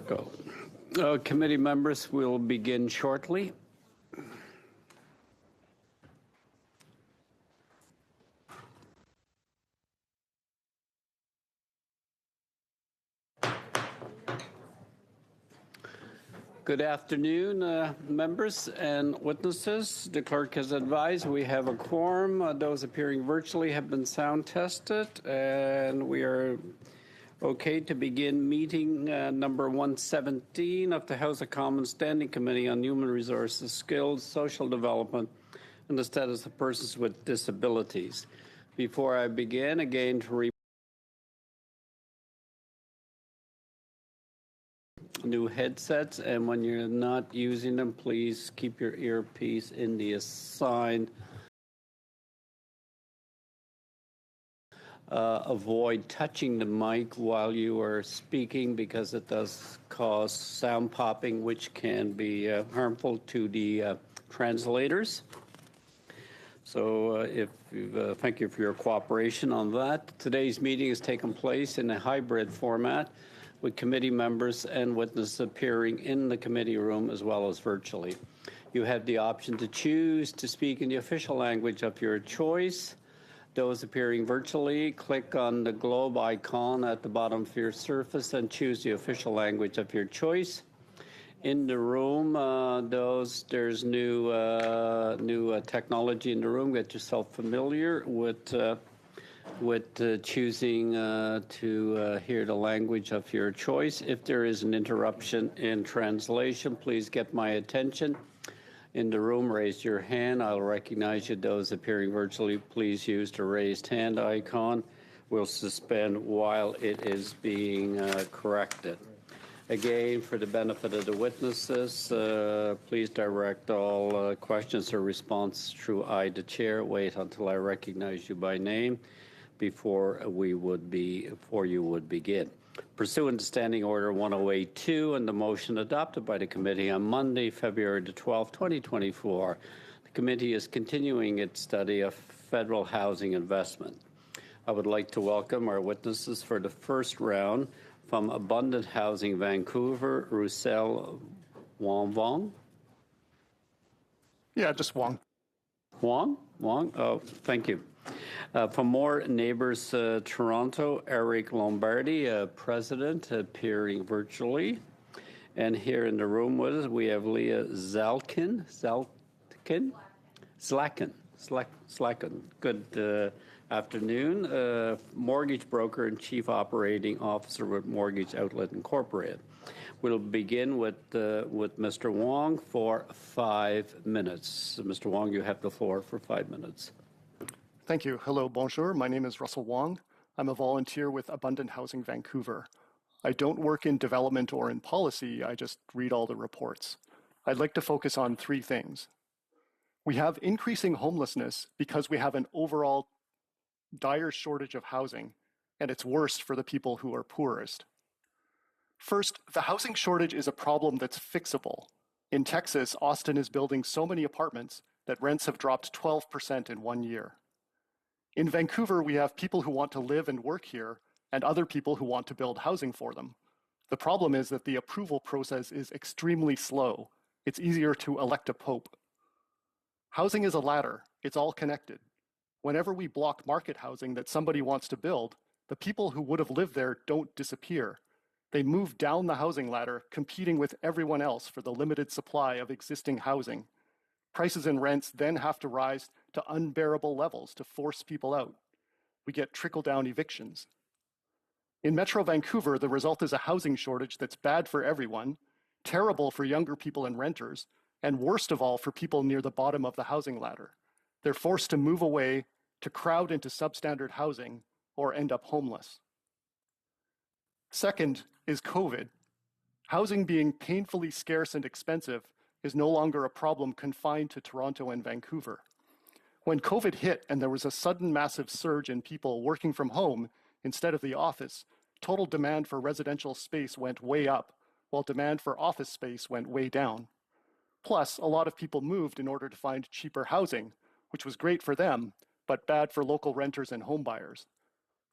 go. Committee members will begin shortly. Good afternoon, members and witnesses. The clerk has advised we have a quorum. Those appearing virtually have been sound tested, and we are okay to begin meeting number 117 of the House of Commons Standing Committee on Human Resources, Skills, Social Development, and the Status of Persons with Disabilities. Before I begin, again, to new headsets, and when you're not using them, please keep your earpiece in the assigned. Avoid touching the mic while you are speaking because it does cause sound popping, which can be harmful to the translators. So thank you for your cooperation on that. Today's meeting has taken place in a hybrid format, with committee members and witnesses appearing in the committee room as well as virtually. You have the option to choose to speak in the official language of your choice. Those appearing virtually, click on the globe icon at the bottom of your surface and choose the official language of your choice. In the room, there's new technology in the room. Get yourself familiar with choosing to hear the language of your choice. If there is an interruption in translation, please get my attention. In the room, raise your hand. I'll recognize you. Those appearing virtually, please use the raised hand icon. We'll suspend while it is being corrected. Again, for the benefit of the witnesses, please direct all questions or responses through I, the chair. Wait until I recognize you by name before you would begin. Pursuant to Standing Order 1082 and the motion adopted by the committee on Monday, February the 12th, 2024, the committee is continuing its study of federal housing investment. I would like to welcome our witnesses for the first round from Abundant Housing Vancouver, Roussel Wong. Yeah, just Wong. Wong? Oh, thank you. From More Neighbors Toronto, Eric Lombardi, President, appearing virtually. And here in the room with us, we have Leah Zlakin. Good afternoon. Mortgage broker and Chief Operating Officer with Mortgage Outlet Incorporated. We'll begin with Mr. Wong for 5 minutes. Mr. Wong, you have the floor for 5 minutes. Thank you. Hello, bonjour. My name is Russell Wong. I'm a volunteer with Abundant Housing Vancouver. I don't work in development or in policy. I just read all the reports. I'd like to focus on 3 things. We have increasing homelessness because we have an overall dire shortage of housing, and it's worse for the people who are poorest. First, the housing shortage is a problem that's fixable. In Texas, Austin is building so many apartments that rents have dropped 12% in 1 year. In Vancouver, we have people who want to live and work here and other people who want to build housing for them. The problem is that the approval process is extremely slow. It's easier to elect a pope. Housing is a ladder. It's all connected. Whenever we block market housing that somebody wants to build, the people who would have lived there don't disappear. They move down the housing ladder, competing with everyone else for the limited supply of existing housing. Prices and rents then have to rise to unbearable levels to force people out. We get trickle-down evictions. In Metro Vancouver, the result is a housing shortage that's bad for everyone, terrible for younger people and renters, and worst of all for people near the bottom of the housing ladder. They're forced to move away, to crowd into substandard housing, or end up homeless. Second is COVID. Housing being painfully scarce and expensive is no longer a problem confined to Toronto and Vancouver. When COVID hit and there was a sudden massive surge in people working from home instead of the office, total demand for residential space went way up, while demand for office space went way down. Plus, a lot of people moved in order to find cheaper housing, which was great for them, but bad for local renters and homebuyers.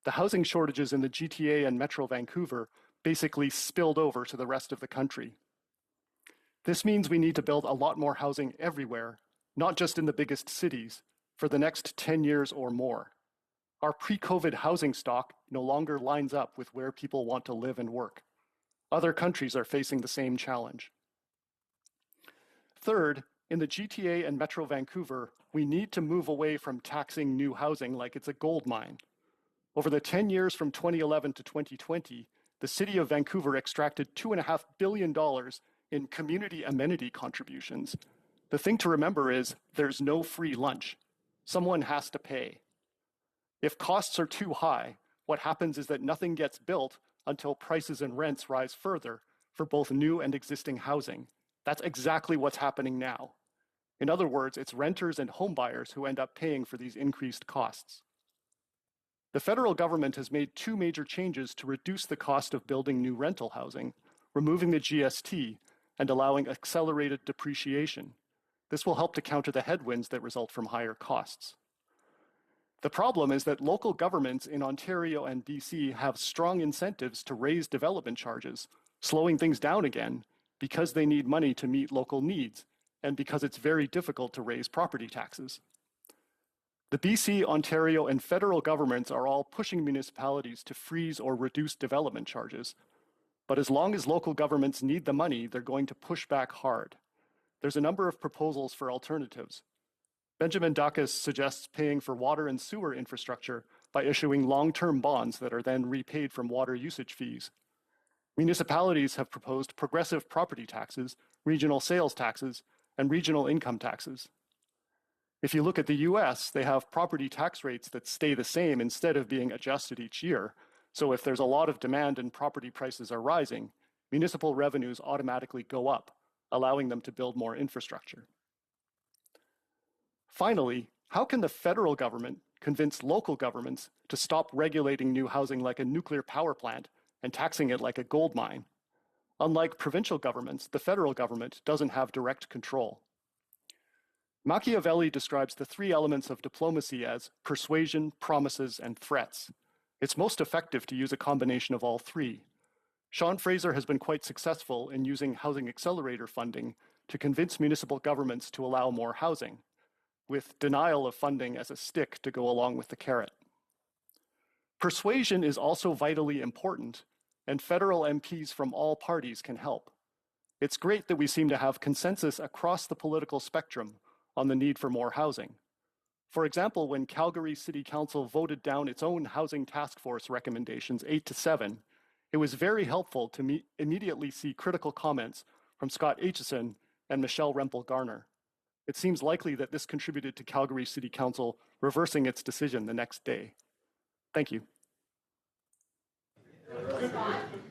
The housing shortages in the GTA and Metro Vancouver basically spilled over to the rest of the country. This means we need to build a lot more housing everywhere, not just in the biggest cities, for the next 10 years or more. Our pre-COVID housing stock no longer lines up with where people want to live and work. Other countries are facing the same challenge. Third, in the GTA and Metro Vancouver, we need to move away from taxing new housing like it's a gold mine. Over the 10 years from 2011 to 2020, the City of Vancouver extracted $2.5 billion in community amenity contributions. The thing to remember is there's no free lunch. Someone has to pay. If costs are too high, what happens is that nothing gets built until prices and rents rise further for both new and existing housing. That's exactly what's happening now. In other words, it's renters and homebuyers who end up paying for these increased costs. The federal government has made two major changes to reduce the cost of building new rental housing, removing the GST and allowing accelerated depreciation. This will help to counter the headwinds that result from higher costs. The problem is that local governments in Ontario and BC have strong incentives to raise development charges, slowing things down again because they need money to meet local needs and because it's very difficult to raise property taxes. The BC, Ontario, and federal governments are all pushing municipalities to freeze or reduce development charges. But as long as local governments need the money, they're going to push back hard. There's a number of proposals for alternatives. Benjamin Dacus suggests paying for water and sewer infrastructure by issuing long-term bonds that are then repaid from water usage fees. Municipalities have proposed progressive property taxes, regional sales taxes, and regional income taxes. If you look at the US, they have property tax rates that stay the same instead of being adjusted each year. So if there's a lot of demand and property prices are rising, municipal revenues automatically go up, allowing them to build more infrastructure. Finally, how can the federal government convince local governments to stop regulating new housing like a nuclear power plant and taxing it like a gold mine? Unlike provincial governments, the federal government doesn't have direct control. Machiavelli describes the three elements of diplomacy as persuasion, promises, and threats. It's most effective to use a combination of all three. Sean Fraser has been quite successful in using housing accelerator funding to convince municipal governments to allow more housing, with denial of funding as a stick to go along with the carrot. Persuasion is also vitally important, and federal MPs from all parties can help. It's great that we seem to have consensus across the political spectrum on the need for more housing. For example, when Calgary City Council voted down its own housing task force recommendations 8-7, it was very helpful to immediately see critical comments from Scott Aitchison and Michelle Rempel-Garner. It seems likely that this contributed to Calgary City Council reversing its decision the next day. Thank you.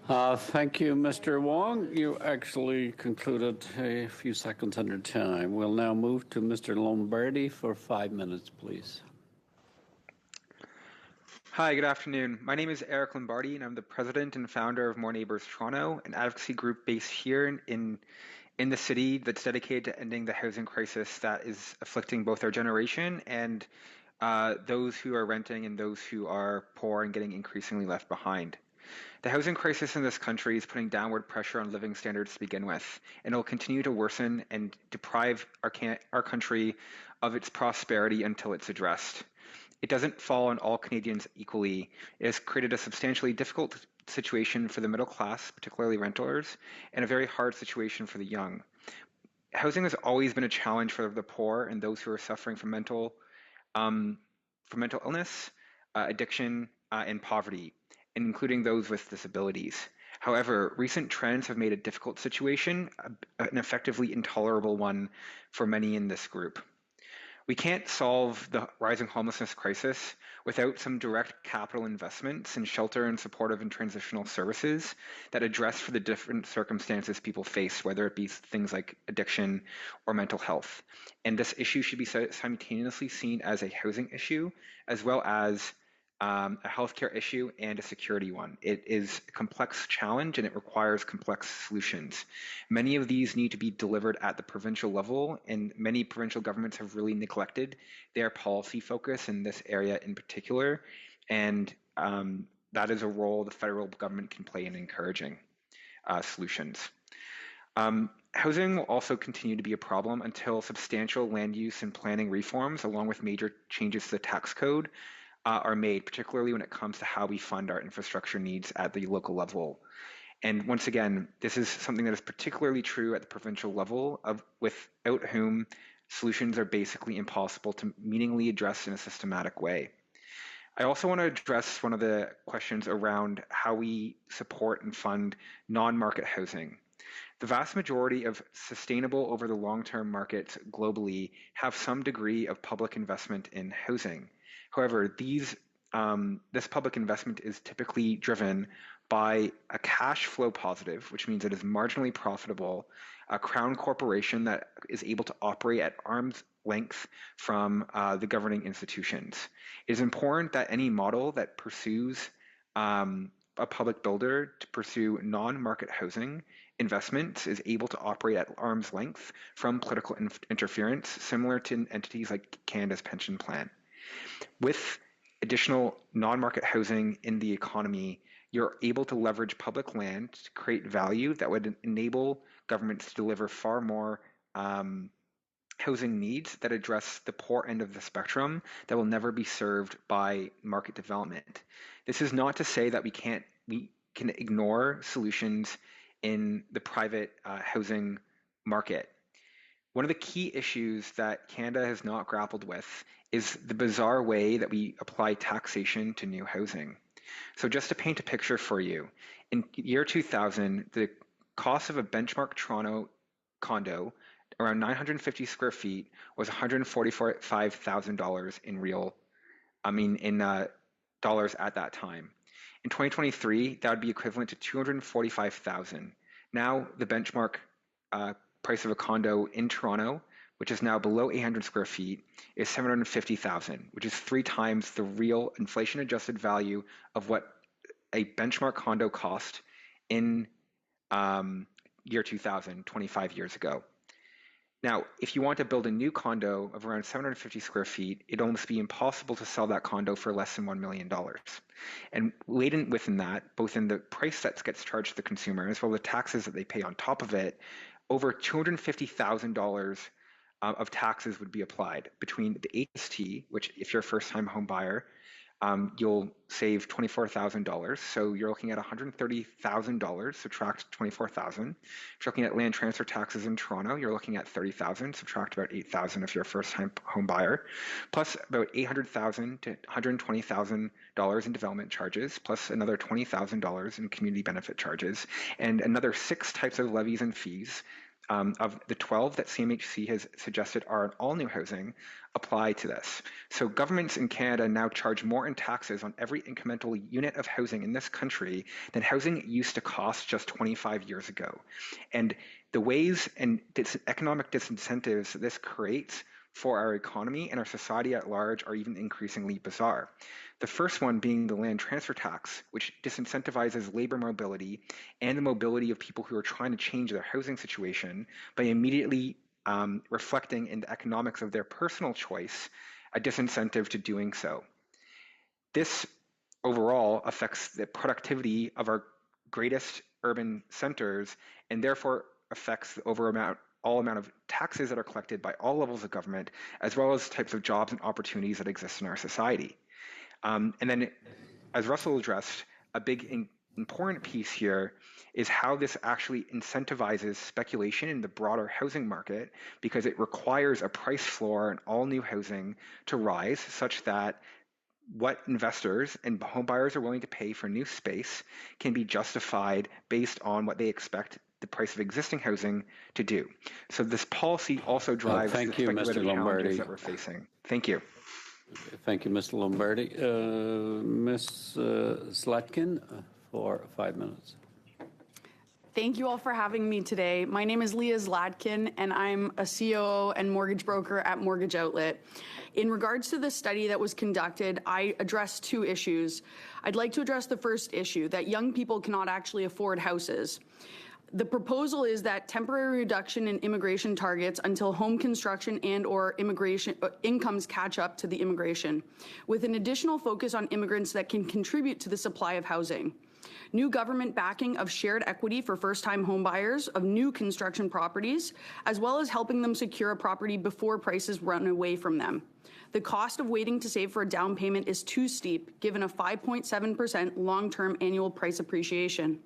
Thank you, Mr. Wong. You actually concluded a few seconds under time. We'll now move to Mr. Lombardi for 5 minutes, please. Hi, good afternoon. My name is Eric Lombardi, and I'm the president and founder of More Neighbours Toronto, an advocacy group based here in the city that's dedicated to ending the housing crisis that is afflicting both our generation and those who are renting and those who are poor and getting increasingly left behind. The housing crisis in this country is putting downward pressure on living standards to begin with, and it will continue to worsen and deprive our country of its prosperity until it's addressed. It doesn't fall on all Canadians equally. It has created a substantially difficult situation for the middle class, particularly renters, and a very hard situation for the young. Housing has always been a challenge for the poor and those who are suffering from mental illness, addiction, and poverty, and including those with disabilities. However, recent trends have made a difficult situation an effectively intolerable one for many in this group. We can't solve the rising homelessness crisis without some direct capital investments in shelter and supportive and transitional services that address for the different circumstances people face, whether it be things like addiction or mental health. And this issue should be simultaneously seen as a housing issue, as well as a healthcare issue and a security one. It is a complex challenge and it requires complex solutions. Many of these need to be delivered at the provincial level, and many provincial governments have really neglected their policy focus in this area in particular. And that is a role the federal government can play in encouraging solutions. Housing will also continue to be a problem until substantial land use and planning reforms, along with major changes to the tax code, are made, particularly when it comes to how we fund our infrastructure needs at the local level. And once again, this is something that is particularly true at the provincial level, without whom solutions are basically impossible to meaningfully address in a systematic way. I also want to address one of the questions around how we support and fund non-market housing. The vast majority of sustainable over the long-term markets globally have some degree of public investment in housing. However, this public investment is typically driven by a cash flow positive, which means it is marginally profitable, a crown corporation that is able to operate at arm's length from the governing institutions. It is important that any model that pursues a public builder to pursue non-market housing investments is able to operate at arm's length from political interference, similar to entities like Canada's pension plan. With additional non-market housing in the economy, you're able to leverage public land to create value that would enable governments to deliver far more housing needs that address the poor end of the spectrum that will never be served by market development. This is not to say that we can ignore solutions in the private housing market. One of the key issues that Canada has not grappled with is the bizarre way that we apply taxation to new housing. So just to paint a picture for you, in year 2000, the cost of a benchmark Toronto condo around 950 square feet was $145,000 in dollars at that time. In 2023, that would be equivalent to $245,000. Now, the benchmark price of a condo in Toronto, which is now below 800 square feet, is $750,000, which is 3 times the real inflation-adjusted value of what a benchmark condo cost in year 2000, 25 years ago. Now, if you want to build a new condo of around 750 square feet, it'd almost be impossible to sell that condo for less than $1 million. And latent within that, both in the price that gets charged to the consumer as well as the taxes that they pay on top of it, over $250,000 of taxes would be applied between the HST, which if you're a first-time home buyer, you'll save $24,000. So you're looking at $130,000, subtract $24,000. If you're looking at land transfer taxes in Toronto, you're looking at $30,000, subtract about $8,000 if you're a first-time home buyer, plus about $800,000 to $120,000 in development charges, plus another $20,000 in community benefit charges, and another 6 types of levies and fees. Of the 12 that CMHC has suggested are in all new housing apply to this. So governments in Canada now charge more in taxes on every incremental unit of housing in this country than housing used to cost just 25 years ago. And the ways and economic disincentives that this creates for our economy and our society at large are even increasingly bizarre. The first one being the land transfer tax, which disincentivizes labor mobility and the mobility of people who are trying to change their housing situation by immediately reflecting in the economics of their personal choice a disincentive to doing so. This overall affects the productivity of our greatest urban centers and therefore affects the all amount of taxes that are collected by all levels of government, as well as types of jobs and opportunities that exist in our society. And then, as Russell addressed, a big important piece here is how this actually incentivizes speculation in the broader housing market, because it requires a price floor in all new housing to rise such that what investors and home buyers are willing to pay for new space can be justified based on what they expect the price of existing housing to do. So this policy also drives the speculative challenges that we're facing. Thank you. Thank you, Mr. Lombardi. Ms. Slatkin, for 5 minutes. Thank you all for having me today. My name is Leah Zlatkin, and I'm a COO and mortgage broker at Mortgage Outlet. In regards to the study that was conducted, I addressed 2 issues. I'd like to address the first issue, that young people cannot actually afford houses. The proposal is that temporary reduction in immigration targets until home construction and/or immigration incomes catch up to the immigration, with an additional focus on immigrants that can contribute to the supply of housing. New government backing of shared equity for first-time homebuyers of new construction properties, as well as helping them secure a property before prices run away from them. The cost of waiting to save for a down payment is too steep, given a 5.7% long-term annual price appreciation.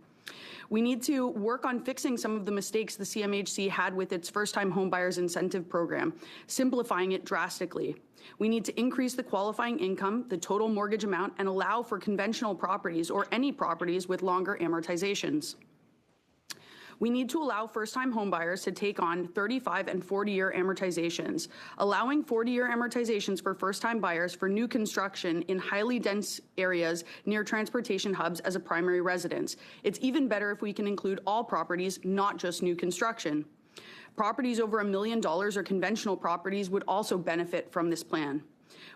We need to work on fixing some of the mistakes the CMHC had with its first-time homebuyers incentive program, simplifying it drastically. We need to increase the qualifying income, the total mortgage amount, and allow for conventional properties or any properties with longer amortizations. We need to allow first-time homebuyers to take on 35 and 40-year amortizations, allowing 40-year amortizations for first-time buyers for new construction in highly dense areas near transportation hubs as a primary residence. It's even better if we can include all properties, not just new construction. Properties over $1 million or conventional properties would also benefit from this plan.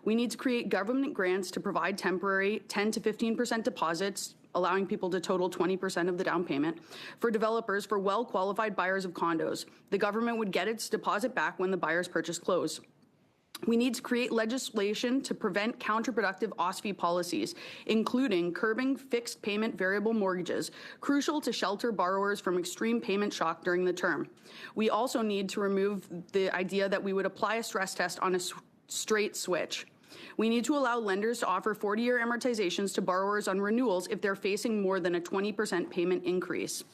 We need to create government grants to provide temporary 10 to 15% deposits, allowing people to total 20% of the down payment, for developers for well-qualified buyers of condos. The government would get its deposit back when the buyer's purchase close. We need to create legislation to prevent counterproductive OSFI policies, including curbing fixed payment variable mortgages, crucial to shelter borrowers from extreme payment shock during the term. We also need to remove the idea that we would apply a stress test on a straight switch. We need to allow lenders to offer 40-year amortizations to borrowers on renewals if they're facing more than a 20% payment increase.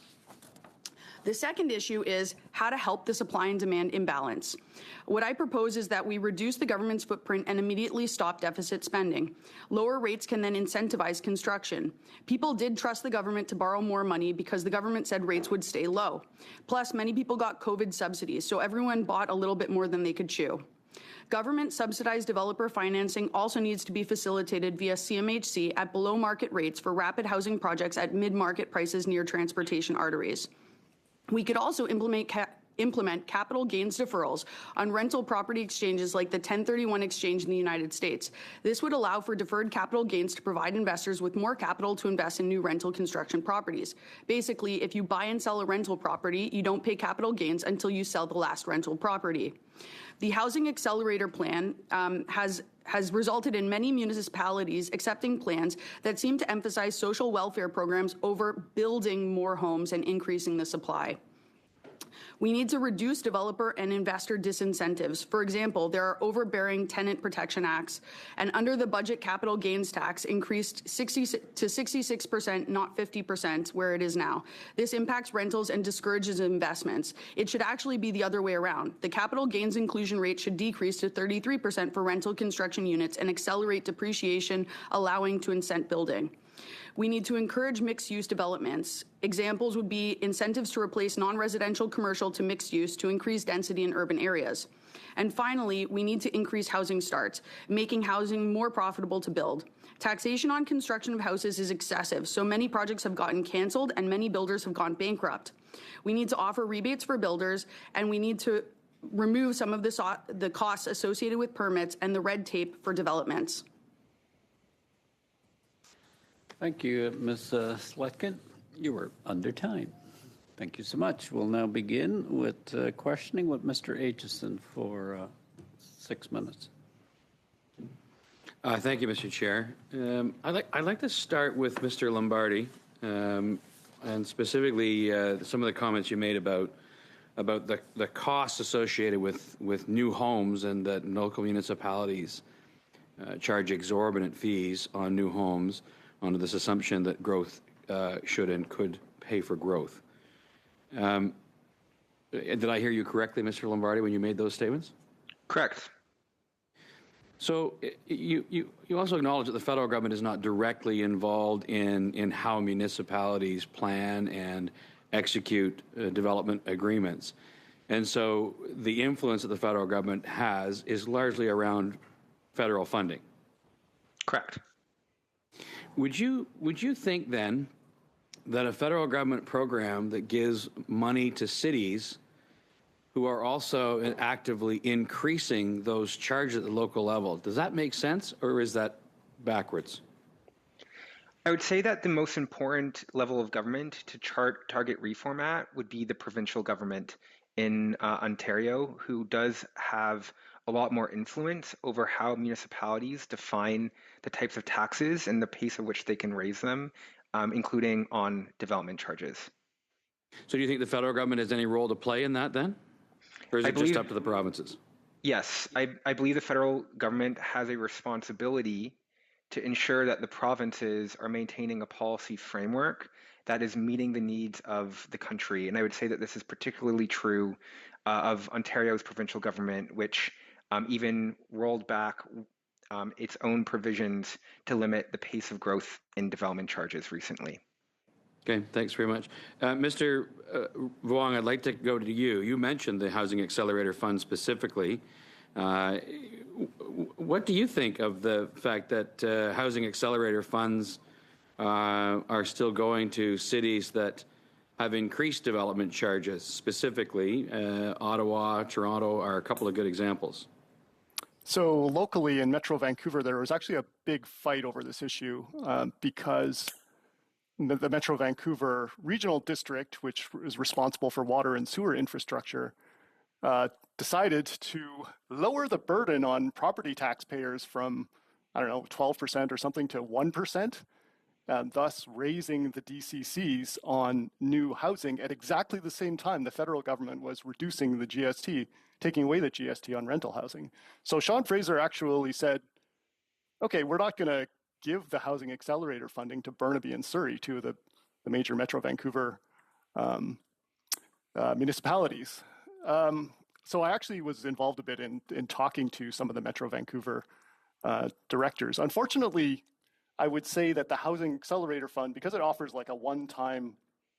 The second issue is how to help the supply and demand imbalance. What I propose is that we reduce the government's footprint and immediately stop deficit spending. Lower rates can then incentivize construction. People did trust the government to borrow more money because the government said rates would stay low. Plus, many people got COVID subsidies, so everyone bought a little bit more than they could chew. Government subsidized developer financing also needs to be facilitated via CMHC at below market rates for rapid housing projects at mid-market prices near transportation arteries. We could also implement capital gains deferrals on rental property exchanges like the 1031 exchange in the United States. This would allow for deferred capital gains to provide investors with more capital to invest in new rental construction properties. Basically, if you buy and sell a rental property, you don't pay capital gains until you sell the last rental property. The Housing Accelerator Plan has resulted in many municipalities accepting plans that seem to emphasize social welfare programs over building more homes and increasing the supply. We need to reduce developer and investor disincentives. For example, there are overbearing tenant protection acts, and under the budget, capital gains tax increased to 66%, not 50%, where it is now. This impacts rentals and discourages investments. It should actually be the other way around. The capital gains inclusion rate should decrease to 33% for rental construction units and accelerate depreciation, allowing to incent building. We need to encourage mixed-use developments. Examples would be incentives to replace non-residential commercial to mixed use to increase density in urban areas. And finally, we need to increase housing starts, making housing more profitable to build. Taxation on construction of houses is excessive, so many projects have gotten canceled and many builders have gone bankrupt. We need to offer rebates for builders, and we need to remove some of the costs associated with permits and the red tape for developments. Thank you, Ms. Sletkin. You were under time. Thank you so much. We'll now begin with questioning with Mr. Aitchison for 6 minutes. Thank you, Mr. Chair. I'd like to start with Mr. Lombardi, and specifically some of the comments you made about the costs associated with new homes and that local municipalities charge exorbitant fees on new homes under this assumption that growth should and could pay for growth. Did I hear you correctly, Mr. Lombardi, when you made those statements? Correct. So you also acknowledge that the federal government is not directly involved in how municipalities plan and execute development agreements. And so the influence that the federal government has is largely around federal funding. Correct. Would you think then that a federal government program that gives money to cities who are also actively increasing those charges at the local level, does that make sense, or is that backwards? I would say that the most important level of government to target reform at would be the provincial government in Ontario, who does have a lot more influence over how municipalities define the types of taxes and the pace at which they can raise them, including on development charges. So do you think the federal government has any role to play in that then? Or is I it just believe, up to the provinces? yes, I believe the federal government has a responsibility to ensure that the provinces are maintaining a policy framework that is meeting the needs of the country. And I would say that this is particularly true of Ontario's provincial government, which even rolled back its own provisions to limit the pace of growth in development charges recently. Okay, thanks very much. Mr. Vuong, I'd like to go to you. You mentioned the Housing Accelerator Fund specifically. What do you think of the fact that Housing Accelerator funds are still going to cities that have increased development charges, specifically Ottawa, Toronto are a couple of good examples? So locally in Metro Vancouver, there was actually a big fight over this issue because the Metro Vancouver Regional District, which is responsible for water and sewer infrastructure, decided to lower the burden on property taxpayers from, 12% or something to 1%, thus raising the DCCs on new housing at exactly the same time the federal government was reducing the GST, taking away the GST on rental housing. So Sean Fraser actually said, okay, we're not going to give the Housing Accelerator funding to Burnaby and Surrey, two of the major Metro Vancouver municipalities. So I actually was involved a bit in talking to some of the Metro Vancouver directors. Unfortunately, I would say that the Housing Accelerator Fund, because it offers like a one-time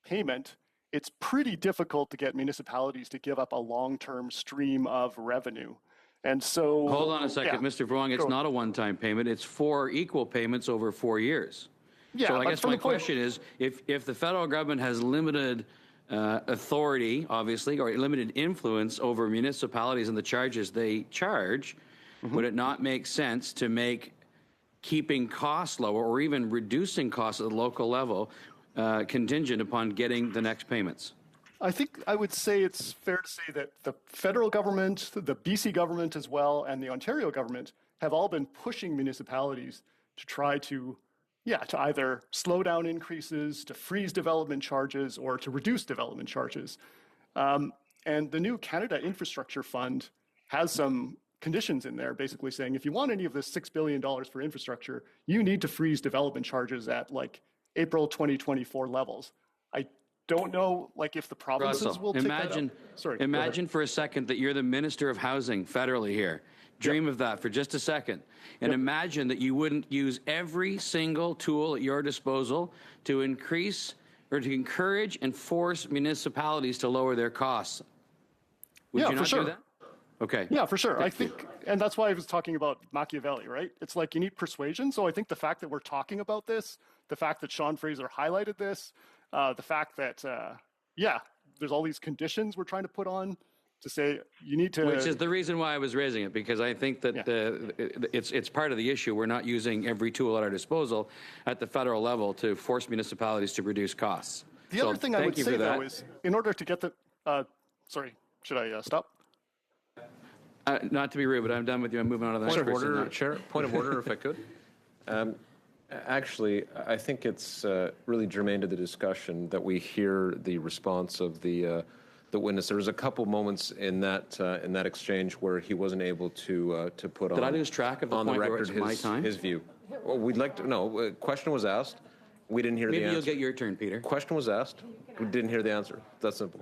payment, it's pretty difficult to get municipalities to give up a long-term stream of revenue. And so, hold on a second, yeah, Mr. Vuong. It's not a one-time payment. It's 4 equal payments over 4 years. Yeah, so I guess my question is, if the federal government has limited authority, obviously, or limited influence over municipalities and the charges they charge, would it not make sense to make keeping costs lower or even reducing costs at the local level contingent upon getting the next payments? I think I would say it's fair to say that the federal government, the BC government as well, and the Ontario government have all been pushing municipalities to try to either slow down increases, to freeze development charges, or to reduce development charges. And the new Canada Infrastructure Fund has some conditions in there, basically saying if you want any of this $6 billion for infrastructure, you need to freeze development charges at like April 2024 levels. I don't know, like, if the provinces Russell, will take that up. Sorry, imagine for a second that you're the Minister of Housing federally here. Dream of that for just a second. And imagine that you wouldn't use every single tool at your disposal to increase or to encourage and force municipalities to lower their costs. Would you not do that? Okay. Yeah, for sure. I think, and that's why I was talking about Machiavelli, right? It's like you need persuasion. So I think the fact that we're talking about this, the fact that Sean Fraser highlighted this, the fact that, there's all these conditions we're trying to put on to say you need to. Which is the reason why I was raising it, because I think that it's part of the issue. We're not using every tool at our disposal at the federal level to force municipalities to reduce costs. The other thing I would say, though, is in order to get the, sorry, should I stop? Not to be rude, but I'm done with you. I'm moving on to the next person. Point of order, Chair. Point of order, if I could. Actually, I think it's really germane to the discussion that we hear the response of the witness. There was a couple moments in that exchange where he wasn't able to put on. Did I lose track of the on the point where record it's my time? his view? Well, we'd like to know. Question was asked. We didn't hear the answer. Maybe you'll get your turn, Peter. Question was asked. We didn't hear the answer. That's simple.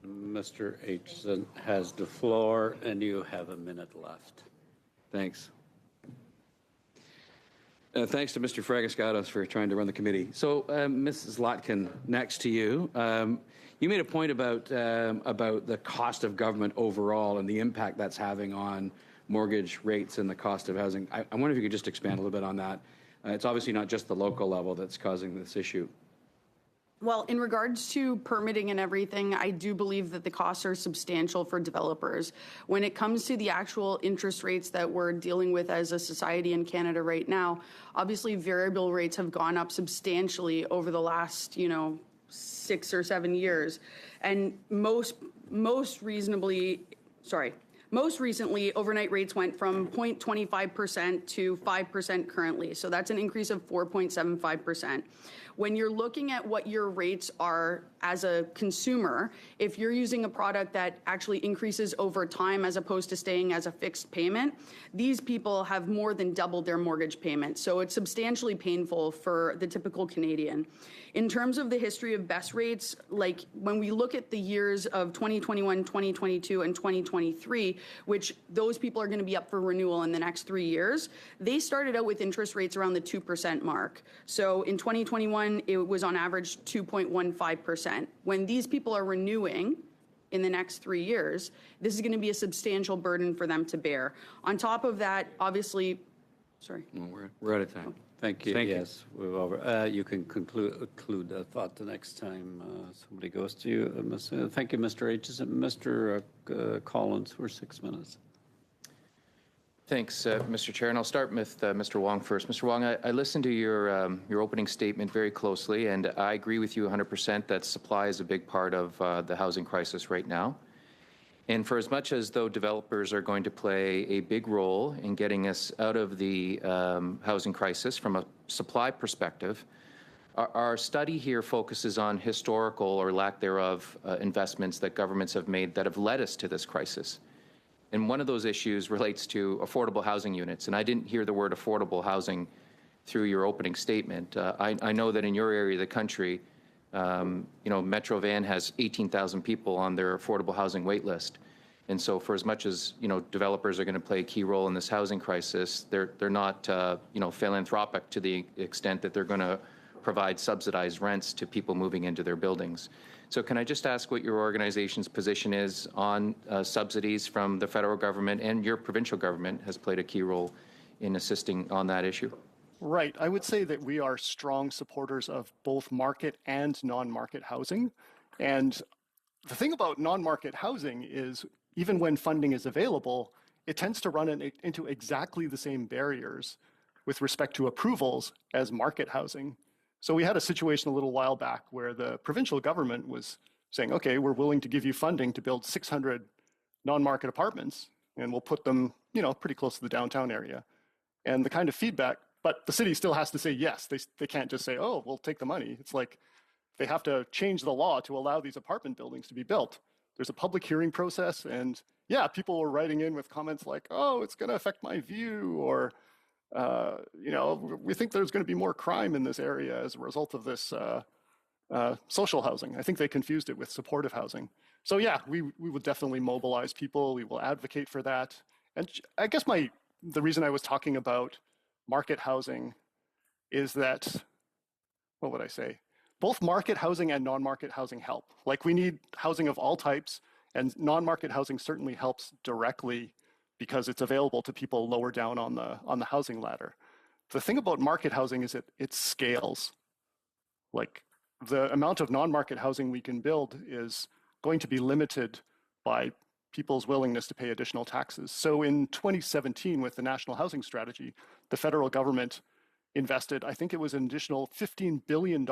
Mr. Aitchison has the floor, and you have a minute left. Thanks. Thanks to Mr. Fragascatos for trying to run the committee. So, Mrs. Latkin, next to you. You made a point about the cost of government overall and the impact that's having on mortgage rates and the cost of housing. I wonder if you could just expand a little bit on that. It's obviously not just the local level that's causing this issue. Well, in regards to permitting and everything, I do believe that the costs are substantial for developers. When it comes to the actual interest rates that we're dealing with as a society in Canada right now, obviously variable rates have gone up substantially over the last, 6 or 7 years. And most recently, overnight rates went from 0.25% to 5% currently. So that's an increase of 4.75%. When you're looking at what your rates are as a consumer, if you're using a product that actually increases over time as opposed to staying as a fixed payment, these people have more than doubled their mortgage payment. So it's substantially painful for the typical Canadian. In terms of the history of best rates, like when we look at the years of 2021, 2022, and 2023, which those people are going to be up for renewal in the next 3 years, they started out with interest rates around the 2% mark. So in 2021, it was on average 2.15%. When these people are renewing in the next 3 years, this is going to be a substantial burden for them to bear. On top of that, obviously, sorry. No, we're out of time. Thank you. Thank you. Yes, we're over. You can conclude that thought the next time somebody goes to you. Thank you, Mr. Aitchison. Mr. Collins for 6 minutes. Thanks, Mr. Chair. And I'll start with Mr. Wong first. Mr. Wong, I listened to your opening statement very closely, and I agree with you 100% that supply is a big part of the housing crisis right now. And for as much as though developers are going to play a big role in getting us out of the housing crisis from a supply perspective, our study here focuses on historical or lack thereof investments that governments have made that have led us to this crisis. And one of those issues relates to affordable housing units. And I didn't hear the word affordable housing through your opening statement. I know that in your area of the country, Metro Van has 18,000 people on their affordable housing wait list. And so for as much as, developers are going to play a key role in this housing crisis, they're not, philanthropic to the extent that they're going to provide subsidized rents to people moving into their buildings. So can I just ask what your organization's position is on subsidies from the federal government, and your provincial government has played a key role in assisting on that issue? Right. I would say that we are strong supporters of both market and non-market housing. And the thing about non-market housing is even when funding is available, it tends to run into exactly the same barriers with respect to approvals as market housing. So we had a situation a little while back where the provincial government was saying, okay, we're willing to give you funding to build 600 non-market apartments, and we'll put them, pretty close to the downtown area. And the kind of feedback, but the city still has to say yes. They can't just say, oh, we'll take the money. It's like they have to change the law to allow these apartment buildings to be built. There's a public hearing process, and yeah, people were writing in with comments like, oh, it's going to affect my view, or we think there's going to be more crime in this area as a result of this social housing. I think they confused it with supportive housing. So yeah, we will definitely mobilize people. We will advocate for that. And I guess the reason I was talking about market housing is that, what would I say? Both market housing and non-market housing help. Like, we need housing of all types, and non-market housing certainly helps directly because it's available to people lower down on the housing ladder. The thing about market housing is it scales. Like, the amount of non-market housing we can build is going to be limited by people's willingness to pay additional taxes. So in 2017, with the National Housing Strategy, the federal government invested, I think it was an additional $15 billion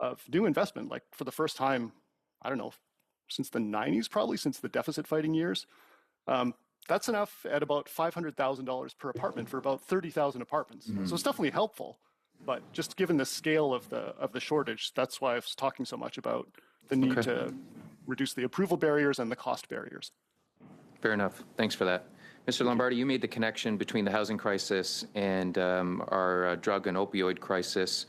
of new investment, like for the first time, I don't know, since the 90s, probably since the deficit fighting years. That's enough at about $500,000 per apartment for about 30,000 apartments. Mm-hmm. So it's definitely helpful, but just given the scale of the shortage, that's why I was talking so much about the need to reduce the approval barriers and the cost barriers. Fair enough. Thanks for that. Mr. Lombardi, you made the connection between the housing crisis and our drug and opioid crisis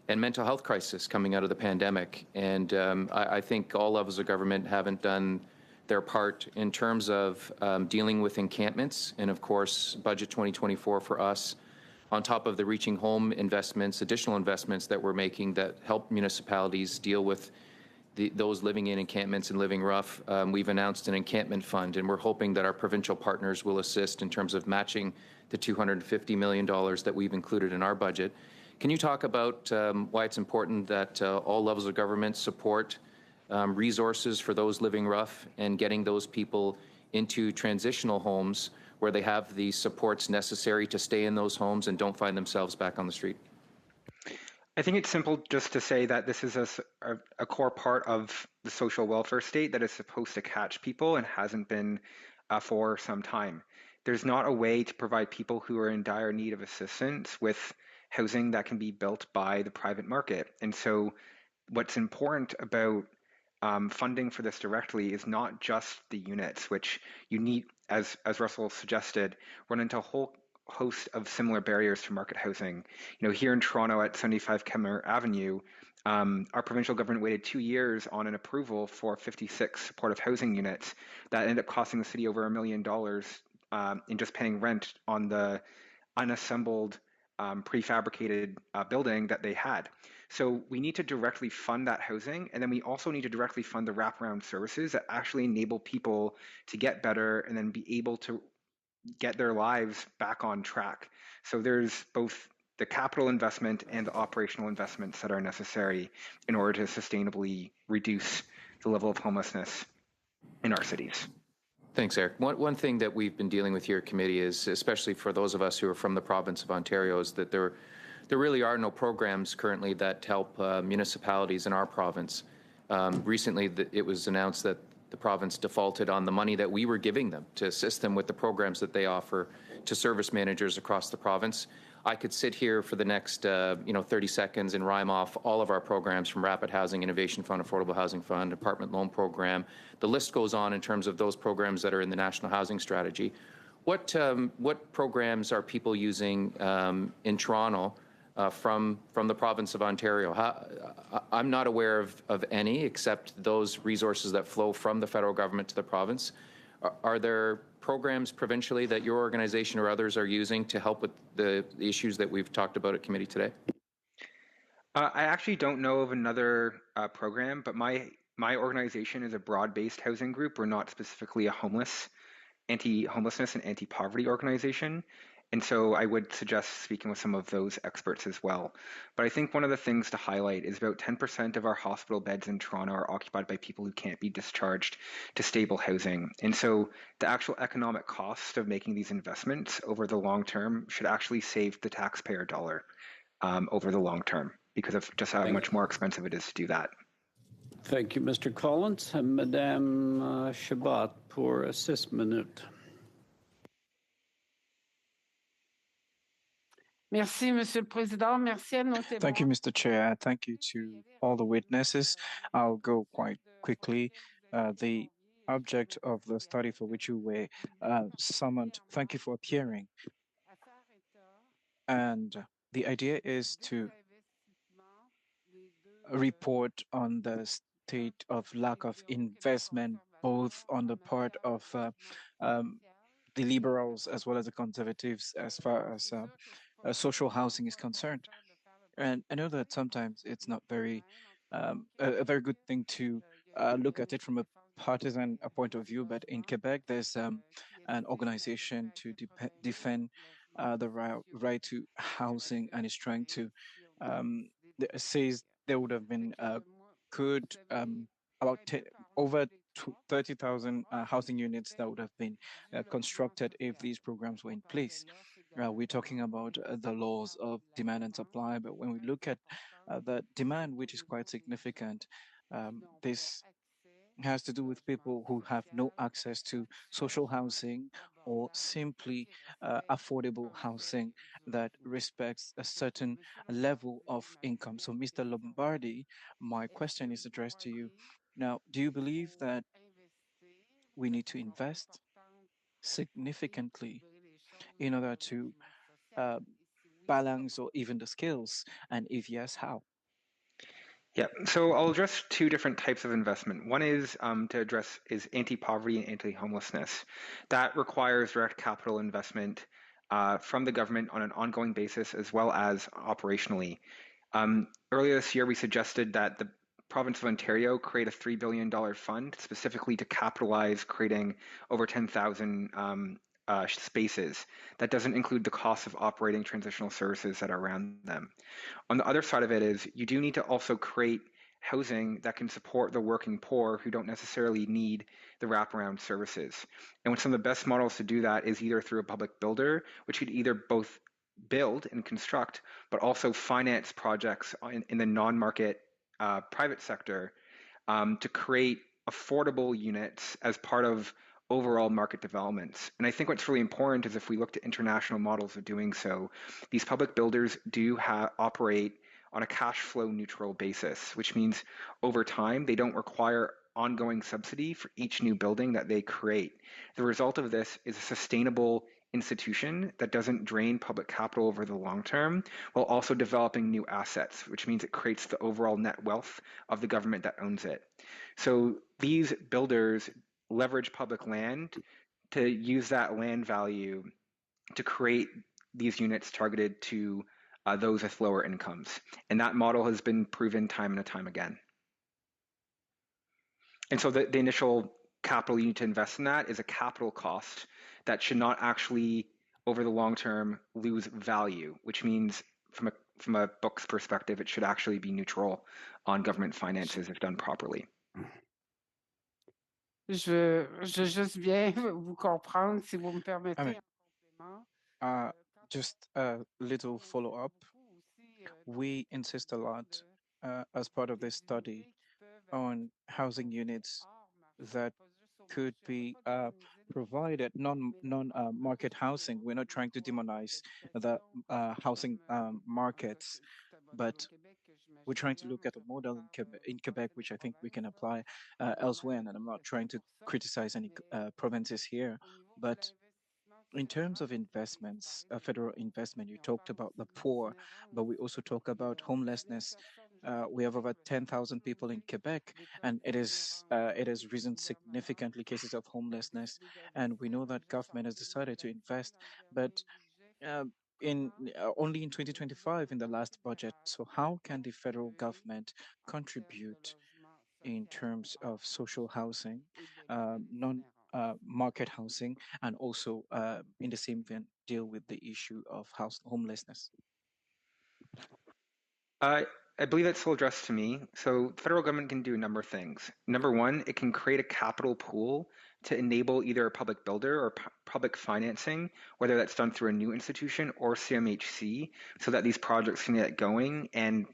and mental health crisis coming out of the pandemic. And I think all levels of government haven't done their part in terms of dealing with encampments, and of course, Budget 2024 for us, on top of the Reaching Home investments, additional investments that we're making that help municipalities deal with those living in encampments and living rough. We've announced an encampment fund, and we're hoping that our provincial partners will assist in terms of matching the $250 million that we've included in our budget. Can you talk about why it's important that all levels of government support resources for those living rough and getting those people into transitional homes where they have the supports necessary to stay in those homes and don't find themselves back on the street? I think it's simple just to say that this is a core part of the social welfare state that is supposed to catch people and hasn't been for some time. There's not a way to provide people who are in dire need of assistance with housing that can be built by the private market. And so what's important about funding for this directly is not just the units, which you need, as Russell suggested, run into a whole host of similar barriers to market housing. You know, here in Toronto at 75 Kemmer Avenue, our provincial government waited 2 years on an approval for 56 supportive housing units that ended up costing the city over $1 million in just paying rent on the unassembled prefabricated building that they had. So we need to directly fund that housing, and then we also need to directly fund the wraparound services that actually enable people to get better and then be able to get their lives back on track. So there's both the capital investment and the operational investments that are necessary in order to sustainably reduce the level of homelessness in our cities. Thanks, Eric. One thing that we've been dealing with here at committee is, especially for those of us who are from the province of Ontario, is that there really are no programs currently that help municipalities in our province. Recently, it was announced that the province defaulted on the money that we were giving them to assist them with the programs that they offer to service managers across the province. I could sit here for the next 30 seconds and rhyme off all of our programs from Rapid Housing Innovation Fund, Affordable Housing Fund, Apartment Loan Program. The list goes on in terms of those programs that are in the National Housing Strategy. What programs are people using in Toronto from the province of Ontario? I'm not aware of any except those resources that flow from the federal government to the province. Are there programs provincially that your organization or others are using to help with the issues that we've talked about at committee today? I actually don't know of another program, but my organization is a broad-based housing group. We're not specifically a anti-homelessness and anti-poverty organization. And so I would suggest speaking with some of those experts as well. But I think one of the things to highlight is about 10% of our hospital beds in Toronto are occupied by people who can't be discharged to stable housing. And so the actual economic cost of making these investments over the long term should actually save the taxpayer dollar over the long term because of just how much more expensive it is to do that. Thank you, Mr. Collins. Madame Chabot pour 6 minutes. Merci, Monsieur le Président. Merci à nos témoins. Thank you, Mr. Chair. Thank you to all the witnesses. I'll go quite quickly. The object of the study for which you were summoned, thank you for appearing. And the idea is to report on the state of lack of investment, both on the part of the liberals as well as the conservatives as far as social housing is concerned. And I know that sometimes it's not very a very good thing to look at it from a partisan point of view, but in Quebec, there's an organization to defend the right to housing, and is trying to says there would have been good about over 30,000 housing units that would have been constructed if these programs were in place. We're talking about the laws of demand and supply, but when we look at the demand, which is quite significant, this has to do with people who have no access to social housing or simply affordable housing that respects a certain level of income. So, Mr. Lombardi, my question is addressed to you. Now, do you believe that we need to invest significantly in order to balance or even the skills? And if yes, how? Yeah, so I'll address two different types of investment. One is to address is anti-poverty and anti-homelessness. That requires direct capital investment from the government on an ongoing basis as well as operationally. Earlier this year, we suggested that the province of Ontario create a $3 billion fund specifically to capitalize creating over 10,000 spaces. That doesn't include the cost of operating transitional services that are around them. On the other side of it is you do need to also create housing that can support the working poor who don't necessarily need the wraparound services. And some of the best models to do that is either through a public builder, which could either both build and construct, but also finance projects in the non-market private sector to create affordable units as part of overall market developments. And I think what's really important is if we look to international models of doing so, these public builders do operate on a cash flow neutral basis, which means over time they don't require ongoing subsidy for each new building that they create. The result of this is a sustainable institution that doesn't drain public capital over the long term, while also developing new assets, which means it creates the overall net wealth of the government that owns it. So these builders leverage public land to use that land value to create these units targeted to those with lower incomes. And that model has been proven time and time again. And so the initial capital you need to invest in that is a capital cost that should not actually, over the long term, lose value, which means from a book's perspective, it should actually be neutral on government finances if done properly. Je juste bien vous comprendre, si vous me permettez. I mean, just a little follow-up. We insist a lot as part of this study on housing units that could be provided non-market housing. We're not trying to demonize the housing markets, but we're trying to look at a model in Quebec, which I think we can apply elsewhere. And I'm not trying to criticize any provinces here, but in terms of investments, federal investment, you talked about the poor, but we also talk about homelessness. We have over 10,000 people in Quebec, and it has risen significantly, cases of homelessness. And we know that government has decided to invest, but only in 2025 in the last budget. So how can the federal government contribute in terms of social housing, non-market housing, and also in the same vein deal with the issue of homelessness? I believe that's still addressed to me. So the federal government can do a number of things. Number one, it can create a capital pool to enable either a public builder or public financing, whether that's done through a new institution or CMHC, so that these projects can get going and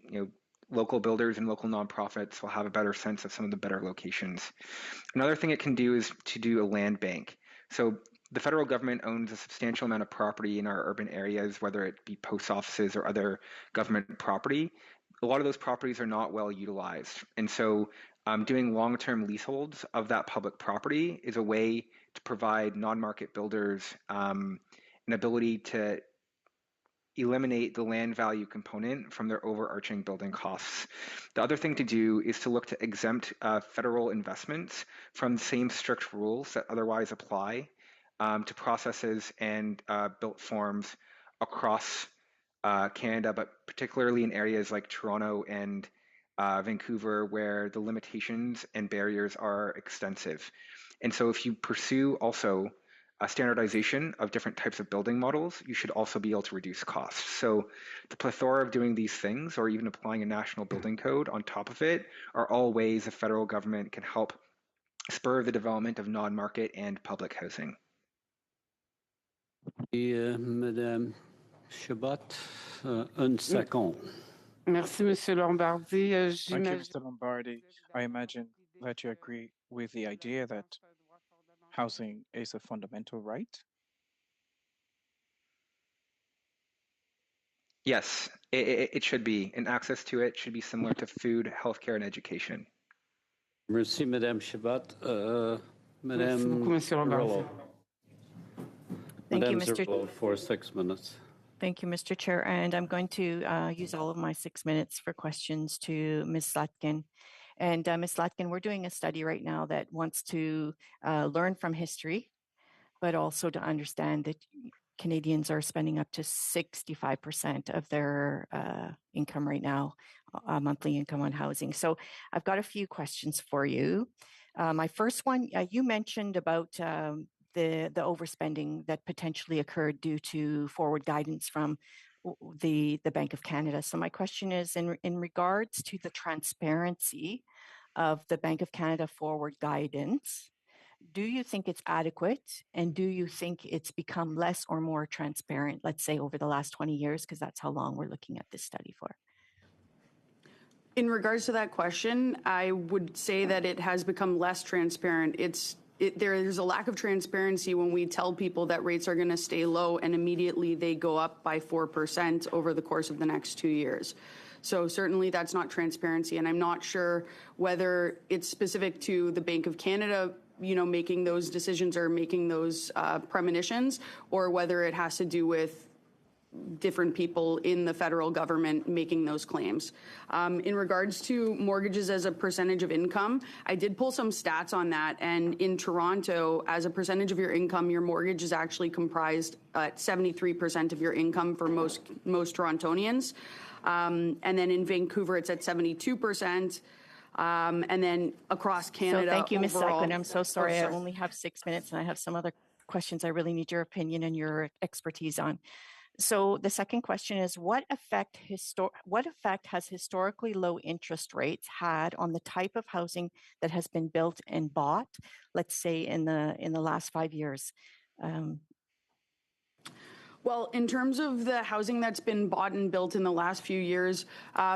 local builders and local nonprofits will have a better sense of some of the better locations. Another thing it can do is to do a land bank. So the federal government owns a substantial amount of property in our urban areas, whether it be post offices or other government property. A lot of those properties are not well utilized. And so doing long-term leaseholds of that public property is a way to provide non-market builders an ability to eliminate the land value component from their overarching building costs. The other thing to do is to look to exempt federal investments from the same strict rules that otherwise apply to processes and built forms across Canada, but particularly in areas like Toronto and Vancouver, where the limitations and barriers are extensive. And so if you pursue also a standardization of different types of building models, you should also be able to reduce costs. So the plethora of doing these things, or even applying a national building code on top of it, are all ways the federal government can help spur the development of non-market and public housing. Madame Chabot, un second. Merci, Monsieur Lombardi. Thank you, Mr. Lombardi. I imagine that you agree with the idea that housing is a fundamental right? Yes, it should be, and access to it should be similar to food, healthcare, and education. Merci, Madame Chabot. Merci beaucoup, Monsieur Lombardi. Thank you, Madame Mr. Zerlo, for 6 minutes. Thank you, Mr. Chair. And I'm going to use all of my 6 minutes for questions to Ms. Slatkin. And Ms. Slatkin, we're doing a study right now that wants to learn from history, but also to understand that Canadians are spending up to 65% of their income right now, monthly income on housing. So I've got a few questions for you. My first one, you mentioned about the overspending that potentially occurred due to forward guidance from the Bank of Canada. So my question is in regards to the transparency of the Bank of Canada forward guidance, do you think it's adequate, and do you think it's become less or more transparent, let's say over the last 20 years, because that's how long we're looking at this study for? In regards to that question, I would say that it has become less transparent. There's a lack of transparency when we tell people that rates are going to stay low and immediately they go up by 4% over the course of the next 2 years. So certainly that's not transparency, and I'm not sure whether it's specific to the Bank of Canada, making those decisions or making those premonitions, or whether it has to do with different people in the federal government making those claims. In regards to mortgages as a percentage of income, I did pull some stats on that. And in Toronto, as a percentage of your income, your mortgage is actually comprised at 73% of your income for most Torontonians. And then in Vancouver, it's at 72%. And then across Canada. So thank you, Ms. overall, Sackman. I'm so sorry. I only have 6 minutes, and I have some other questions I really need your opinion and your expertise on. So the second question is, what effect has historically low interest rates had on the type of housing that has been built and bought, let's say in the last 5 years? Well, in terms of the housing that's been bought and built in the last few years,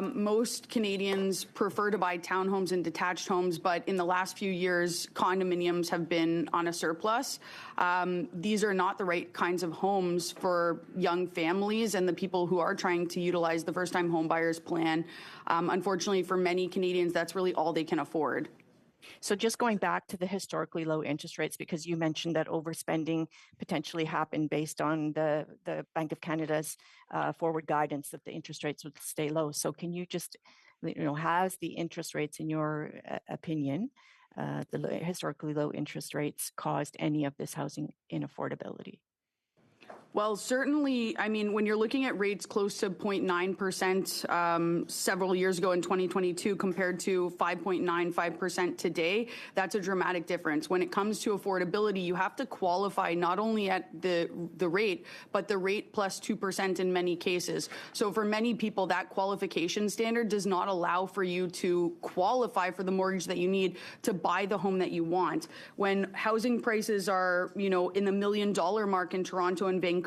most Canadians prefer to buy townhomes and detached homes, but in the last few years, condominiums have been on a surplus. These are not the right kinds of homes for young families and the people who are trying to utilize the first-time homebuyers plan. Unfortunately, for many Canadians, that's really all they can afford. So just going back to the historically low interest rates, because you mentioned that overspending potentially happened based on the Bank of Canada's forward guidance that the interest rates would stay low. So can you just, has the interest rates, in your opinion, the historically low interest rates caused any of this housing inaffordability? Well, certainly, I mean, when you're looking at rates close to 0.9% several years ago in 2022 compared to 5.95% today, that's a dramatic difference. When it comes to affordability, you have to qualify not only at the rate, but the rate plus 2% in many cases. So for many people, that qualification standard does not allow for you to qualify for the mortgage that you need to buy the home that you want. When housing prices are, in the $1 million mark in Toronto and Vancouver,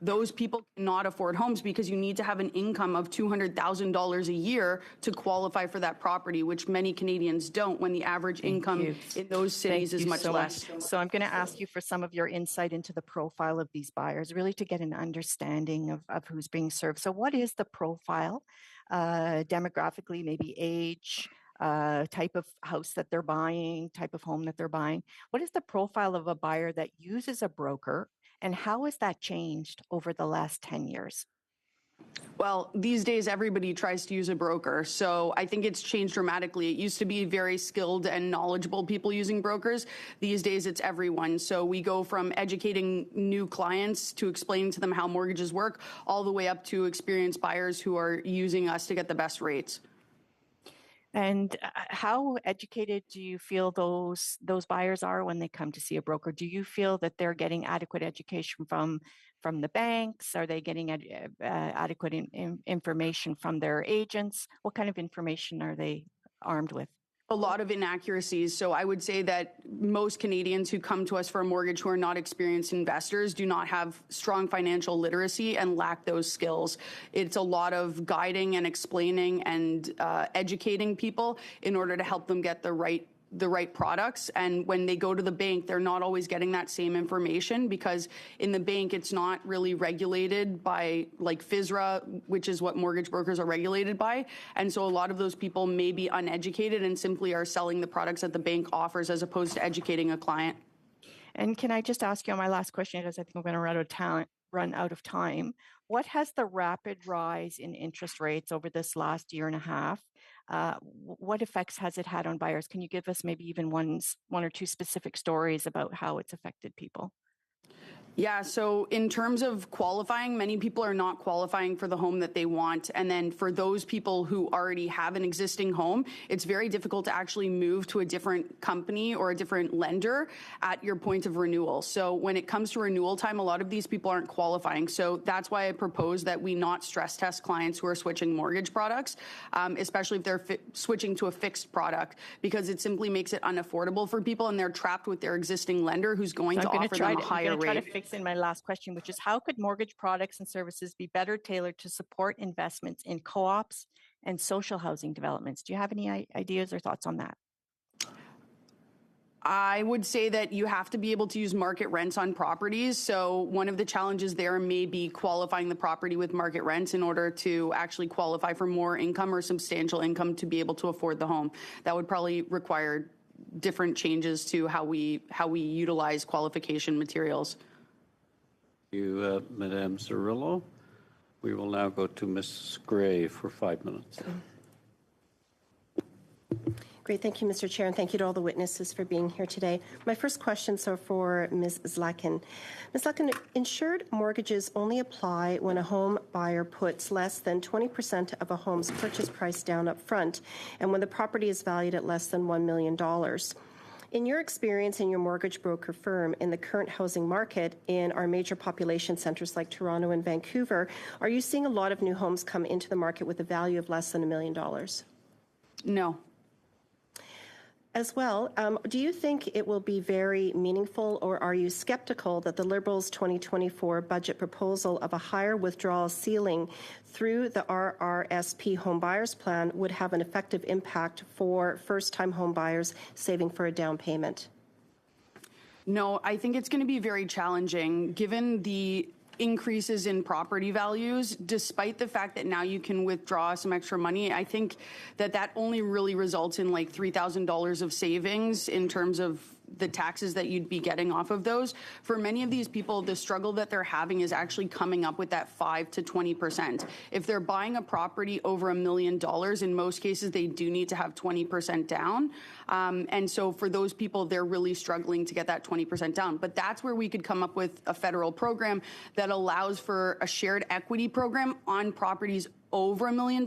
those people cannot afford homes because you need to have an income of $200,000 a year to qualify for that property, which many Canadians don't when the average income in those cities is much less. So I'm going to ask you for some of your insight into the profile of these buyers, really to get an understanding of who's being served. So what is the profile demographically, maybe age, type of house that they're buying, type of home that they're buying? What is the profile of a buyer that uses a broker, and how has that changed over the last 10 years? Well, these days, everybody tries to use a broker. So I think it's changed dramatically. It used to be very skilled and knowledgeable people using brokers. These days, it's everyone. So we go from educating new clients to explaining to them how mortgages work, all the way up to experienced buyers who are using us to get the best rates. And how educated do you feel those buyers are when they come to see a broker? Do you feel that they're getting adequate education from the banks? Are they getting adequate information from their agents? What kind of information are they armed with? A lot of inaccuracies. So I would say that most Canadians who come to us for a mortgage who are not experienced investors do not have strong financial literacy and lack those skills. It's a lot of guiding and explaining and educating people in order to help them get the right products. And when they go to the bank, they're not always getting that same information because in the bank, it's not really regulated by like FSRA, which is what mortgage brokers are regulated by. And so a lot of those people may be uneducated and simply are selling the products that the bank offers as opposed to educating a client. And can I just ask you on my last question, because I think I'm going to run out of time. What has the rapid rise in interest rates over this last year and a half, what effects has it had on buyers? Can you give us maybe even one or two specific stories about how it's affected people? Yeah, so in terms of qualifying, many people are not qualifying for the home that they want. And then for those people who already have an existing home, it's very difficult to actually move to a different company or a different lender at your point of renewal. So when it comes to renewal time, a lot of these people aren't qualifying. So that's why I propose that we not stress test clients who are switching mortgage products, especially if they're switching to a fixed product, because it simply makes it unaffordable for people and they're trapped with their existing lender who's going to offer them a higher rate. In my last question, which is how could mortgage products and services be better tailored to support investments in co-ops and social housing developments? Do you have any ideas or thoughts on that? I would say that you have to be able to use market rents on properties. So one of the challenges there may be qualifying the property with market rents in order to actually qualify for more income or substantial income to be able to afford the home. That would probably require different changes to how we utilize qualification materials. Thank you, Madame Cirillo. We will now go to Ms. Gray for 5 minutes. Great. Thank you, Mr. Chair, and thank you to all the witnesses for being here today. My first questions are for Ms. Zlatkin. Ms. Zlatkin, insured mortgages only apply when a home buyer puts less than 20% of a home's purchase price down up front and when the property is valued at less than $1 million. In your experience in your mortgage broker firm in the current housing market in our major population centers like Toronto and Vancouver, are you seeing a lot of new homes come into the market with a value of less than $1 million? No. As well, do you think it will be very meaningful, or are you skeptical that the Liberals' 2024 budget proposal of a higher withdrawal ceiling through the RRSP home buyers plan would have an effective impact for first-time home buyers saving for a down payment? No, I think it's going to be very challenging given the increases in property values. Despite the fact that now you can withdraw some extra money, I think that only really results in like $3,000 of savings in terms of the taxes that you'd be getting off of those. For many of these people, the struggle that they're having is actually coming up with that 5 to 20%. If they're buying a property over $1 million, in most cases, they do need to have 20% down. And so for those people, they're really struggling to get that 20% down. But that's where we could come up with a federal program that allows for a shared equity program on properties over $1 million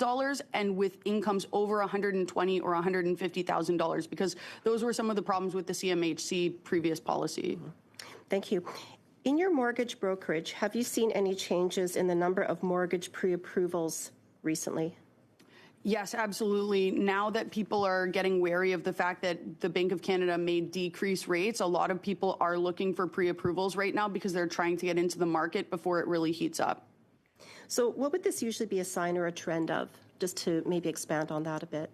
and with incomes over $120,000 or $150,000, because those were some of the problems with the CMHC previous policy. Thank you. In your mortgage brokerage, have you seen any changes in the number of mortgage pre-approvals recently? Yes, absolutely. Now that people are getting wary of the fact that the Bank of Canada may decrease rates, a lot of people are looking for pre-approvals right now because they're trying to get into the market before it really heats up. So what would this usually be a sign or a trend of, just to maybe expand on that a bit?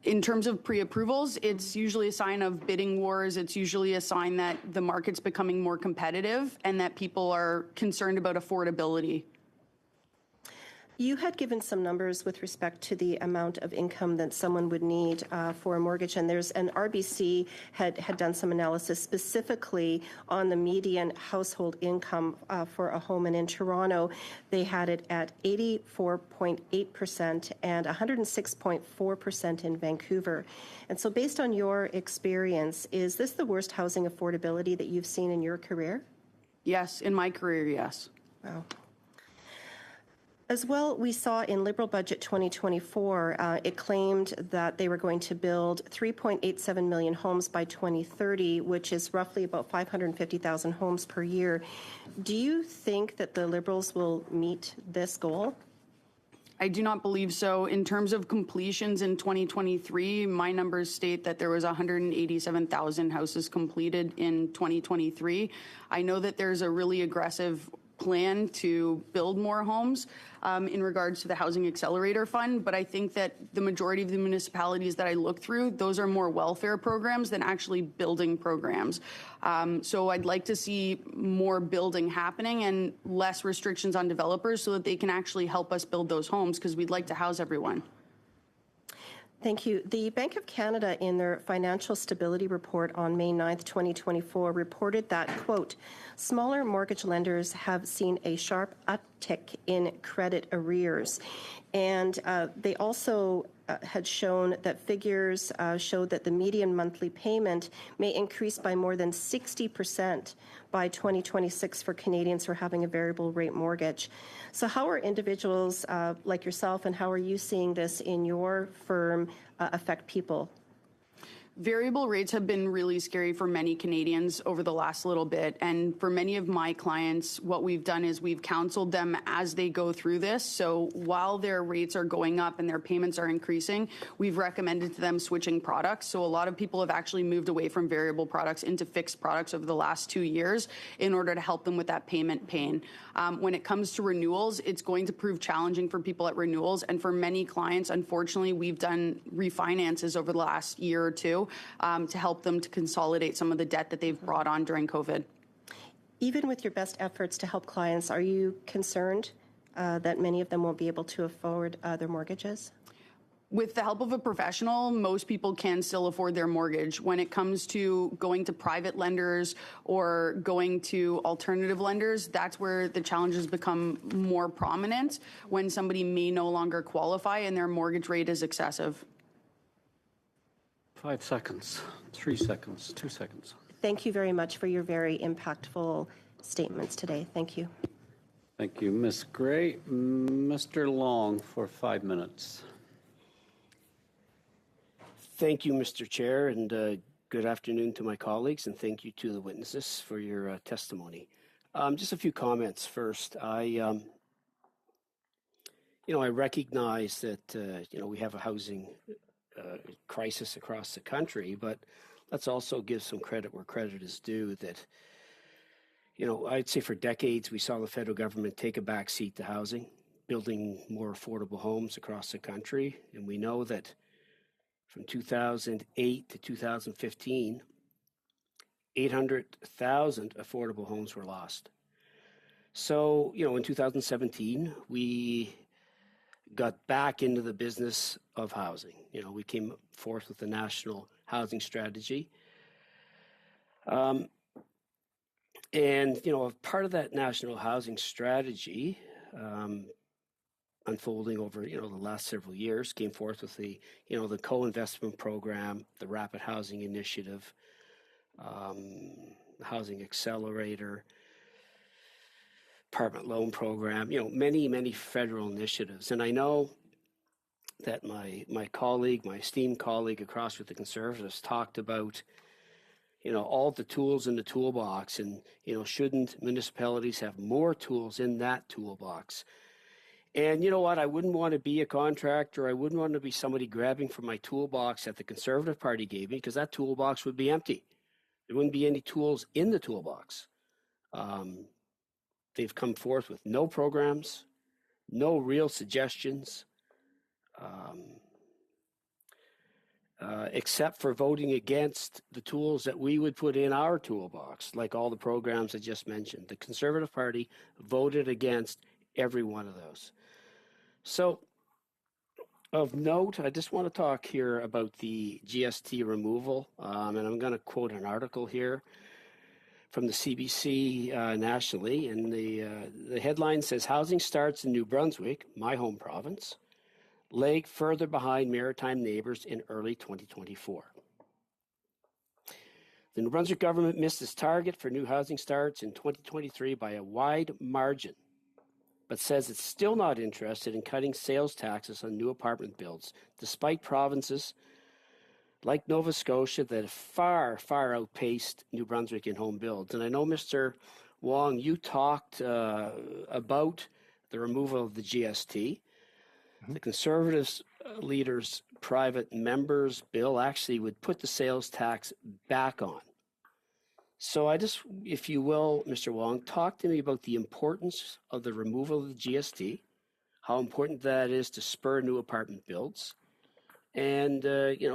In terms of pre-approvals, it's usually a sign of bidding wars. It's usually a sign that the market's becoming more competitive and that people are concerned about affordability. You had given some numbers with respect to the amount of income that someone would need for a mortgage, and there's an RBC had done some analysis specifically on the median household income for a home, and in Toronto they had it at 84.8% and 106.4% in Vancouver. And so based on your experience, is this the worst housing affordability that you've seen in your career? Yes, in my career, yes. Wow. As well, we saw in Liberal Budget 2024, it claimed that they were going to build 3.87 million homes by 2030, which is roughly about 550,000 homes per year. Do you think that the Liberals will meet this goal? I do not believe so. In terms of completions in 2023, my numbers state that there was 187,000 houses completed in 2023. I know that there's a really aggressive plan to build more homes in regards to the Housing Accelerator Fund, but I think that the majority of the municipalities that I look through, those are more welfare programs than actually building programs. So I'd like to see more building happening and less restrictions on developers so that they can actually help us build those homes, because we'd like to house everyone. Thank you. The Bank of Canada, in their Financial Stability Report on May 9th, 2024, reported that, quote, smaller mortgage lenders have seen a sharp uptick in credit arrears. And they also had shown that figures showed that the median monthly payment may increase by more than 60% by 2026 for Canadians who are having a variable rate mortgage. So how are individuals like yourself, and how are you seeing this in your firm affect people? Variable rates have been really scary for many Canadians over the last little bit. And for many of my clients, what we've done is we've counseled them as they go through this. So while their rates are going up and their payments are increasing, we've recommended to them switching products. So a lot of people have actually moved away from variable products into fixed products over the last 2 years in order to help them with that payment pain. When it comes to renewals, it's going to prove challenging for people at renewals. And for many clients, unfortunately, we've done refinances over the last year or two to help them to consolidate some of the debt that they've brought on during COVID. Even with your best efforts to help clients, are you concerned that many of them won't be able to afford their mortgages? With the help of a professional, most people can still afford their mortgage. When it comes to going to private lenders or going to alternative lenders, that's where the challenges become more prominent, when somebody may no longer qualify and their mortgage rate is excessive. 5 seconds, 3 seconds, 2 seconds. Thank you very much for your very impactful statements today. Thank you. Thank you, Ms. Gray. Mr. Long for 5 minutes. Thank you, Mr. Chair, and good afternoon to my colleagues, and thank you to the witnesses for your testimony. Just a few comments first. I recognize that we have a housing crisis across the country, but let's also give some credit where credit is due. That I'd say for decades we saw the federal government take a back seat to housing, building more affordable homes across the country, and we know that from 2008 to 2015, 800,000 affordable homes were lost. So, in 2017, we got back into the business of housing. We came forth with the National Housing Strategy. And, part of that National Housing Strategy, unfolding over the last several years, came forth with the the co-investment program, the Rapid Housing Initiative, the Housing Accelerator, apartment loan program, many federal initiatives. And I know that my esteemed colleague across with the Conservatives talked about all the tools in the toolbox, and shouldn't municipalities have more tools in that toolbox? And you know what? I wouldn't want to be a contractor. I wouldn't want to be somebody grabbing from my toolbox that the Conservative Party gave me, because that toolbox would be empty. There wouldn't be any tools in the toolbox. They've come forth with no programs, no real suggestions, except for voting against the tools that we would put in our toolbox, like all the programs I just mentioned. The Conservative Party voted against every one of those. So, of note, I just want to talk here about the GST removal, and I'm going to quote an article here from the CBC nationally, and the headline says, "Housing starts in New Brunswick, my home province, lag further behind maritime neighbours in early 2024. The New Brunswick government missed its target for new housing starts in 2023 by a wide margin, but says it's still not interested in cutting sales taxes on new apartment builds, despite provinces like Nova Scotia that have far, far outpaced New Brunswick in home builds." And I know, Mr. Wong, you talked about the removal of the GST. The Conservatives leaders' private members' bill actually would put the sales tax back on. So I just, if you will, Mr. Wong, talk to me about the importance of the removal of the GST, how important that is to spur new apartment builds, and,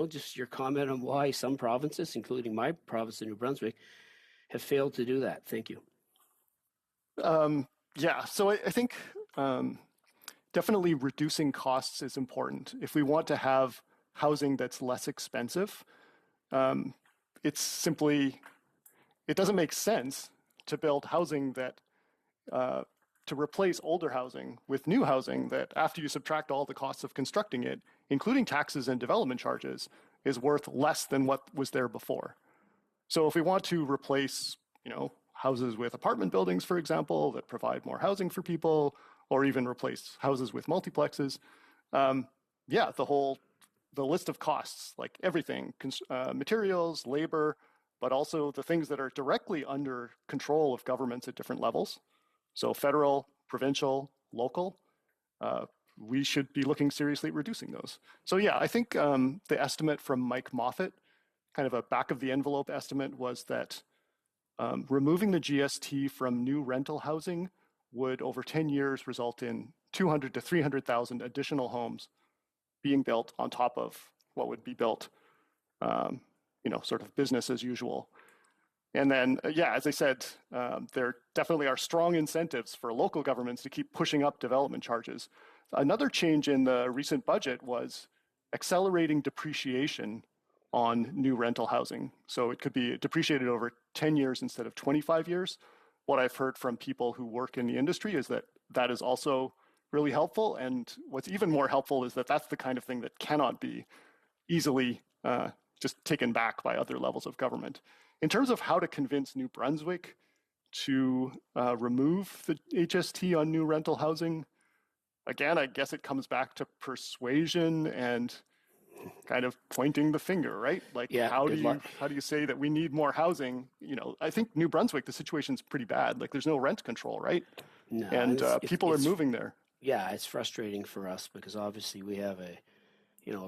just your comment on why some provinces, including my province of New Brunswick, have failed to do that. Thank you. So I think definitely reducing costs is important. If we want to have housing that's less expensive, it doesn't make sense to build housing that to replace older housing with new housing that, after you subtract all the costs of constructing it, including taxes and development charges, is worth less than what was there before. So if we want to replace, houses with apartment buildings, for example, that provide more housing for people, or even replace houses with multiplexes, the list of costs, like everything, materials, labor, but also the things that are directly under control of governments at different levels. So federal, provincial, local, we should be looking seriously at reducing those. So yeah, I think the estimate from Mike Moffat, kind of a back of the envelope estimate, was that removing the GST from new rental housing would, over 10 years, result in 200 to 300,000 additional homes being built on top of what would be built, sort of business as usual. And then, as I said, there definitely are strong incentives for local governments to keep pushing up development charges. Another change in the recent budget was accelerating depreciation on new rental housing. So it could be depreciated over 10 years instead of 25 years. What I've heard from people who work in the industry is that that is also really helpful. And what's even more helpful is that that's the kind of thing that cannot be easily just taken back by other levels of government. In terms of how to convince New Brunswick to remove the HST on new rental housing, again, I guess it comes back to persuasion and kind of pointing the finger, right? Like, how do you say that we need more housing? I think New Brunswick, the situation's pretty bad. Like, there's no rent control, right? No, and people are moving there. Yeah, it's frustrating for us because obviously we have a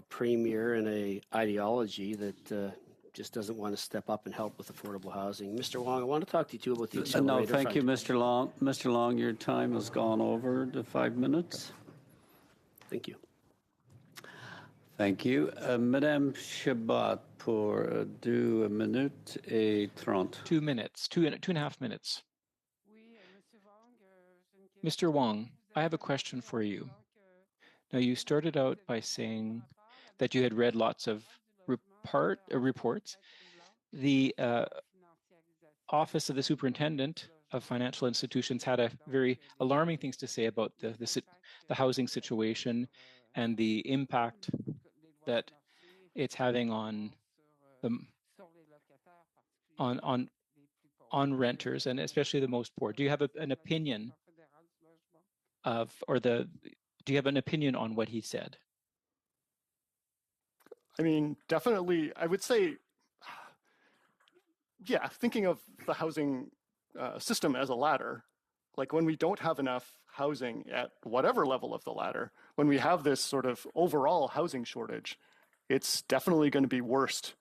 premier and a ideology that just doesn't want to step up and help with affordable housing. Mr. Wong, I want to talk to you too about the accelerator. No, thank you, Mr. Long. Mr. Long, your time has gone over the 5 minutes. Thank you. Thank you. Madame Chabot pour 2 minutes et 30. 2 minutes, 2.5 minutes. Mr. Wong, I have a question for you. Now, you started out by saying that you had read lots of reports. The Office of the Superintendent of Financial Institutions had a very alarming things to say about the housing situation and the impact that it's having on renters, and especially the most poor. Do you have an opinion do you have an opinion on what he said? I mean, definitely, I would say, thinking of the housing system as a ladder, like when we don't have enough housing at whatever level of the ladder, when we have this sort of overall housing shortage, it's definitely going to be worst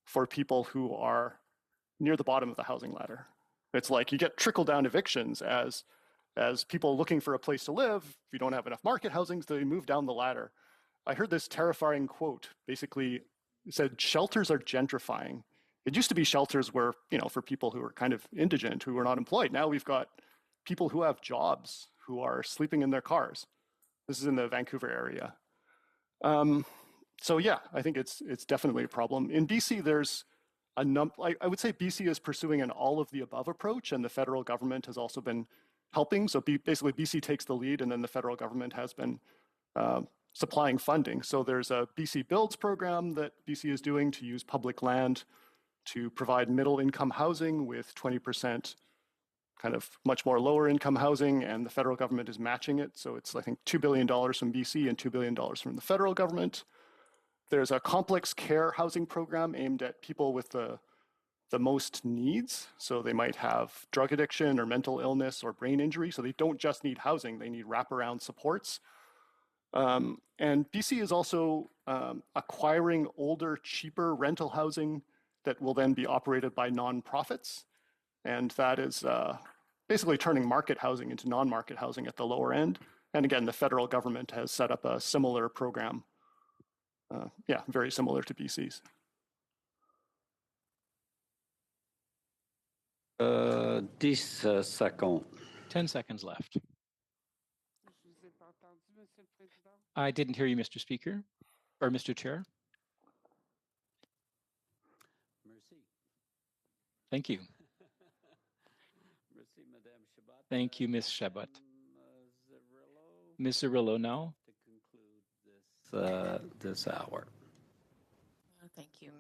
for people who are near the bottom of the housing ladder. It's like you get trickle-down evictions as people looking for a place to live. If you don't have enough market housing, so they move down the ladder. I heard this terrifying quote. Basically, it said, "Shelters are gentrifying." It used to be shelters where, for people who are kind of indigent, who are not employed. Now we've got people who have jobs who are sleeping in their cars. This is in the Vancouver area. I think it's definitely a problem. In BC, there's I would say BC is pursuing an all-of-the-above approach, and the federal government has also been helping. So basically, BC takes the lead, and then the federal government has been supplying funding. So there's a BC Builds program that BC is doing to use public land to provide middle-income housing with 20% kind of much more lower-income housing, and the federal government is matching it. So it's, I think, $2 billion from BC and $2 billion from the federal government. There's a complex care housing program aimed at people with the most needs. So they might have drug addiction or mental illness or brain injury. So they don't just need housing, they need wraparound supports. And BC is also acquiring older, cheaper rental housing that will then be operated by nonprofits. And that is basically turning market housing into non-market housing at the lower end. And again, the federal government has set up a similar program. Very similar to BC's. 10 seconds. 10 seconds left. I didn't hear you, Mr. Speaker, or Mr. Chair. Merci. Thank you. Merci, Madame Chabot. Thank you, Ms. Chabot. Ms. Cirillo now. To conclude this hour. Thank you,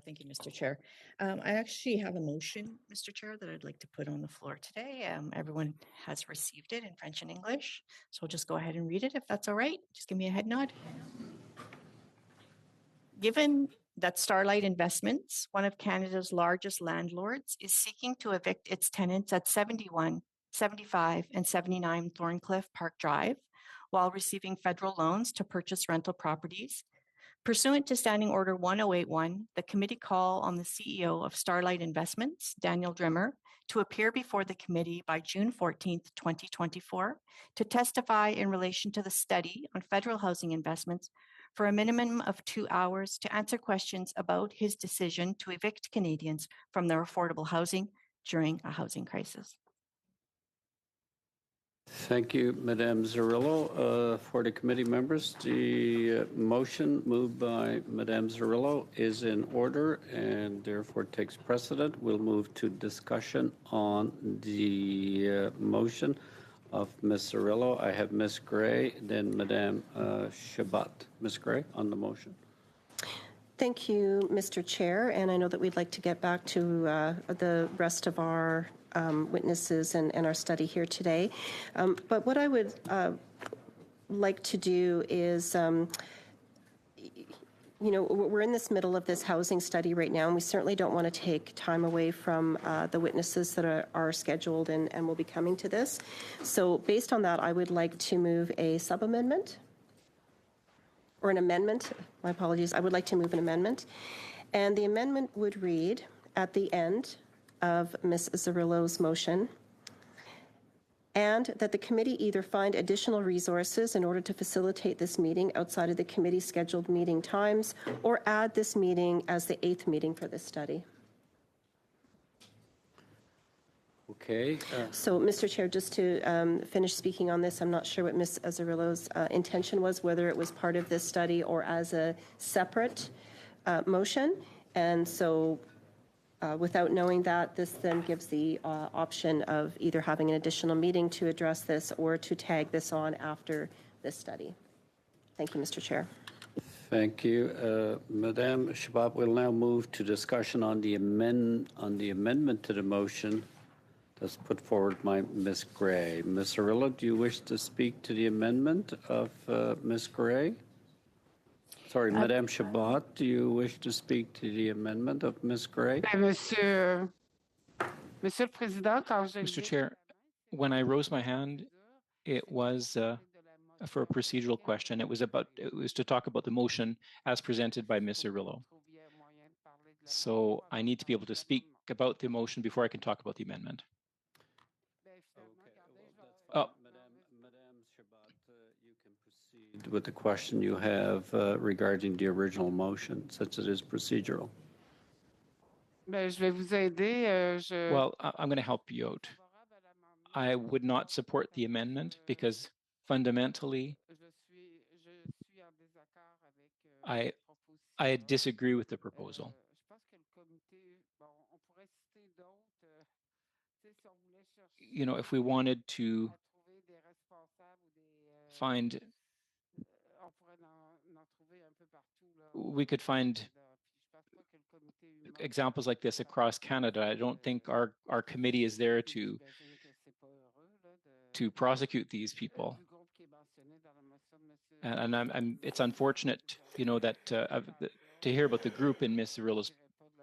thank you, Mr. Chair. I actually have a motion, Mr. Chair, that I'd like to put on the floor today. Everyone has received it in French and English, so I'll just go ahead and read it if that's all right. Just give me a head nod. Given that Starlight Investments, one of Canada's largest landlords, is seeking to evict its tenants at 71, 75, and 79 Thorncliffe Park Drive, while receiving federal loans to purchase rental properties, pursuant to Standing Order 1081, the committee call on the CEO of Starlight Investments, Daniel Drimmer, to appear before the committee by June 14th, 2024, to testify in relation to the study on federal housing investments for a minimum of 2 hours to answer questions about his decision to evict Canadians from their affordable housing during a housing crisis. Thank you, Madame Cirillo. For the committee members, the motion moved by Madame Cirillo is in order and therefore takes precedent. We'll move to discussion on the motion of Ms. Cirillo. I have Ms. Gray, then Madame Shabat. Ms. Gray, on the motion. Thank you, Mr. Chair, and I know that we'd like to get back to the rest of our witnesses and our study here today. But what I would like to do is, we're in this middle of this housing study right now, and we certainly don't want to take time away from the witnesses that are scheduled and will be coming to this. So based on that, I would like to move a sub-amendment or an amendment. My apologies. I would like to move an amendment. And the amendment would read at the end of Ms. Cirillo's motion, and that the committee either find additional resources in order to facilitate this meeting outside of the committee's scheduled meeting times, or add this meeting as the 8th meeting for this study. Okay. So, Mr. Chair, just to finish speaking on this, I'm not sure what Ms. Cirillo's intention was, whether it was part of this study or as a separate motion. And so without knowing that, this then gives the option of either having an additional meeting to address this or to tag this on after this study. Thank you, Mr. Chair. Thank you. Madame Shabab, we'll now move to discussion on the amendment to the motion that's put forward by Ms. Gray. Ms. Cirillo, do you wish to speak to the amendment of Ms. Gray? Sorry, Madame Shabbat, do you wish to speak to the amendment of Ms. Gray? Monsieur le Président, Mr. Chair, when I rose my hand, it was for a procedural question. It was to talk about the motion as presented by Ms. Cirillo. So I need to be able to speak about the motion before I can talk about the amendment. Oh. Madame Shabbat, you can proceed with the question you have regarding the original motion, since it is procedural. Well, I'm going to help you out. I would not support the amendment because fundamentally I disagree with the proposal. If we wanted to find, we could find examples like this across Canada. I don't think our committee is there to prosecute these people. And it's unfortunate, that to hear about the group in Ms. Cirillo's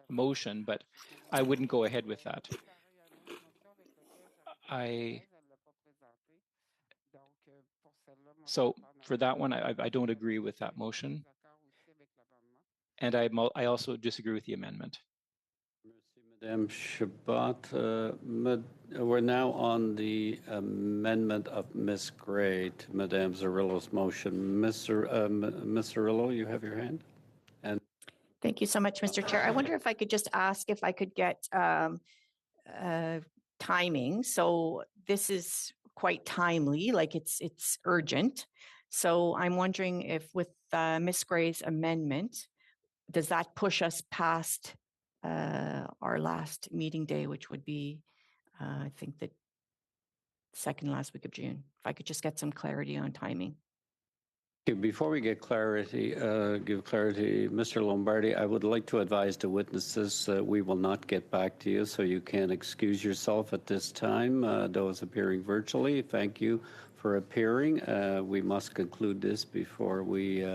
motion, but I wouldn't go ahead with that. So for that one, I don't agree with that motion. And I also disagree with the amendment. Madame Shabbat, we're now on the amendment of Ms. Gray to Madame Cirillo's motion. Ms. Cirillo, you have your hand. And thank you so much, Mr. Chair. I wonder if I could just ask if I could get timing. So this is quite timely, like it's urgent. So I'm wondering if with Ms. Gray's amendment, does that push us past our last meeting day, which would be, I think, the second last week of June. If I could just get some clarity on timing. Before we get clarity, give clarity, Mr. Lombardi, I would like to advise the witnesses that we will not get back to you, so you can excuse yourself at this time. Those appearing virtually, thank you for appearing. We must conclude this before we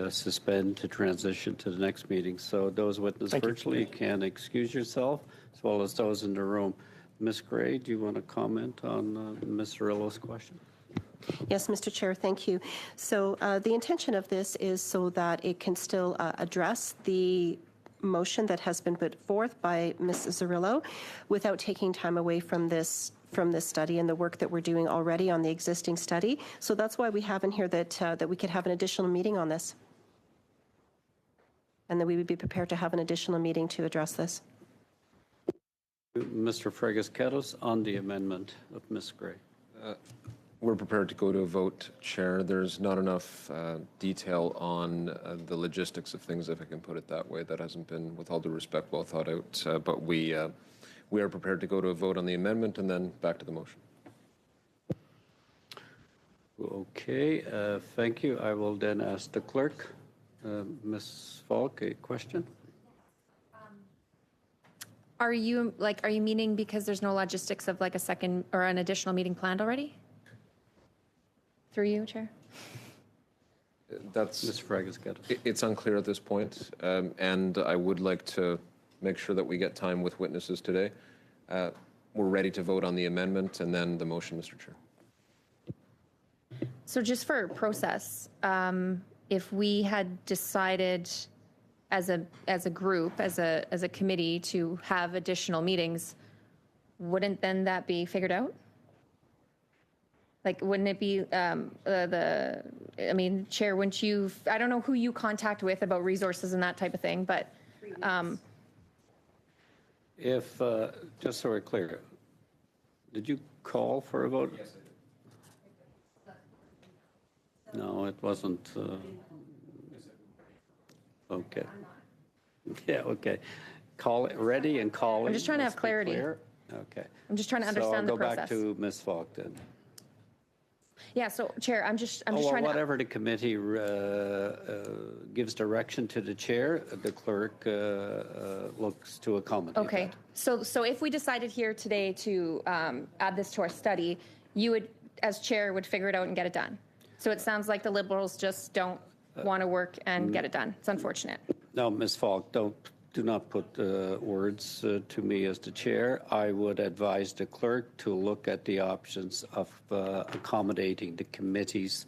suspend to transition to the next meeting. So those witnesses virtually can excuse yourself, as well as those in the room. Ms. Gray, do you want to comment on Ms. Cirillo's question? Yes, Mr. Chair, thank you. So the intention of this is so that it can still address the motion that has been put forth by Ms. Cirillo without taking time away from this study and the work that we're doing already on the existing study. So that's why we have in here that we could have an additional meeting on this, and that we would be prepared to have an additional meeting to address this. Mr. Fregas-Ketos on the amendment of Ms. Gray. We're prepared to go to a vote, Chair. There's not enough detail on the logistics of things, if I can put it that way. That hasn't been, with all due respect, well thought out. But we are prepared to go to a vote on the amendment and then back to the motion. Okay, thank you. I will then ask the clerk. Ms. Falk, a question? Are you meaning because there's no logistics of like a second or an additional meeting planned already? Through you, Chair. That's Ms. Fregas-Ketos. It's unclear at this point, and I would like to make sure that we get time with witnesses today. We're ready to vote on the amendment and then the motion, Mr. Chair. So just for process, if we had decided as a group, as a committee to have additional meetings, wouldn't then that be figured out? Like, wouldn't it be Chair, wouldn't you, I don't know who you contact with about resources and that type of thing, but If, just so we're clear, did you call for a vote? Yes, I did. No, it wasn't. Okay. Yeah, okay. Call it ready and call it. I'm just trying to have clarity. Okay. I'm just trying to understand the process. So I'll go back to Ms. Falk then. Yeah, so Chair, I'm just trying to. Whatever the committee gives direction to the chair, the clerk looks to accommodate. Okay, that. so if we decided here today to add this to our study, you would, as chair, would figure it out and get it done. So it sounds like the Liberals just don't want to work and get it done. It's unfortunate. No, Ms. Falk, do not put words to me as the chair. I would advise the clerk to look at the options of accommodating the committee's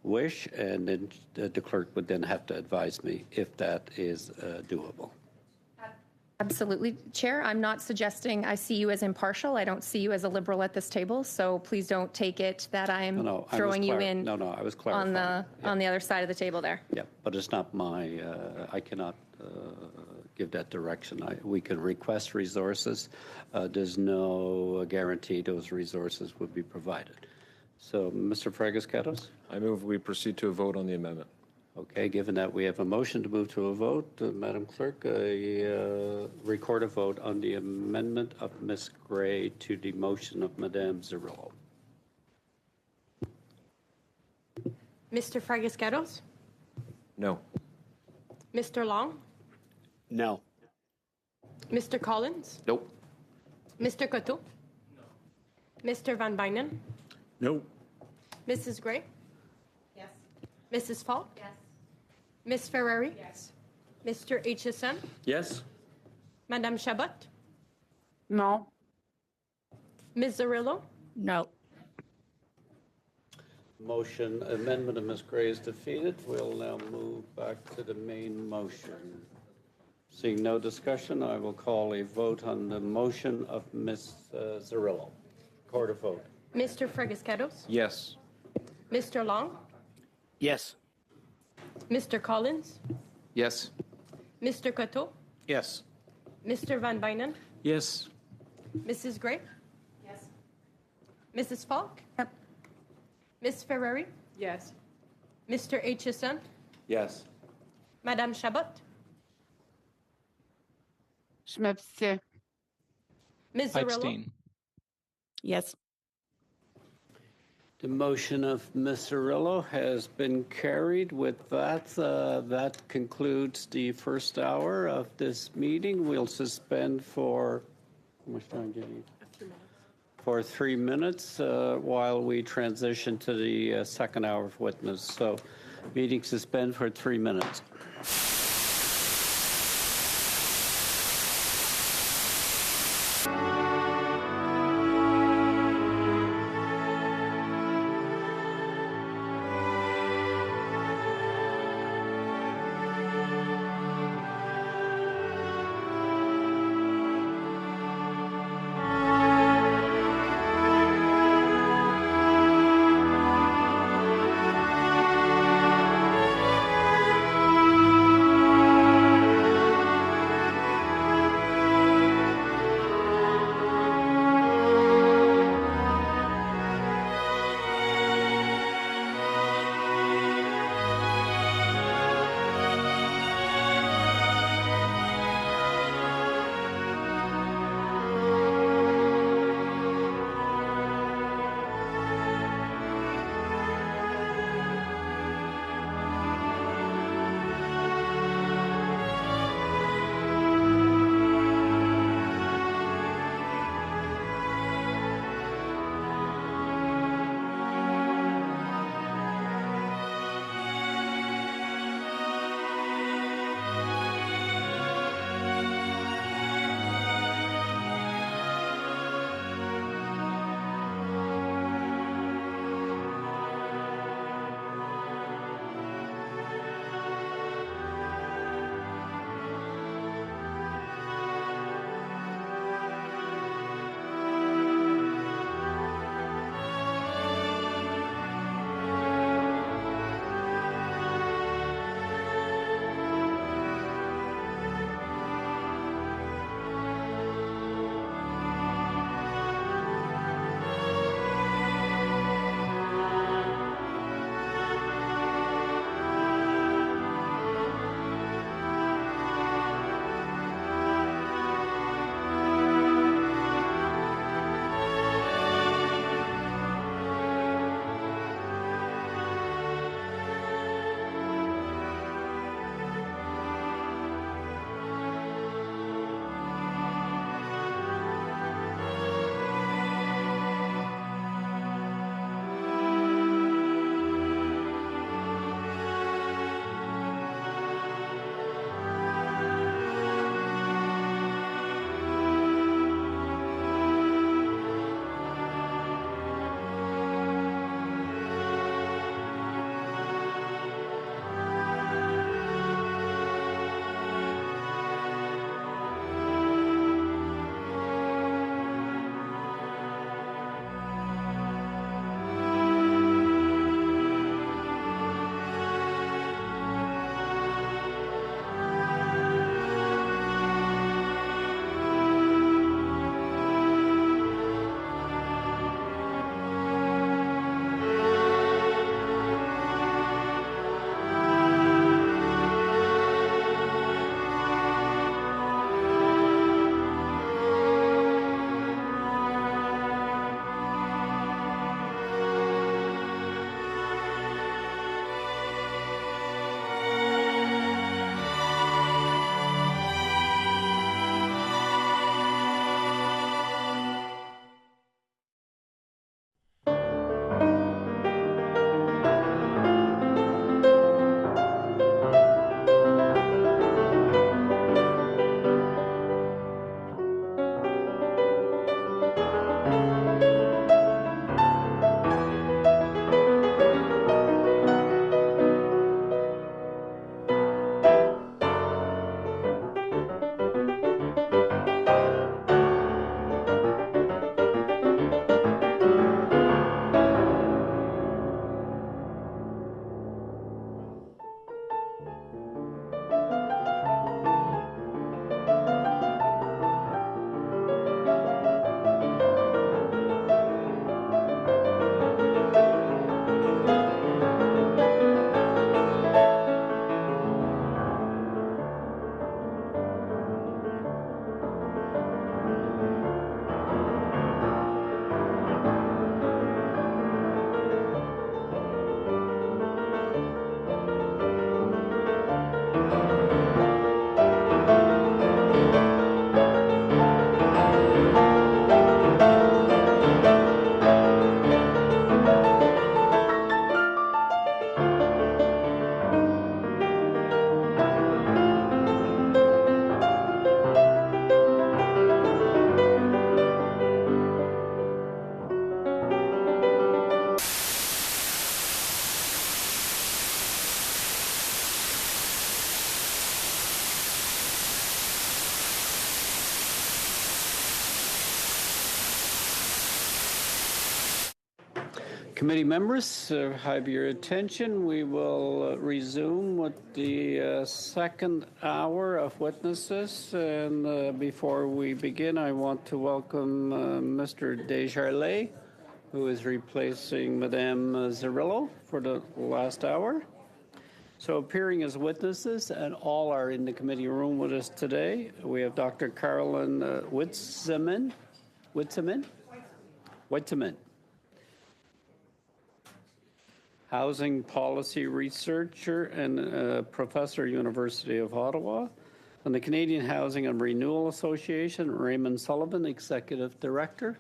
wish, and then the clerk would then have to advise me if that is doable. Absolutely, Chair. I'm not suggesting I see you as impartial. I don't see you as a Liberal at this table, so please don't take it that I'm throwing you in. No, I was clarifying. On the other side of the table there. Yeah, but it's not my, I cannot give that direction. We can request resources. There's no guarantee those resources would be provided. So, Mr. Fregas-Ketos? I move we proceed to a vote on the amendment. Okay, given that we have a motion to move to a vote, Madam Clerk, record a vote on the amendment of Ms. Gray to the motion of Madame Cirillo. Mr. Fregas-Ketos? No. Mr. Long? No. Mr. Collins? Nope. Mr. Coteau? No. Mr. Van Bynen? No. Mrs. Gray? Yes. Mrs. Falk? Yes. Ms. Ferrari? Yes. Mr. HSN? Yes. Madame Chabot? No. Ms. Cirillo? No. Motion amendment of Ms. Gray is defeated. We'll now move back to the main motion. Seeing no discussion, I will call a vote on the motion of Ms. Cirillo. Record a vote. Mr. Fregas-Ketos? Yes. Mr. Long? Yes. Mr. Collins? Yes. Mr. Coteau? Yes. Mr. Van Bynen? Yes. Mrs. Gray? Yes. Mrs. Falk? Yep. Ms. Ferrari? Yes. Mr. HSN? Yes. Madame Chabot? Je m'abstiens. Ms. I Cirillo? abstain. Yes. The motion of Ms. Cirillo has been carried. With that, that concludes the first hour of this meeting. We'll suspend for, how much time do you need? For 3 minutes while we transition to the second hour of witness. So meeting suspend for 3 minutes. Committee members, have your attention. We will resume with the second hour of witnesses. And before we begin, I want to welcome Mr. Desjardins, who is replacing Madame Zerillo for the last hour. So appearing as witnesses, and all are in the committee room with us today, we have Dr. Carolyn Witzeman, housing policy researcher and professor, University of Ottawa, and the Canadian Housing and Renewal Association, Raymond Sullivan, executive director,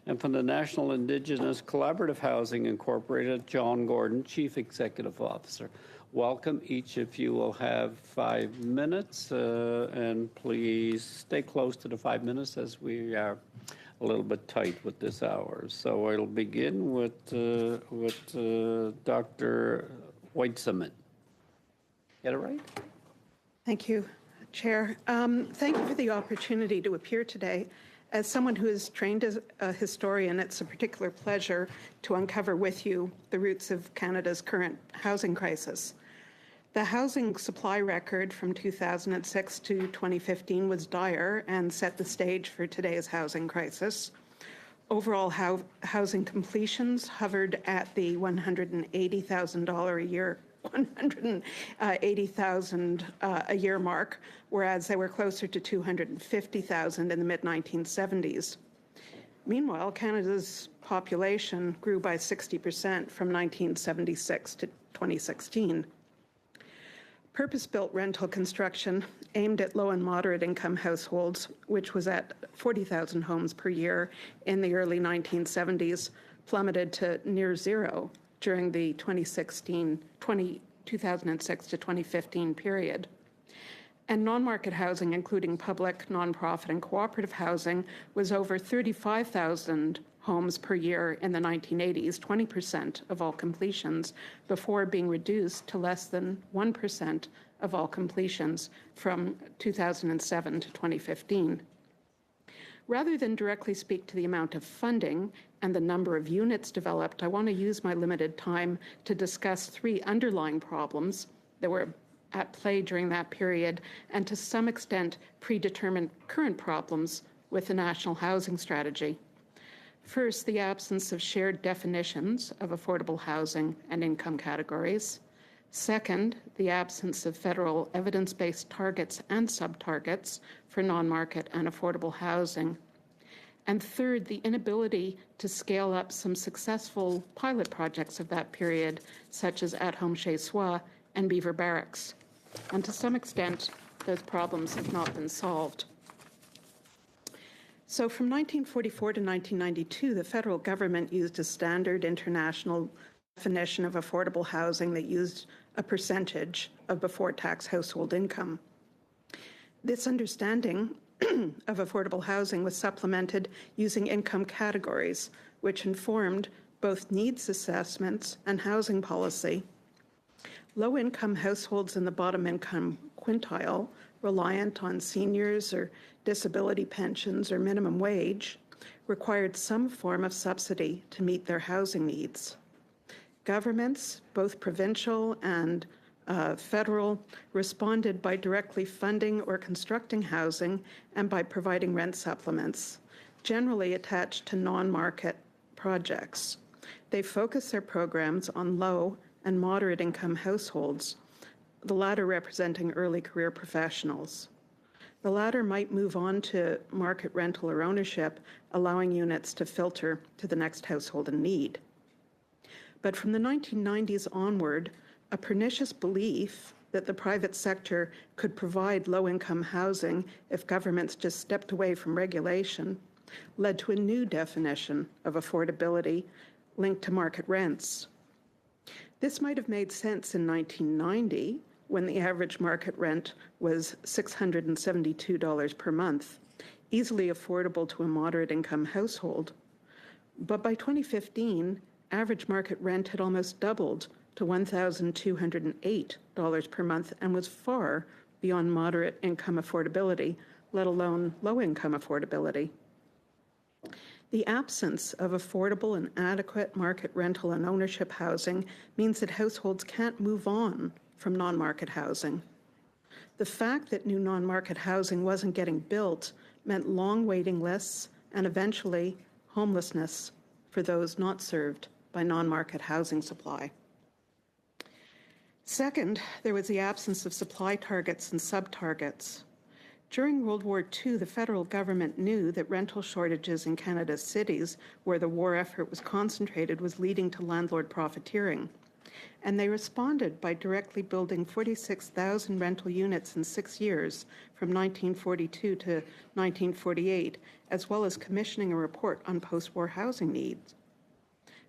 and from the National Indigenous Collaborative Housing Incorporated, John Gordon, chief executive officer. Welcome. Each of you will have 5 minutes, and please stay close to the 5 minutes as we are a little bit tight with this hour. So I'll begin with Dr. Witzeman. Get it right? Thank you, Chair. Thank you for the opportunity to appear today. As someone who is trained as a historian, it's a particular pleasure to uncover with you the roots of Canada's current housing crisis. The housing supply record from 2006 to 2015 was dire and set the stage for today's housing crisis. Overall housing completions hovered at the $180,000 a year, $180,000 a year mark, whereas they were closer to 250,000 in the mid-1970s. Meanwhile, Canada's population grew by 60% from 1976 to 2016. Purpose-built rental construction aimed at low and moderate income households, which was at 40,000 homes per year in the early 1970s, plummeted to near zero during the 2006 to 2015 period. And non-market housing, including public, nonprofit, and cooperative housing, was over 35,000 homes per year in the 1980s, 20% of all completions, before being reduced to less than 1% of all completions from 2007 to 2015. Rather than directly speak to the amount of funding and the number of units developed, I want to use my limited time to discuss 3 underlying problems that were at play during that period, and to some extent predetermine current problems with the National Housing Strategy. First, the absence of shared definitions of affordable housing and income categories. Second, the absence of federal evidence-based targets and sub-targets for non-market and affordable housing. And third, the inability to scale up some successful pilot projects of that period, such as At Home Chez Soi and Beaver Barracks. And to some extent, those problems have not been solved. So from 1944 to 1992, the federal government used a standard international definition of affordable housing that used a percentage of before-tax household income. This understanding of affordable housing was supplemented using income categories, which informed both needs assessments and housing policy. Low-income households in the bottom-income quintile, reliant on seniors or disability pensions or minimum wage, required some form of subsidy to meet their housing needs. Governments, both provincial and federal, responded by directly funding or constructing housing and by providing rent supplements, generally attached to non-market projects. They focus their programs on low and moderate income households, the latter representing early career professionals. The latter might move on to market rental or ownership, allowing units to filter to the next household in need. But from the 1990s onward, a pernicious belief that the private sector could provide low-income housing if governments just stepped away from regulation led to a new definition of affordability linked to market rents. This might have made sense in 1990, when the average market rent was $672 per month, easily affordable to a moderate income household. But by 2015, average market rent had almost doubled to $1,208 per month and was far beyond moderate income affordability, let alone low income affordability. The absence of affordable and adequate market rental and ownership housing means that households can't move on from non-market housing. The fact that new non-market housing wasn't getting built meant long waiting lists and eventually homelessness for those not served by non-market housing supply. Second, there was the absence of supply targets and sub-targets. During World War II, the federal government knew that rental shortages in Canada's cities, where the war effort was concentrated, was leading to landlord profiteering. And they responded by directly building 46,000 rental units in 6 years, from 1942 to 1948, as well as commissioning a report on post-war housing needs.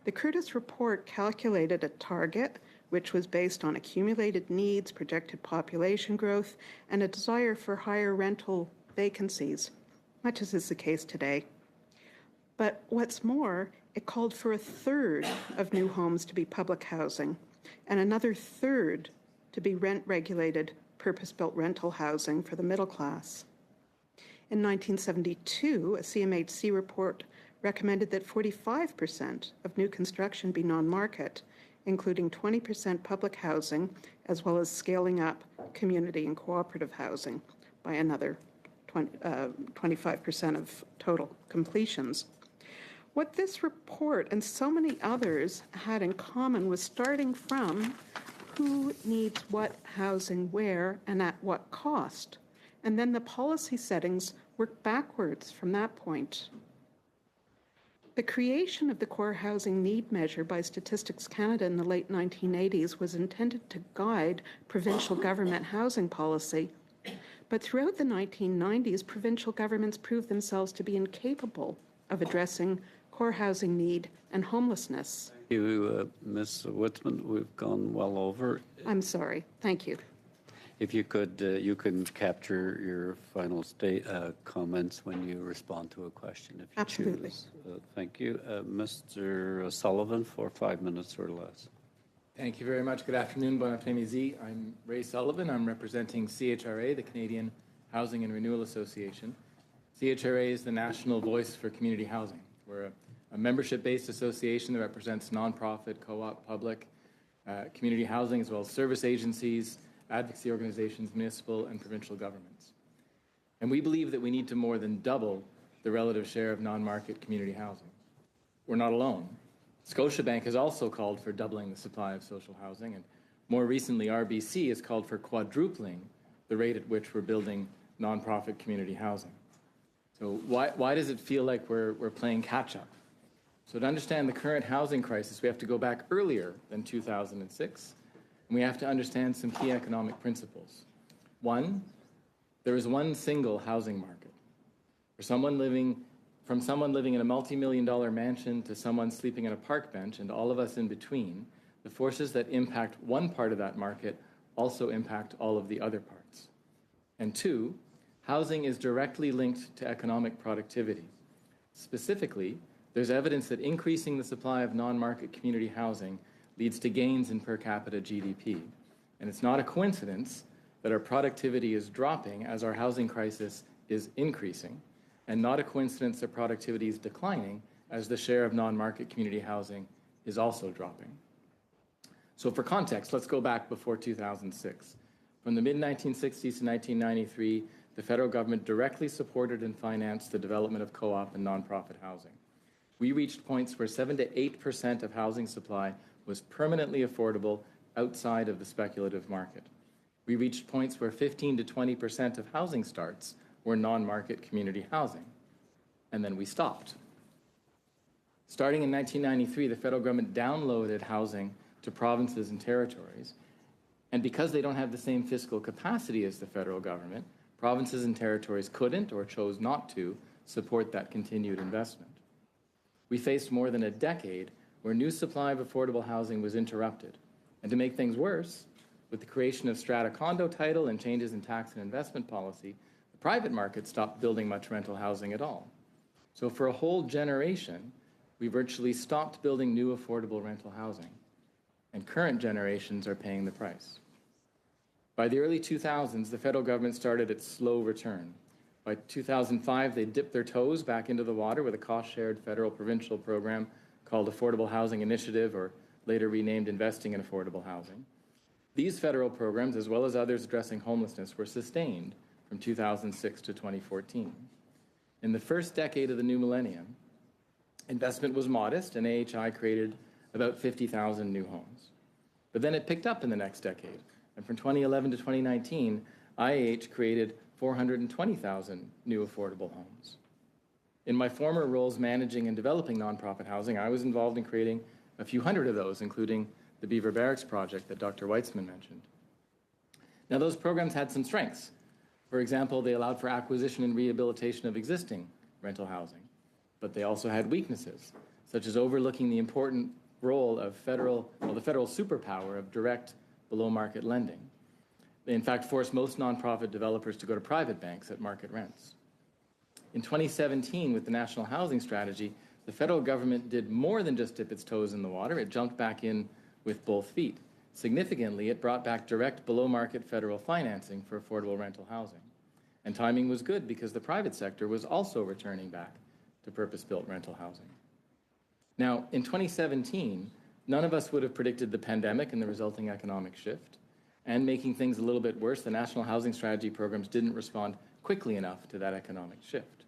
The Curtis report calculated a target which was based on accumulated needs, projected population growth, and a desire for higher rental vacancies, much as is the case today. But what's more, it called for a third of new homes to be public housing and another third to be rent-regulated, purpose-built rental housing for the middle class. In 1972, a CMHC report recommended that 45% of new construction be non-market, including 20% public housing, as well as scaling up community and cooperative housing by another 25% of total completions. What this report and so many others had in common was starting from who needs what housing where and at what cost, and then the policy settings work backwards from that point. The creation of the Core Housing Need Measure by Statistics Canada in the late 1980s was intended to guide provincial government housing policy, but throughout the 1990s, provincial governments proved themselves to be incapable of addressing core housing need and homelessness. Thank you, Ms. Whitman. We've gone well over. I'm sorry. Thank you. If you could, you can capture your final comments when you respond to a question, if you Absolutely. choose. Thank you. Mr. Sullivan, for 5 minutes or less. Thank you very much. Good afternoon. Bon après-midi. I'm Ray Sullivan. I'm representing CHRA, the Canadian Housing and Renewal Association. CHRA is the national voice for community housing. We're a membership-based association that represents nonprofit, co-op, public, community housing, as well as service agencies, advocacy organizations, municipal and provincial governments. And we believe that we need to more than double the relative share of non-market community housing. We're not alone. Scotiabank has also called for doubling the supply of social housing, and more recently, RBC has called for quadrupling the rate at which we're building nonprofit community housing. So why does it feel like we're playing catch-up? So to understand the current housing crisis, we have to go back earlier than 2006, and we have to understand some key economic principles. One, there is one single housing market. From someone living in a multi-million-dollar mansion to someone sleeping on a park bench and all of us in between, the forces that impact one part of that market also impact all of the other parts. And two, housing is directly linked to economic productivity. Specifically, there's evidence that increasing the supply of non-market community housing leads to gains in per capita GDP. And it's not a coincidence that our productivity is dropping as our housing crisis is increasing, and not a coincidence that productivity is declining as the share of non-market community housing is also dropping. So for context, let's go back before 2006. From the mid-1960s to 1993, the federal government directly supported and financed the development of co-op and nonprofit housing. We reached points where 7 to 8% of housing supply was permanently affordable outside of the speculative market. We reached points where 15 to 20% of housing starts were non-market community housing. And then we stopped. Starting in 1993, the federal government downloaded housing to provinces and territories. And because they don't have the same fiscal capacity as the federal government, provinces and territories couldn't or chose not to support that continued investment. We faced more than a decade where new supply of affordable housing was interrupted. And to make things worse, with the creation of strata condo title and changes in tax and investment policy, the private market stopped building much rental housing at all. So for a whole generation, we virtually stopped building new affordable rental housing. And current generations are paying the price. By the early 2000s, the federal government started its slow return. By 2005, they dipped their toes back into the water with a cost-shared federal-provincial program called Affordable Housing Initiative, or later renamed Investing in Affordable Housing. These federal programs, as well as others addressing homelessness, were sustained from 2006 to 2014. In the first decade of the new millennium, investment was modest, and AHI created about 50,000 new homes. But then it picked up in the next decade, and from 2011 to 2019, IAH created 420,000 new affordable homes. In my former roles managing and developing nonprofit housing, I was involved in creating a few hundred of those, including the Beaver Barracks project that Dr. Weitzman mentioned. Now, those programs had some strengths. For example, they allowed for acquisition and rehabilitation of existing rental housing, but they also had weaknesses, such as overlooking the important role of the federal superpower of direct below-market lending. They, in fact, forced most nonprofit developers to go to private banks at market rents. In 2017, with the National Housing Strategy, the federal government did more than just dip its toes in the water. It jumped back in with both feet. Significantly, it brought back direct below-market federal financing for affordable rental housing. And timing was good because the private sector was also returning back to purpose-built rental housing. Now, in 2017, none of us would have predicted the pandemic and the resulting economic shift. And making things a little bit worse, the National Housing Strategy programs didn't respond quickly enough to that economic shift.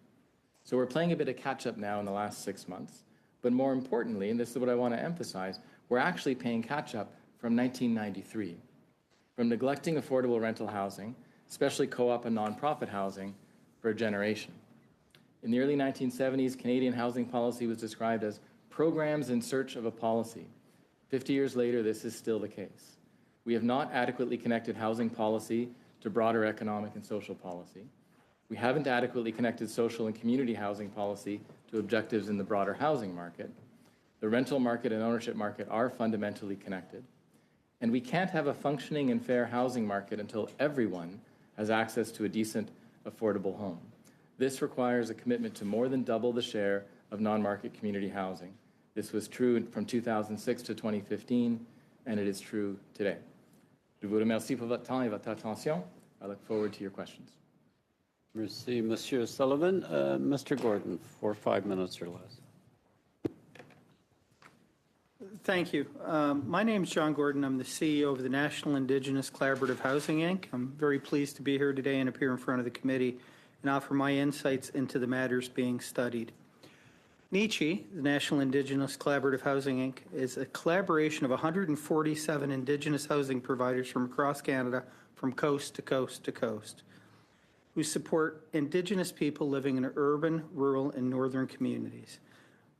So we're playing a bit of catch-up now in the last 6 months. But more importantly, and this is what I want to emphasize, we're actually paying catch-up from 1993, from neglecting affordable rental housing, especially co-op and nonprofit housing, for a generation. In the early 1970s, Canadian housing policy was described as programs in search of a policy. 50 years later, this is still the case. We have not adequately connected housing policy to broader economic and social policy. We haven't adequately connected social and community housing policy to objectives in the broader housing market. The rental market and ownership market are fundamentally connected. And we can't have a functioning and fair housing market until everyone has access to a decent, affordable home. This requires a commitment to more than double the share of non-market community housing. This was true from 2006 to 2015, and it is true today. Je vous remercie pour votre temps et votre attention. I look forward to your questions. Merci, Monsieur Sullivan. Mr. Gordon, for 5 minutes or less. Thank you. My name is John Gordon. I'm the CEO of the National Indigenous Collaborative Housing, Inc. I'm very pleased to be here today and appear in front of the committee and offer my insights into the matters being studied. NICHI, the National Indigenous Collaborative Housing, Inc., is a collaboration of 147 Indigenous housing providers from across Canada, from coast to coast to coast, who support Indigenous people living in urban, rural, and northern communities.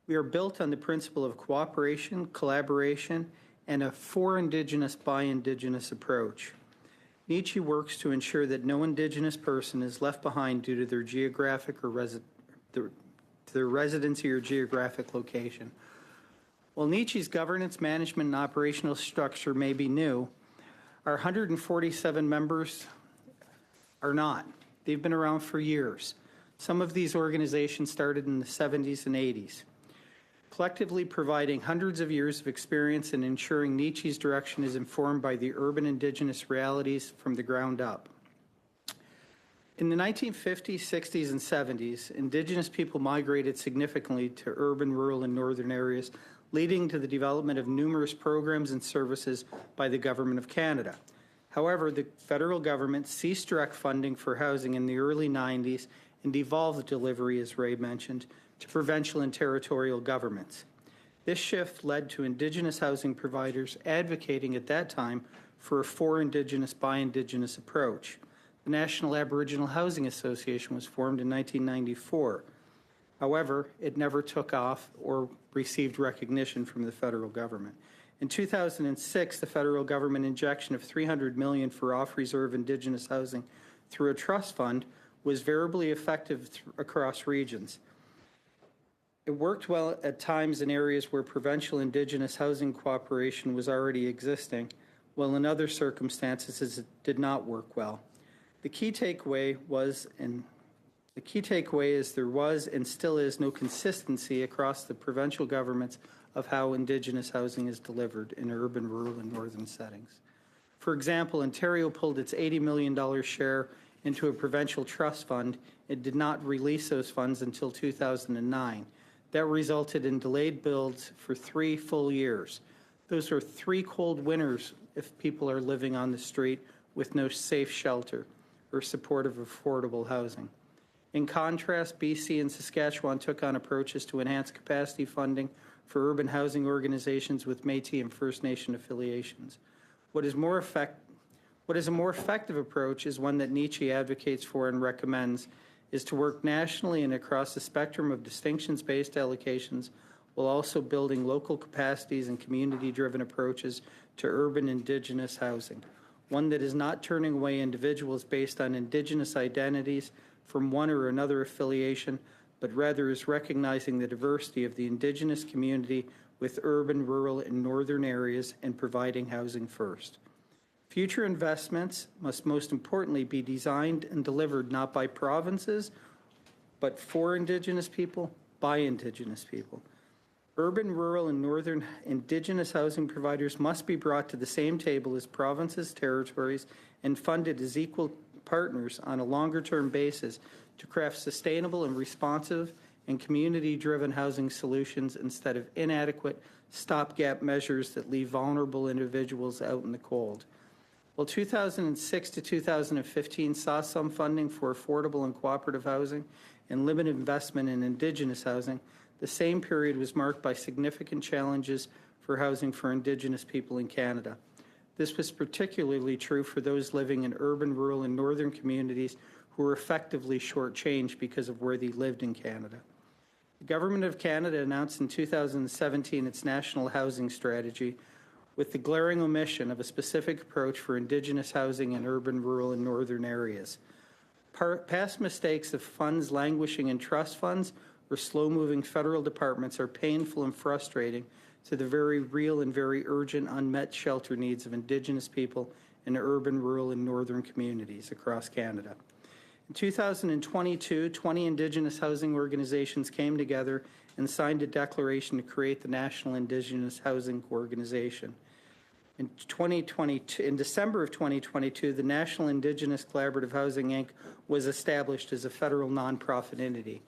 We are built on the principle of cooperation, collaboration, and a for Indigenous, by Indigenous approach. NICHI works to ensure that no Indigenous person is left behind due to their geographic or their residency or geographic location. While NICHI's governance, management, and operational structure may be new, our 147 members are not. They've been around for years. Some of these organizations started in the 70s and 80s, collectively providing hundreds of years of experience in ensuring NICHI's direction is informed by the urban Indigenous realities from the ground up. In the 1950s, 60s, and 70s, Indigenous people migrated significantly to urban, rural, and northern areas, leading to the development of numerous programs and services by the Government of Canada. However, the federal government ceased direct funding for housing in the early 90s and devolved delivery, as Ray mentioned, to provincial and territorial governments. This shift led to Indigenous housing providers advocating at that time for a for Indigenous, by Indigenous approach. The National Aboriginal Housing Association was formed in 1994. However, it never took off or received recognition from the federal government. In 2006, the federal government injection of $300 million for off-reserve Indigenous housing through a trust fund was variably effective across regions. It worked well at times in areas where provincial Indigenous housing cooperation was already existing, while in other circumstances it did not work well. The key takeaway is there was and still is no consistency across the provincial governments of how Indigenous housing is delivered in urban, rural, and northern settings. For example, Ontario pulled its $80 million share into a provincial trust fund and did not release those funds until 2009. That resulted in delayed builds for 3 full years. Those are 3 cold winters if people are living on the street with no safe shelter or supportive affordable housing. In contrast, BC and Saskatchewan took on approaches to enhance capacity funding for urban housing organizations with Métis and First Nation affiliations. What is a more effective approach is one that Nietzsche advocates for and recommends, is to work nationally and across the spectrum of distinctions-based allocations while also building local capacities and community-driven approaches to urban Indigenous housing, one that is not turning away individuals based on Indigenous identities from one or another affiliation, but rather is recognizing the diversity of the Indigenous community with urban, rural, and northern areas and providing housing first. Future investments must most importantly be designed and delivered not by provinces, but for Indigenous people, by Indigenous people. Urban, rural, and northern Indigenous housing providers must be brought to the same table as provinces, territories, and funded as equal partners on a longer-term basis to craft sustainable and responsive and community-driven housing solutions instead of inadequate stopgap measures that leave vulnerable individuals out in the cold. While 2006 to 2015 saw some funding for affordable and cooperative housing and limited investment in Indigenous housing, the same period was marked by significant challenges for housing for Indigenous people in Canada. This was particularly true for those living in urban, rural, and northern communities who were effectively shortchanged because of where they lived in Canada. The Government of Canada announced in 2017 its National Housing Strategy with the glaring omission of a specific approach for Indigenous housing in urban, rural, and northern areas. Past mistakes of funds languishing in trust funds or slow-moving federal departments are painful and frustrating to the very real and very urgent unmet shelter needs of Indigenous people in urban, rural, and northern communities across Canada. In 2022, 20 Indigenous housing organizations came together and signed a declaration to create the National Indigenous Housing Organization. In December of 2022, the National Indigenous Collaborative Housing, Inc. was established as a federal nonprofit entity.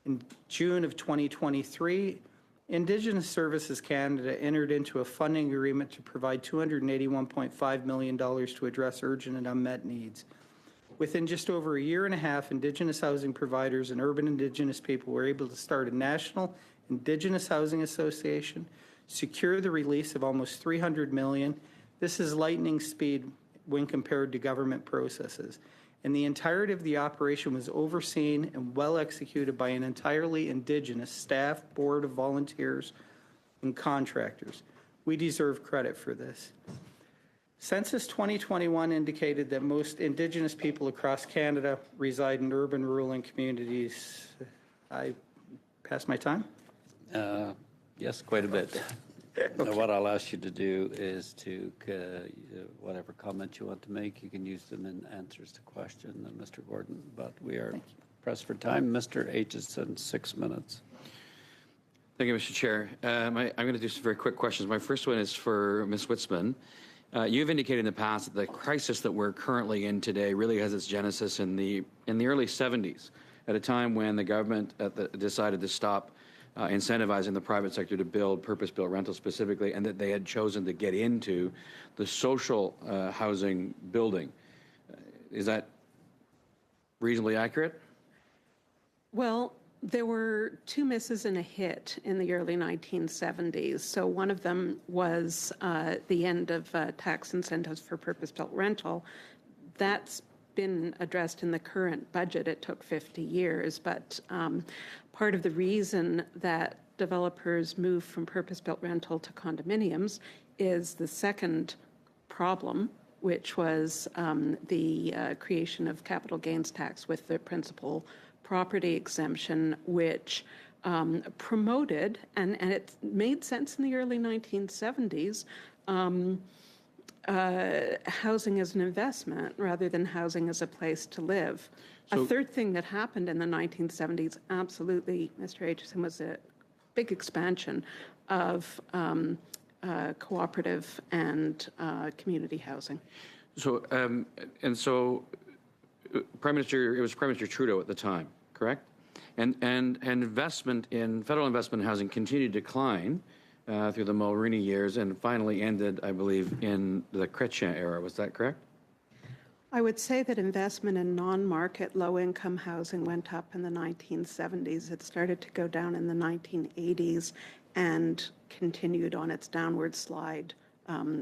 In June of 2023, Indigenous Services Canada entered into a funding agreement to provide $281.5 million to address urgent and unmet needs. Within just over a year and a half, Indigenous housing providers and urban Indigenous people were able to start a national Indigenous Housing Association, secure the release of almost $300 million. This is lightning speed when compared to government processes. And the entirety of the operation was overseen and well executed by an entirely Indigenous staff, board of volunteers, and contractors. We deserve credit for this. Census 2021 indicated that most Indigenous people across Canada reside in urban, rural, and communities. I pass my time? Yes, quite a bit. Okay. What I'll ask you to do is to, whatever comments you want to make, you can use them in answers to questions, Mr. Gordon. But we are pressed for time. Mr. Aitchison, 6 minutes. Thank you, Mr. Chair. I'm going to do some very quick questions. My first one is for Ms. Witzman. You've indicated in the past that the crisis that we're currently in today really has its genesis in the early 70s, at a time when the government decided to stop incentivizing the private sector to build purpose-built rentals specifically, and that they had chosen to get into the social housing building. Is that reasonably accurate? Well, there were 2 misses and a hit in the early 1970s. So one of them was the end of tax incentives for purpose-built rental. That's been addressed in the current budget. It took 50 years, but part of the reason that developers moved from purpose-built rental to condominiums is the second problem, which was the creation of capital gains tax with the principal property exemption, which promoted, and it made sense in the early 1970s, housing as an investment rather than housing as a place to live. So, a third thing that happened in the 1970s, absolutely, Mr. Aitchison, was a big expansion of cooperative and community housing. So, and so Prime Minister, it was Prime Minister Trudeau at the time, correct? And investment in federal investment in housing continued to decline through the Mulroney years, and finally ended, I believe, in the Chrétien era. Was that correct? I would say that investment in non-market low-income housing went up in the 1970s. It started to go down in the 1980s and continued on its downward slide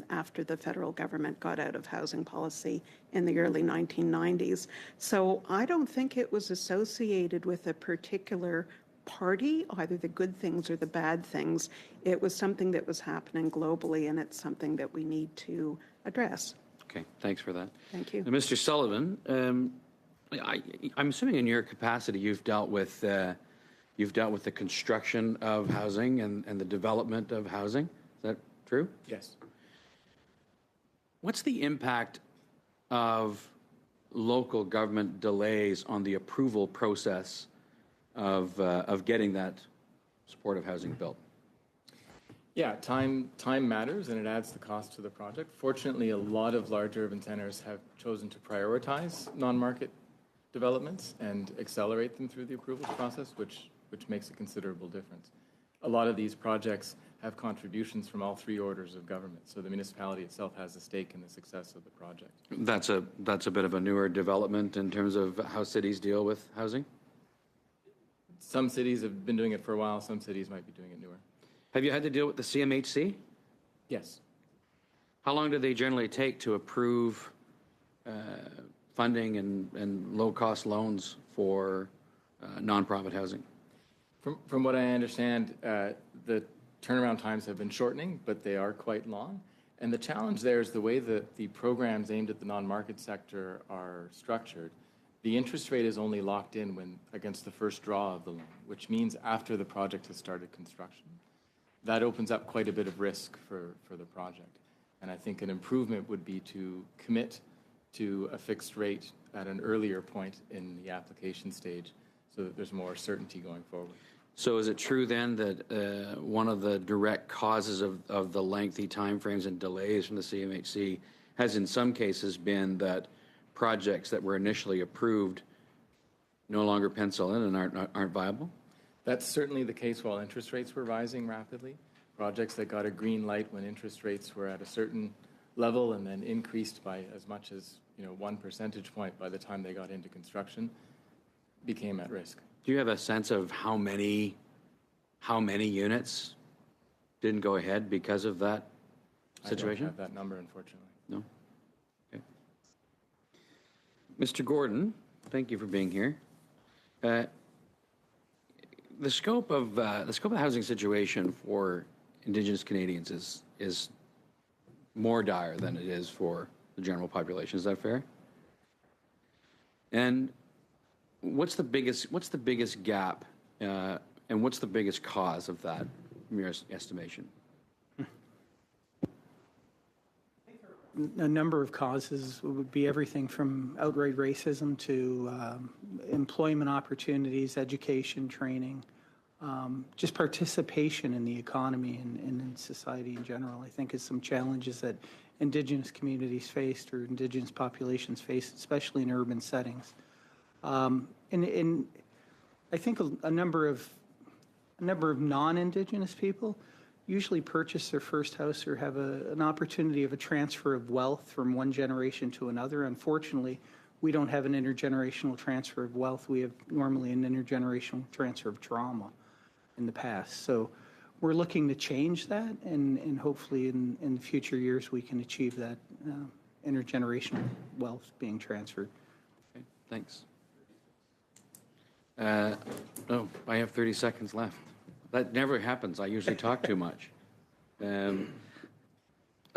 after the federal government got out of housing policy in the early 1990s. So I don't think it was associated with a particular party, either the good things or the bad things. It was something that was happening globally, and it's something that we need to address. Okay, thanks for that. Thank you. Now, Mr. Sullivan, I'm assuming in your capacity you've dealt with the construction of housing and the development of housing. Is that true? Yes. What's the impact of local government delays on the approval process of getting that supportive housing built? Yeah, time matters, and it adds the cost to the project. Fortunately, a lot of large urban centers have chosen to prioritize non-market developments and accelerate them through the approvals process, which makes a considerable difference. A lot of these projects have contributions from all three orders of government, so the municipality itself has a stake in the success of the project. That's a bit of a newer development in terms of how cities deal with housing? Some cities have been doing it for a while, some cities might be doing it newer. Have you had to deal with the CMHC? Yes. How long do they generally take to approve funding and low-cost loans for nonprofit housing? From what I understand, the turnaround times have been shortening, but they are quite long. And the challenge there is the way that the programs aimed at the non-market sector are structured. The interest rate is only locked in when against the first draw of the loan, which means after the project has started construction. That opens up quite a bit of risk for the project. And I think an improvement would be to commit to a fixed rate at an earlier point in the application stage so that there's more certainty going forward. So is it true then that one of the direct causes of the lengthy timeframes and delays from the CMHC has in some cases been that projects that were initially approved no longer pencil in and aren't viable? That's certainly the case while interest rates were rising rapidly. Projects that got a green light when interest rates were at a certain level and then increased by as much as 1 percentage point by the time they got into construction became at risk. Do you have a sense of how many units didn't go ahead because of that situation? I don't have that number, unfortunately. No? Okay. Mr. Gordon, thank you for being here. The scope of the housing situation for Indigenous Canadians is more dire than it is for the general population. Is that fair? And what's the biggest gap, and what's the biggest cause of that, in your estimation? A number of causes would be everything from outright racism to employment opportunities, education, training, just participation in the economy and in society in general. I think is some challenges that Indigenous communities faced or Indigenous populations face, especially in urban settings. And I think a number of non-Indigenous people usually purchase their first house or have an opportunity of a transfer of wealth from one generation to another. Unfortunately, we don't have an intergenerational transfer of wealth. We have normally an intergenerational transfer of trauma in the past. So we're looking to change that, and hopefully in future years we can achieve that intergenerational wealth being transferred. Okay, thanks. I have 30 seconds left. That never happens. I usually talk too much. I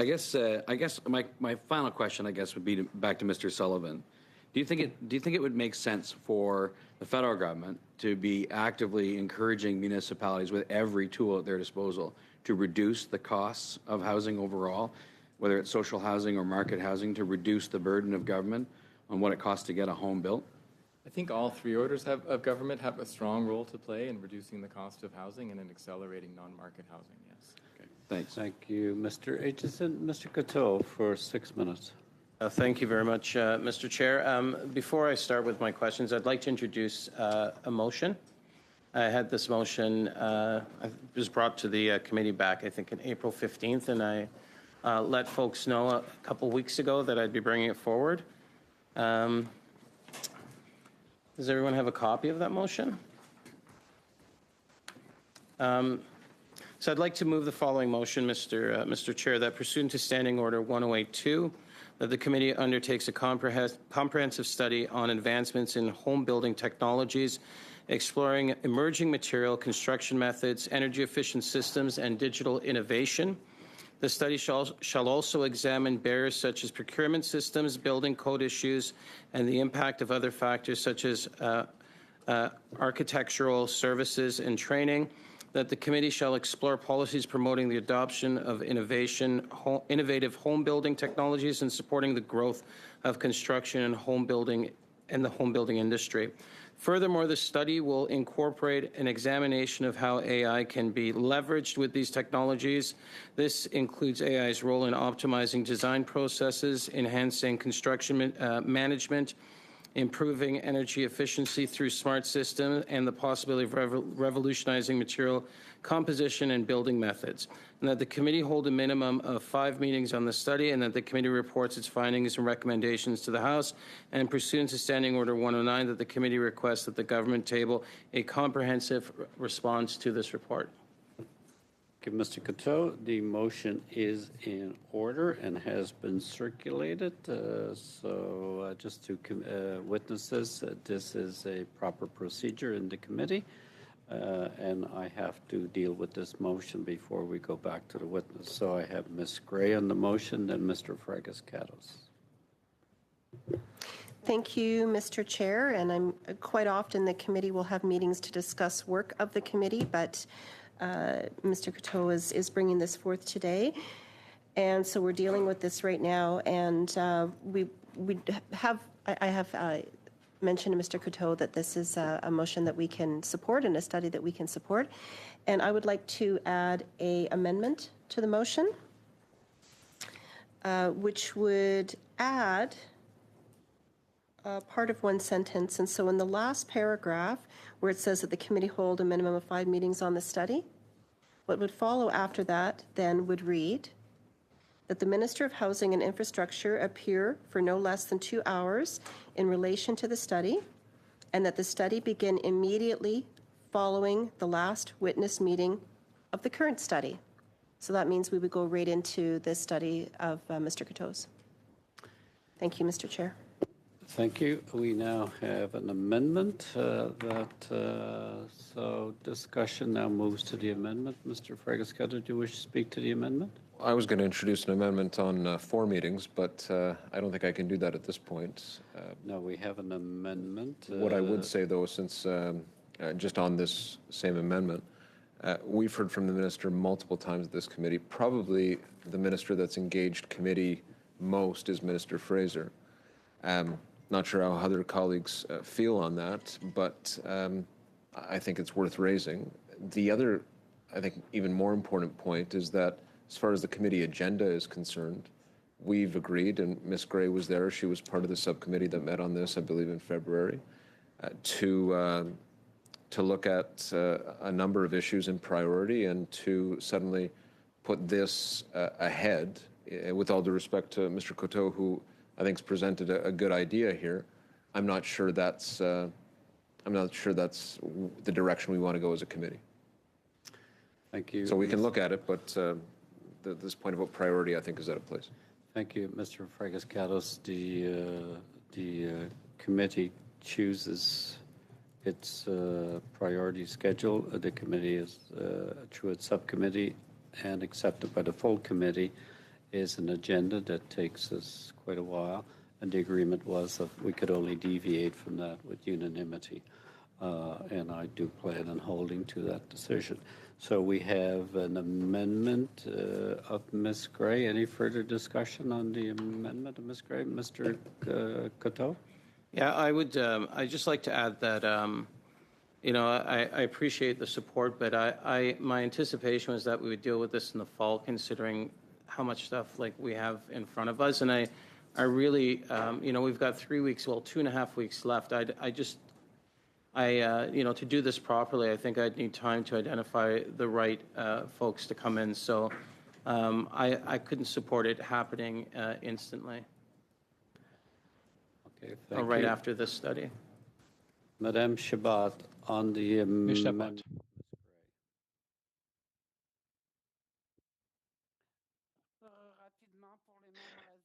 guess my final question, would be back to Mr. Sullivan. Do you think it would make sense for the federal government to be actively encouraging municipalities with every tool at their disposal to reduce the costs of housing overall, whether it's social housing or market housing, to reduce the burden of government on what it costs to get a home built? I think all three orders of government have a strong role to play in reducing the cost of housing and in accelerating non-market housing, yes. Okay, thanks. Thank you, Mr. Aitchison. Mr. Coteau for 6 minutes. Thank you very much, Mr. Chair. Before I start with my questions, I'd like to introduce a motion. I had this motion, it was brought to the committee back, I think, on April 15th, and I let folks know a couple weeks ago that I'd be bringing it forward. Does everyone have a copy of that motion? So I'd like to move the following motion, Mr. Chair, that pursuant to Standing Order 1082, that the committee undertakes a comprehensive study on advancements in home building technologies, exploring emerging material construction methods, energy efficient systems, and digital innovation. The study shall also examine barriers such as procurement systems, building code issues, and the impact of other factors such as architectural services and training. That the committee shall explore policies promoting the adoption of innovative home building technologies and supporting the growth of construction and home building in the home building industry. Furthermore, the study will incorporate an examination of how AI can be leveraged with these technologies. This includes AI's role in optimizing design processes, enhancing construction management, improving energy efficiency through smart systems, and the possibility of revolutionizing material composition and building methods. And that the committee hold a minimum of 5 meetings on the study, and that the committee reports its findings and recommendations to the House. And pursuant to Standing Order 109, that the committee requests that the government table a comprehensive response to this report. Mr. Coteau, the motion is in order and has been circulated. Just to witnesses, this is a proper procedure in the committee, and I have to deal with this motion before we go back to the witness. So I have Ms. Gray on the motion, then Mr. Fragas-Catos. Thank you, Mr. Chair. And I'm quite often the committee will have meetings to discuss work of the committee, but Mr. Coteau is bringing this forth today, and so we're dealing with this right now. And I have mentioned to Mr. Coteau that this is a motion that we can support and a study that we can support. And I would like to add an amendment to the motion, which would add part of one sentence. And so in the last paragraph, where it says that the committee hold a minimum of 5 meetings on the study, what would follow after that then would read that the Minister of Housing and Infrastructure appear for no less than 2 hours in relation to the study, and that the study begin immediately following the last witness meeting of the current study. So that means we would go right into this study of Mr. Coteau's. Thank you, Mr. Chair. Thank you. We now have an amendment so discussion now moves to the amendment. Mr. Fragas-Catos, do you wish to speak to the amendment? I was going to introduce an amendment on 4 meetings, but I don't think I can do that at this point. No, we have an amendment. What I would say, though, since just on this same amendment, we've heard from the minister multiple times at this committee. Probably the minister that's engaged committee most is Minister Fraser. Not sure how other colleagues feel on that, but I think it's worth raising. The other, I think, even more important point is that as far as the committee agenda is concerned, we've agreed, and Ms. Gray was there, she was part of the subcommittee that met on this, I believe, in February, to look at a number of issues in priority and to suddenly put this ahead, with all due respect to Mr. Coteau, who I think has presented a good idea here. I'm not sure that's the direction we want to go as a committee. Thank you. So we can look at it, but this point about priority, I think, is out of place. Thank you, Mr. Fragas-Catos. The committee chooses its priority schedule. The committee is, through its subcommittee and accepted by the full committee, is an agenda that takes us quite a while, and the agreement was that we could only deviate from that with unanimity, and I do plan on holding to that decision. So we have an amendment of Ms. Gray. Any further discussion on the amendment of Ms. Gray? Mr. Coteau? Yeah, I'd just like to add that, I appreciate the support, but my anticipation was that we would deal with this in the fall, considering how much stuff like we have in front of us. And I really, we've got 3 weeks, well, 2.5 weeks left. To do this properly, I think I'd need time to identify the right folks to come in. So I couldn't support it happening instantly. Okay, or thank right you. after this study. Madame Shabat, on the amendment.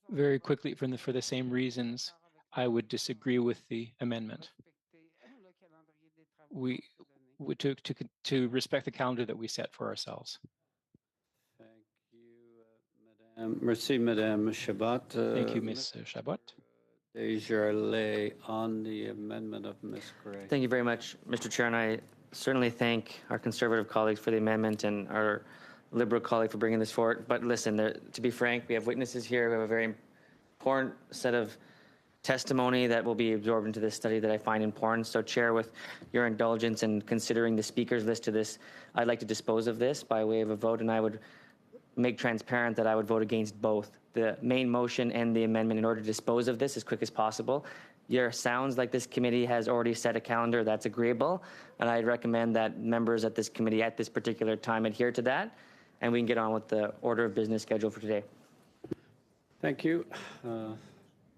Very quickly, for the same reasons, I would disagree with the amendment. We to respect the calendar that we set for ourselves. Thank you, merci, Madame Shabat. Thank you, Ms. Chabot. Desjardins on the amendment of Ms. Gray. Thank you very much, Mr. Chair, and I certainly thank our Conservative colleagues for the amendment and our Liberal colleague for bringing this forward. But listen, to be frank, we have witnesses here. We have a very important set of testimony that will be absorbed into this study that I find important. So, Chair, with your indulgence and considering the speakers list to this, I'd like to dispose of this by way of a vote, and I would make transparent that I would vote against both the main motion and the amendment in order to dispose of this as quick as possible. It sounds like this committee has already set a calendar that's agreeable, and I'd recommend that members at this committee at this particular time adhere to that, and we can get on with the order of business schedule for today. Thank you.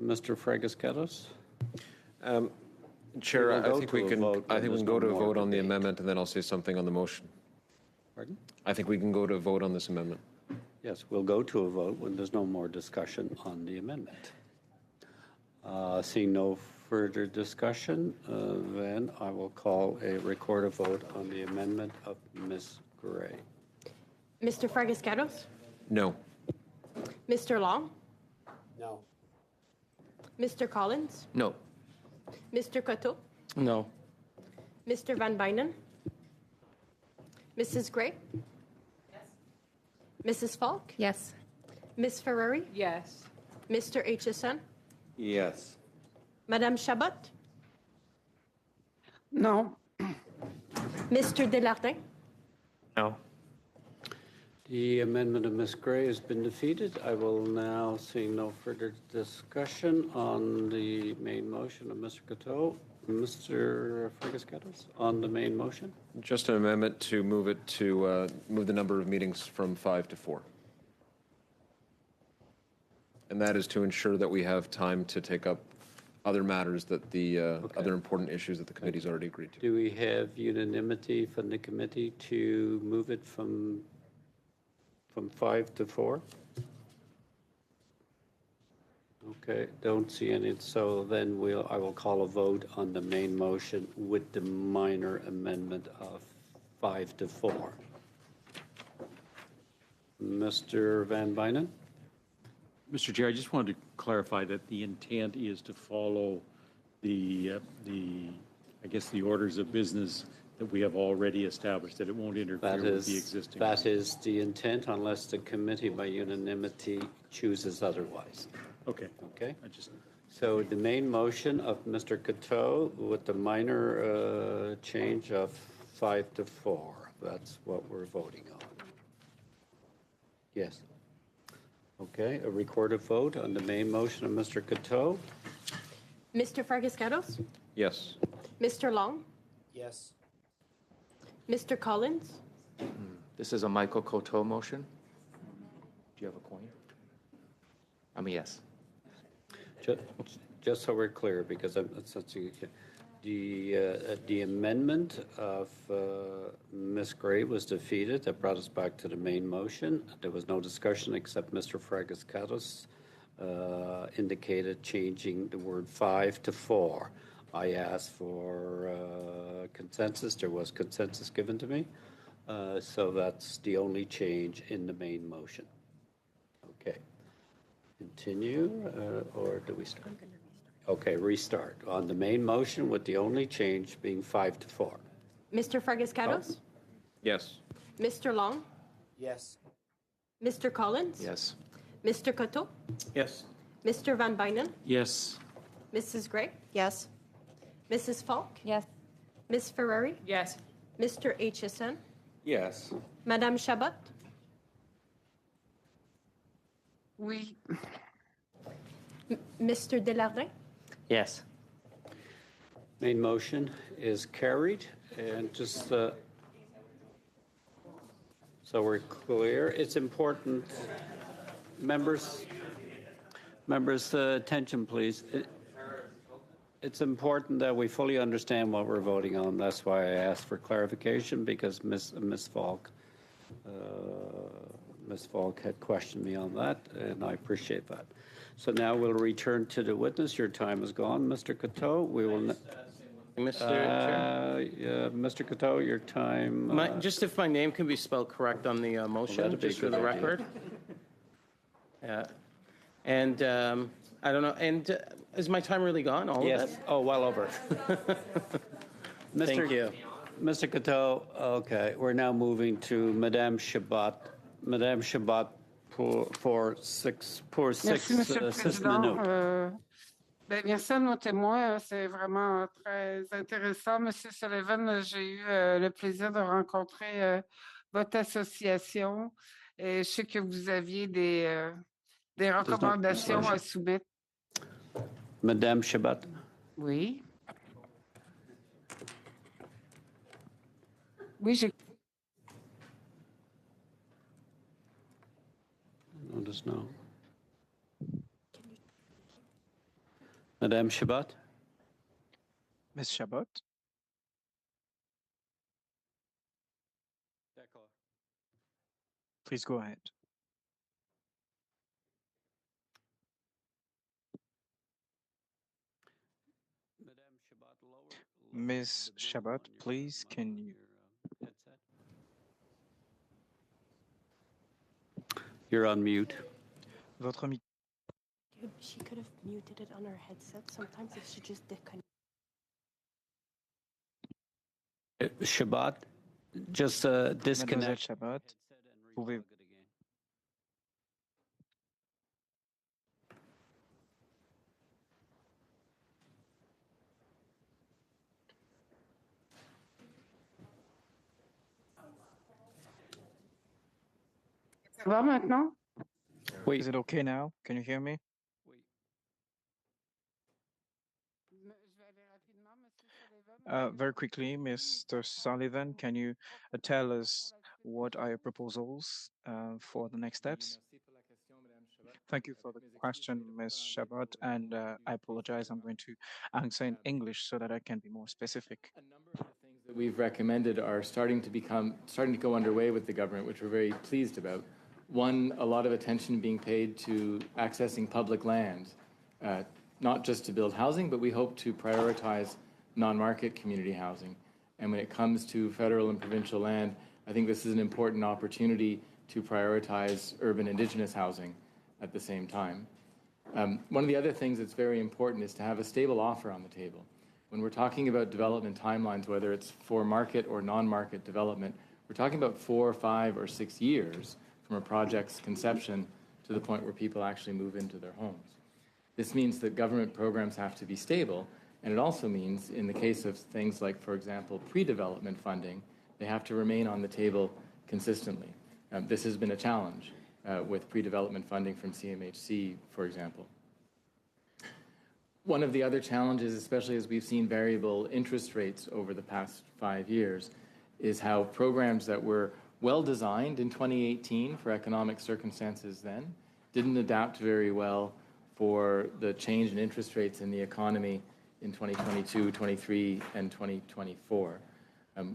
Mr. Fragascatos? Chair, I think we can go to a vote on the debate. amendment, and then I'll say something on the motion. Pardon? I think we can go to a vote on this amendment. Yes, we'll go to a vote when there's no more discussion on the amendment. Seeing no further discussion, then I will call a record a vote on the amendment of Ms. Gray. Mr. Fragascatos? No. Mr. Long? No. Mr. Collins? No. Mr. Coteau? No. Mr. Van Bynen? Mrs. Gray? Yes. Mrs. Falk? Yes. Ms. Ferrari? Yes. Mr. HSN? Yes. Madame Chabot? No. Mr. Desjardins? No. The amendment of Ms. Gray has been defeated. I will now, seeing no further discussion on the main motion of Mr. Coteau, Mr. Fragascatos, on the main motion. Just an amendment to move it to move the number of meetings from 5 to 4. And that is to ensure that we have time to take up other matters that the other important issues that the committee's already agreed to. Do we have unanimity from the committee to move it from 5 to 4? Okay, don't see any. So then I will call a vote on the main motion with the minor amendment of 5 to 4. Mr. Van Bynen? Mr. Chair, I just wanted to clarify that the intent is to follow the orders of business that we have already established, that it won't interfere with the existing. That is the intent unless the committee by unanimity chooses otherwise. Okay. Okay. So the main motion of Mr. Coteau with the minor change of 5 to 4. That's what we're voting on. Yes. Okay, a recorded vote on the main motion of Mr. Coteau. Mr. Fragascatos? Yes. Mr. Long? Yes. Mr. Collins? This is a Michael Coteau motion. Do you have a coin? I'm a yes. Just so we're clear, because the amendment of Ms. Gray was defeated. That brought us back to the main motion. There was no discussion except Mr. Fragascatos indicated changing the word 5 to 4. I asked for consensus. There was consensus given to me. So that's the only change in the main motion. Okay. Continue, or do we start? Okay, restart. On the main motion with the only change being 5 to 4. Mr. Fragascatos? Yes. Mr. Long? Yes. Mr. Collins? Yes. Mr. Coteau? Yes. Mr. Van Bynen? Yes. Mrs. Gray? Yes. Mrs. Falk? Yes. Ms. Ferrari? Yes. Mr. HSN? Yes. Madame Chabot? Oui. Mr. Desjardins? Yes. Main motion is carried. And just so we're clear, it's important, members, attention, please. It's important that we fully understand what we're voting on. That's why I asked for clarification, because Ms. Falk had questioned me on that, and I appreciate that. So now we'll return to the witness. Your time is gone, Mr. Coteau. We will. Mr. Chair? Mr. Coteau, your time. Just if my name can be spelled correct on the motion, just for the record. Yeah. And I don't know. And is my time really gone? All yes. of it? Oh, well over. Thank you. Mr. Coteau, okay. We're now moving to Madame Chabot. Madame Chabot pour six Merci, Monsieur le Président. minutes. Merci à nos témoins. C'est vraiment très intéressant. Monsieur Sullivan, j'ai eu le plaisir de rencontrer votre association et je sais que vous aviez des recommandations à soumettre. Madame Chabot. Oui. Oui, j'ai. Notice no. Madame Chabot. Ms. Chabot? Please go ahead. Ms. Chabot, please, can you? You're on mute. Votre micro. She could have muted it on her headset. Sometimes it should just disconnect. Chabot, just disconnect. Mademoiselle Chabot, pouvez. Ça va maintenant? Oui. Is it okay now? Can you hear me? Very quickly, Mr. Sullivan, can you tell us what are your proposals for the next steps? Thank you for the question, Ms. Chabot, and I apologize. I'm going to answer in English so that I can be more specific. A number of the things that we've recommended are starting to go underway with the government, which we're very pleased about. One, a lot of attention being paid to accessing public land, not just to build housing, but we hope to prioritize non-market community housing. And when it comes to federal and provincial land, I think this is an important opportunity to prioritize urban Indigenous housing at the same time. One of the other things that's very important is to have a stable offer on the table. When we're talking about development timelines, whether it's for market or non-market development, we're talking about 4, 5, or 6 years from a project's conception to the point where people actually move into their homes. This means that government programs have to be stable, and it also means, in the case of things like, for example, pre-development funding, they have to remain on the table consistently. This has been a challenge with pre-development funding from CMHC, for example. One of the other challenges, especially as we've seen variable interest rates over the past 5 years, is how programs that were well designed in 2018 for economic circumstances then didn't adapt very well for the change in interest rates in the economy in 2022, 23, and 2024.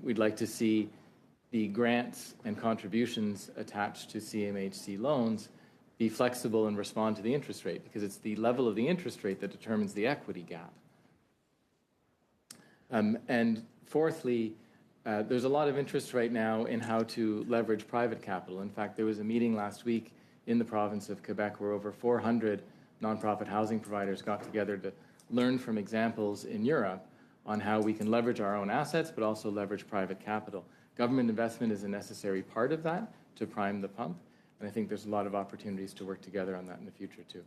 We'd like to see the grants and contributions attached to CMHC loans be flexible and respond to the interest rate, because it's the level of the interest rate that determines the equity gap. And fourthly, there's a lot of interest right now in how to leverage private capital. In fact, there was a meeting last week in the province of Quebec where over 400 nonprofit housing providers got together to learn from examples in Europe on how we can leverage our own assets, but also leverage private capital. Government investment is a necessary part of that to prime the pump, and I think there's a lot of opportunities to work together on that in the future too.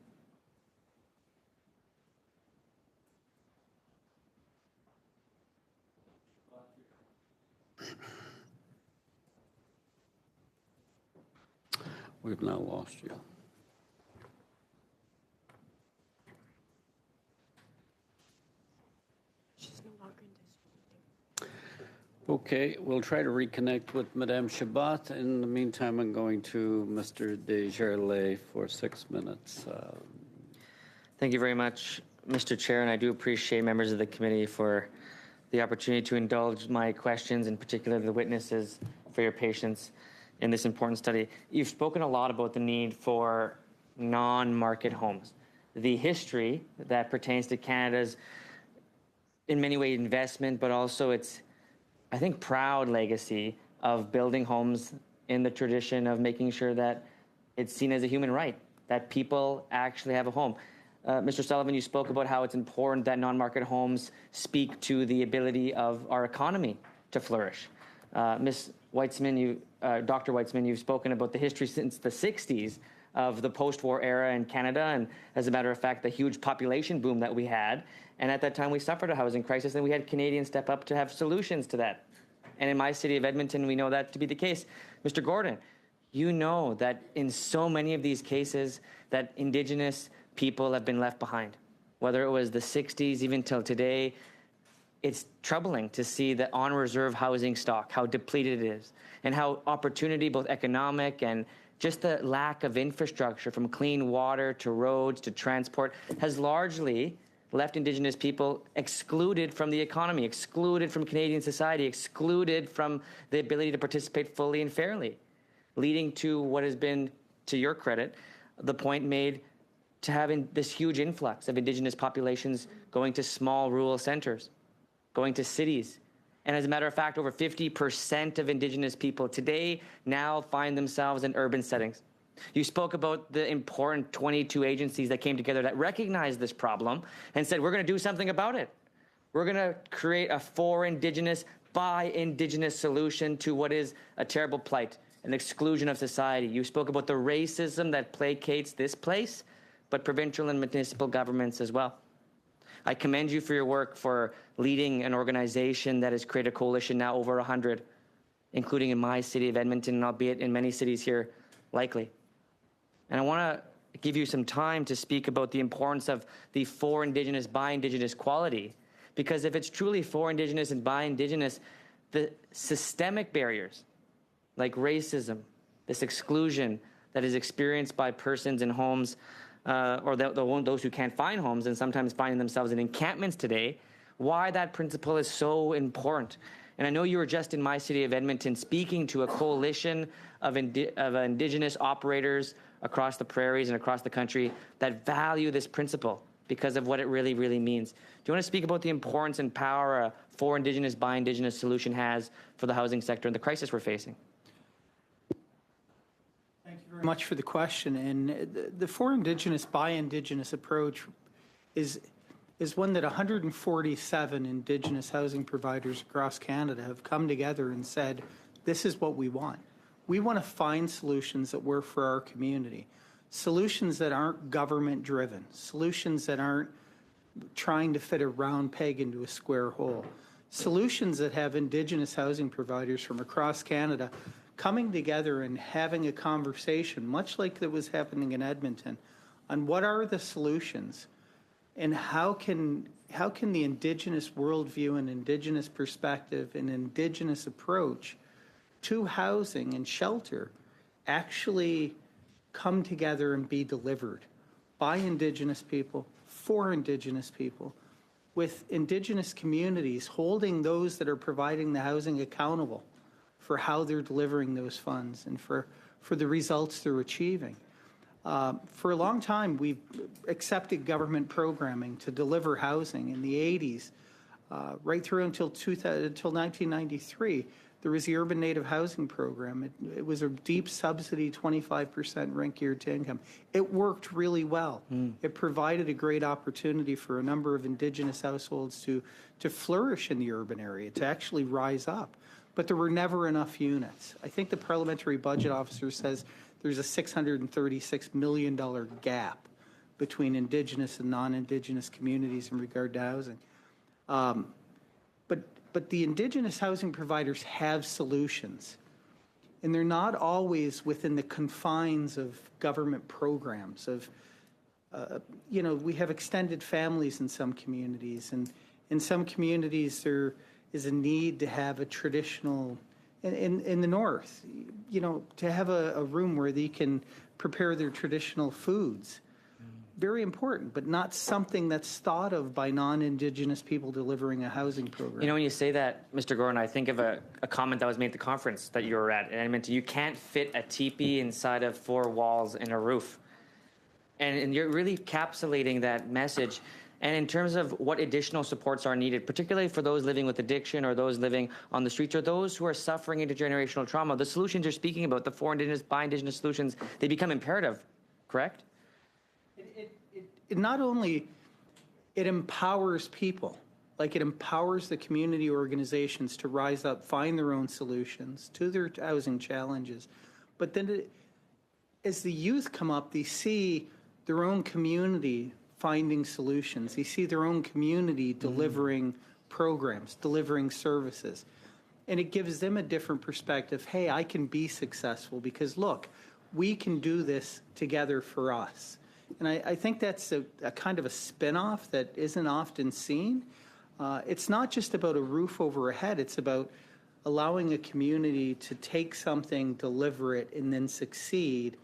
We've now lost you. Okay, we'll try to reconnect with Madame Chabot. In the meantime, I'm going to Mr. Desjardins for 6 minutes. Thank you very much, Mr. Chair, and I do appreciate members of the committee for the opportunity to indulge my questions, in particular the witnesses, for your patience in this important study. You've spoken a lot about the need for non-market homes. The history that pertains to Canada's, in many ways, investment, but also its, I think, proud legacy of building homes in the tradition of making sure that it's seen as a human right, that people actually have a home. Mr. Sullivan, you spoke about how it's important that non-market homes speak to the ability of our economy to flourish. Ms. Weitzman, Dr. Weitzman, you've spoken about the history since the 60s of the post-war era in Canada, and as a matter of fact, the huge population boom that we had. And at that time, we suffered a housing crisis, and we had Canadians step up to have solutions to that. And in my city of Edmonton, we know that to be the case. Mr. Gordon, you know that in so many of these cases that Indigenous people have been left behind. Whether it was the 60s, even till today, it's troubling to see the on-reserve housing stock, how depleted it is, and how opportunity, both economic and just the lack of infrastructure, from clean water to roads to transport, has largely left Indigenous people excluded from the economy, excluded from Canadian society, excluded from the ability to participate fully and fairly, leading to what has been, to your credit, the point made to having this huge influx of Indigenous populations going to small rural centers, going to cities. And as a matter of fact, over 50% of Indigenous people today now find themselves in urban settings. You spoke about the important 22 agencies that came together that recognized this problem and said, we're going to do something about it. We're going to create a for Indigenous, by Indigenous solution to what is a terrible plight, an exclusion of society. You spoke about the racism that placates this place, but provincial and municipal governments as well. I commend you for your work for leading an organization that has created a coalition now over 100, including in my city of Edmonton, and albeit in many cities here, likely. And I want to give you some time to speak about the importance of the for Indigenous, by Indigenous quality, because if it's truly for Indigenous and by Indigenous, the systemic barriers like racism, this exclusion that is experienced by persons in homes, or those who can't find homes and sometimes finding themselves in encampments today, why that principle is so important. And I know you were just in my city of Edmonton speaking to a coalition of Indigenous operators across the prairies and across the country that value this principle because of what it really, really means. Do you want to speak about the importance and power a for Indigenous, by Indigenous solution has for the housing sector and the crisis we're facing? Thank you very much for the question. And the for Indigenous, by Indigenous approach is one that 147 Indigenous housing providers across Canada have come together and said, this is what we want. We want to find solutions that work for our community, solutions that aren't government-driven, solutions that aren't trying to fit a round peg into a square hole, solutions that have Indigenous housing providers from across Canada coming together and having a conversation, much like that was happening in Edmonton, on what are the solutions and how can the Indigenous worldview and Indigenous perspective and Indigenous approach to housing and shelter actually come together and be delivered by Indigenous people, for Indigenous people, with Indigenous communities holding those that are providing the housing accountable for how they're delivering those funds and for the results they're achieving. For a long time, we've accepted government programming to deliver housing. In the 80s, right through until 1993, there was the Urban Native Housing Program. It was a deep subsidy, 25% rent geared to income. It worked really well. It provided a great opportunity for a number of Indigenous households to flourish in the urban area, to actually rise up. But there were never enough units. I think the parliamentary budget officer says there's a $636 million gap between Indigenous and non-Indigenous communities in regard to housing. But the Indigenous housing providers have solutions, and they're not always within the confines of government programs. We have extended families in some communities, and in some communities is a need to have a traditional, in the north, to have a room where they can prepare their traditional foods. Very important, but not something that's thought of by non-Indigenous people delivering a housing program. You know, when you say that, Mr. Gordon, I think of a comment that was made at the conference that you were at, and I meant you can't fit a teepee inside of 4 walls and a roof. And you're really encapsulating that message. And in terms of what additional supports are needed, particularly for those living with addiction or those living on the streets or those who are suffering intergenerational trauma, the solutions you're speaking about, the for Indigenous, by Indigenous solutions, they become imperative, correct? It not only, it empowers people, like it empowers the community organizations to rise up, find their own solutions to their housing challenges. But then as the youth come up, they see their own community finding solutions. They see their own community delivering programs, delivering services. And it gives them a different perspective. Hey, I can be successful because look, we can do this together for us. And I think that's a kind of a spin-off that isn't often seen. It's not just about a roof over a head. It's about allowing a community to take something, deliver it, and then succeed,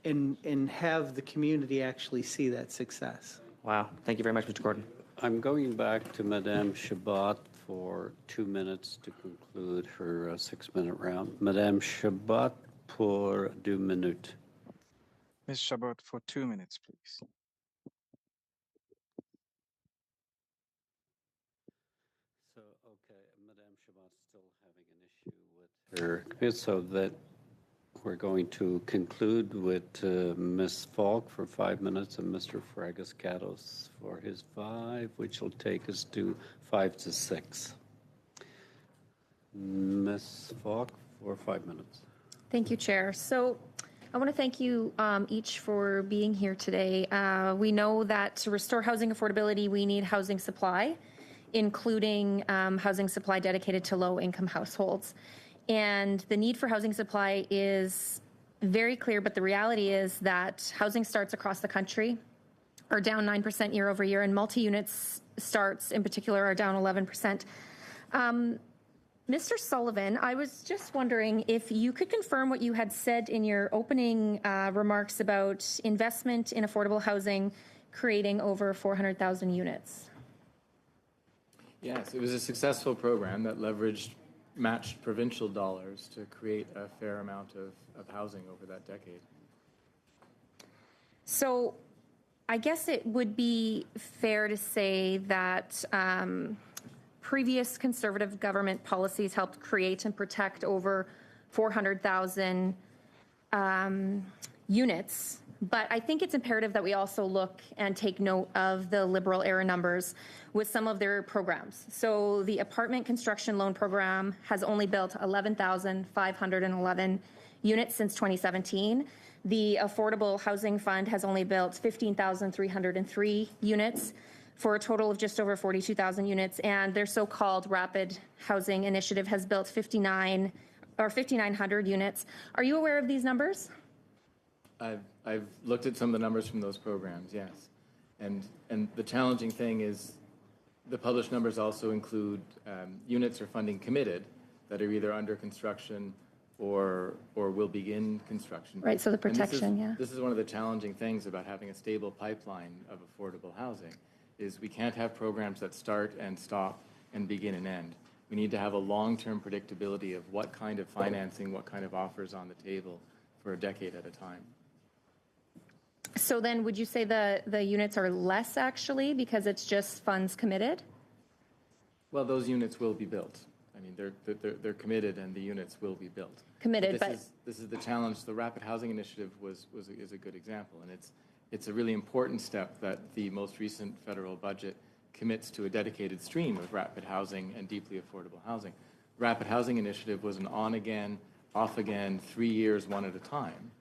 and have the community actually see that success. Wow. Thank you very much, Mr. Gordon. I'm going back to Madame Chabot for 2 minutes to conclude her 6-minute round. Madame Chabot pour 2 minutes. Ms. Chabot, for 2 minutes, please. So, okay, Madame Chabot's still having an issue with her, so that we're going to conclude with Ms. Falk for 5 minutes and Mr. Fragascatos for his 5, which will take us to 5 to 6. Ms. Falk for 5 minutes. Thank you, Chair. So I want to thank you each for being here today. We know that to restore housing affordability, we need housing supply, including housing supply dedicated to low-income households. And the need for housing supply is very clear, but the reality is that housing starts across the country are down 9% year over year, and multi-units starts in particular are down 11%. Mr. Sullivan, I was just wondering if you could confirm what you had said in your opening remarks about investment in affordable housing creating over 400,000 units. Yes, it was a successful program that leveraged matched provincial dollars to create a fair amount of housing over that decade. So I guess it would be fair to say that previous Conservative government policies helped create and protect over 400,000 units. But I think it's imperative that we also look and take note of the Liberal era numbers with some of their programs. So the apartment construction loan program has only built 11,511 units since 2017. The Affordable Housing Fund has only built 15,303 units for a total of just over 42,000 units. And their so-called Rapid Housing Initiative has built 5,900 units. Are you aware of these numbers? I've looked at some of the numbers from those programs, yes. And the challenging thing is the published numbers also include units or funding committed that are either under construction or will begin construction. Right, so the protection, This is one of the challenging things about having a stable pipeline of affordable housing, is we can't have programs that start and stop and begin and end. We need to have a long-term predictability of what kind of financing, what kind of offers on the table for a decade at a time. So then would you say the units are less actually because it's just funds committed? Well, those units will be built. I mean, they're committed and the units will be built. Committed, but this is the challenge. The Rapid Housing Initiative is a good example, and it's a really important step that the most recent federal budget commits to a dedicated stream of rapid housing and deeply affordable housing. Rapid Housing Initiative was an on again, off again, 3 years, one at a time.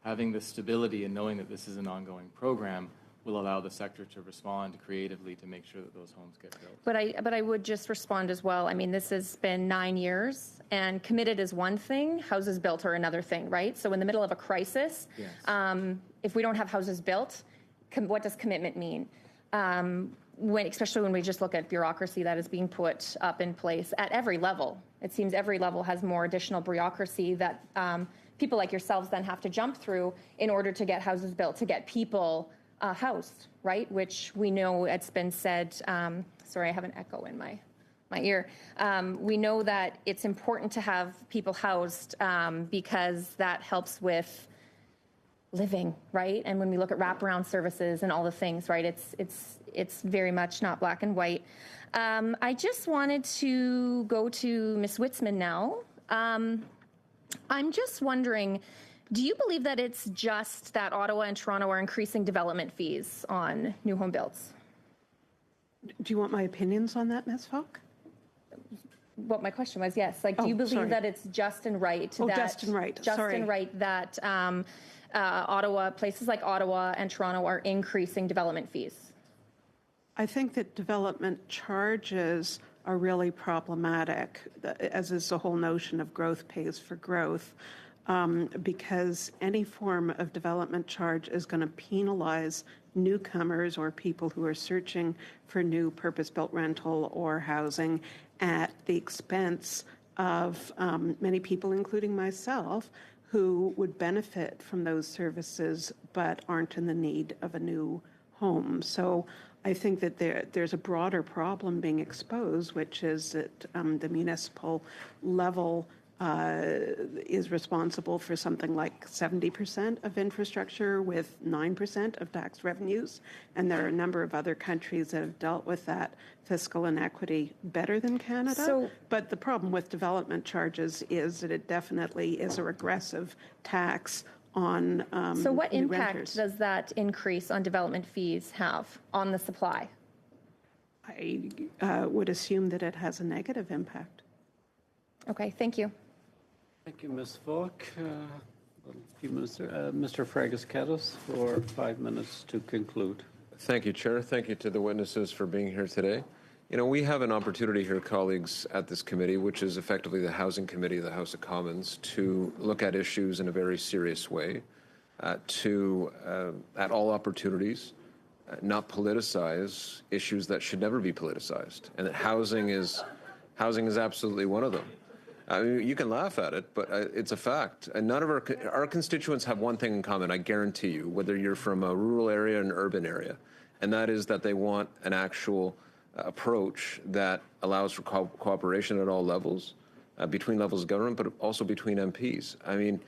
Having the stability and knowing that this is an ongoing program will allow the sector to respond creatively to make sure that those homes get built. But I would just respond as well. I mean, this has been 9 years, and committed is one thing, houses built are another thing, right? So in the middle of a crisis, yes. If we don't have houses built, what does commitment mean? especially when we just look at bureaucracy that is being put up in place at every level. It seems every level has more additional bureaucracy that people like yourselves then have to jump through in order to get houses built, to get people housed, right? Which we know it's been said, sorry, I have an echo in my ear. We know that it's important to have people housed because that helps with living, right? And when we look at wraparound services and all the things, right, it's very much not black and white. I just wanted to go to Ms. Witzman now. I'm just wondering, do you believe that it's just that Ottawa and Toronto are increasing development fees on new home builds? Do you want my opinions on that, Ms. Falk? What my question was, yes. Like, do you believe that it's just and right that just and right. That Ottawa, places like Ottawa and Toronto are increasing development fees? I think that development charges are really problematic, as is the whole notion of growth pays for growth, because any form of development charge is going to penalize newcomers or people who are searching for new purpose-built rental or housing at the expense of many people, including myself, who would benefit from those services but aren't in the need of a new home. So I think that there's a broader problem being exposed, which is that the municipal level is responsible for something like 70% of infrastructure with 9% of tax revenues. And there are a number of other countries that have dealt with that fiscal inequity better than Canada. But the problem with development charges is that it definitely is a regressive tax on So what new impact renters. does that increase on development fees have on the supply? I would assume that it has a negative impact. Okay, thank you. Thank you, Ms. Falk. A few minutes there. Mr. Fragascatos for 5 minutes to conclude. Thank you, Chair. Thank you to the witnesses for being here today. You know, we have an opportunity here, colleagues, at this committee, which is effectively the Housing Committee of the House of Commons, to look at issues in a very serious way, at all opportunities, not politicize issues that should never be politicized, and that housing is absolutely one of them. I mean, you can laugh at it, but it's a fact. And none of our constituents have one thing in common, I guarantee you, whether you're from a rural area or an urban area, and that is that they want an actual approach that allows for cooperation at all levels, between levels of government, but also between MPs. I mean,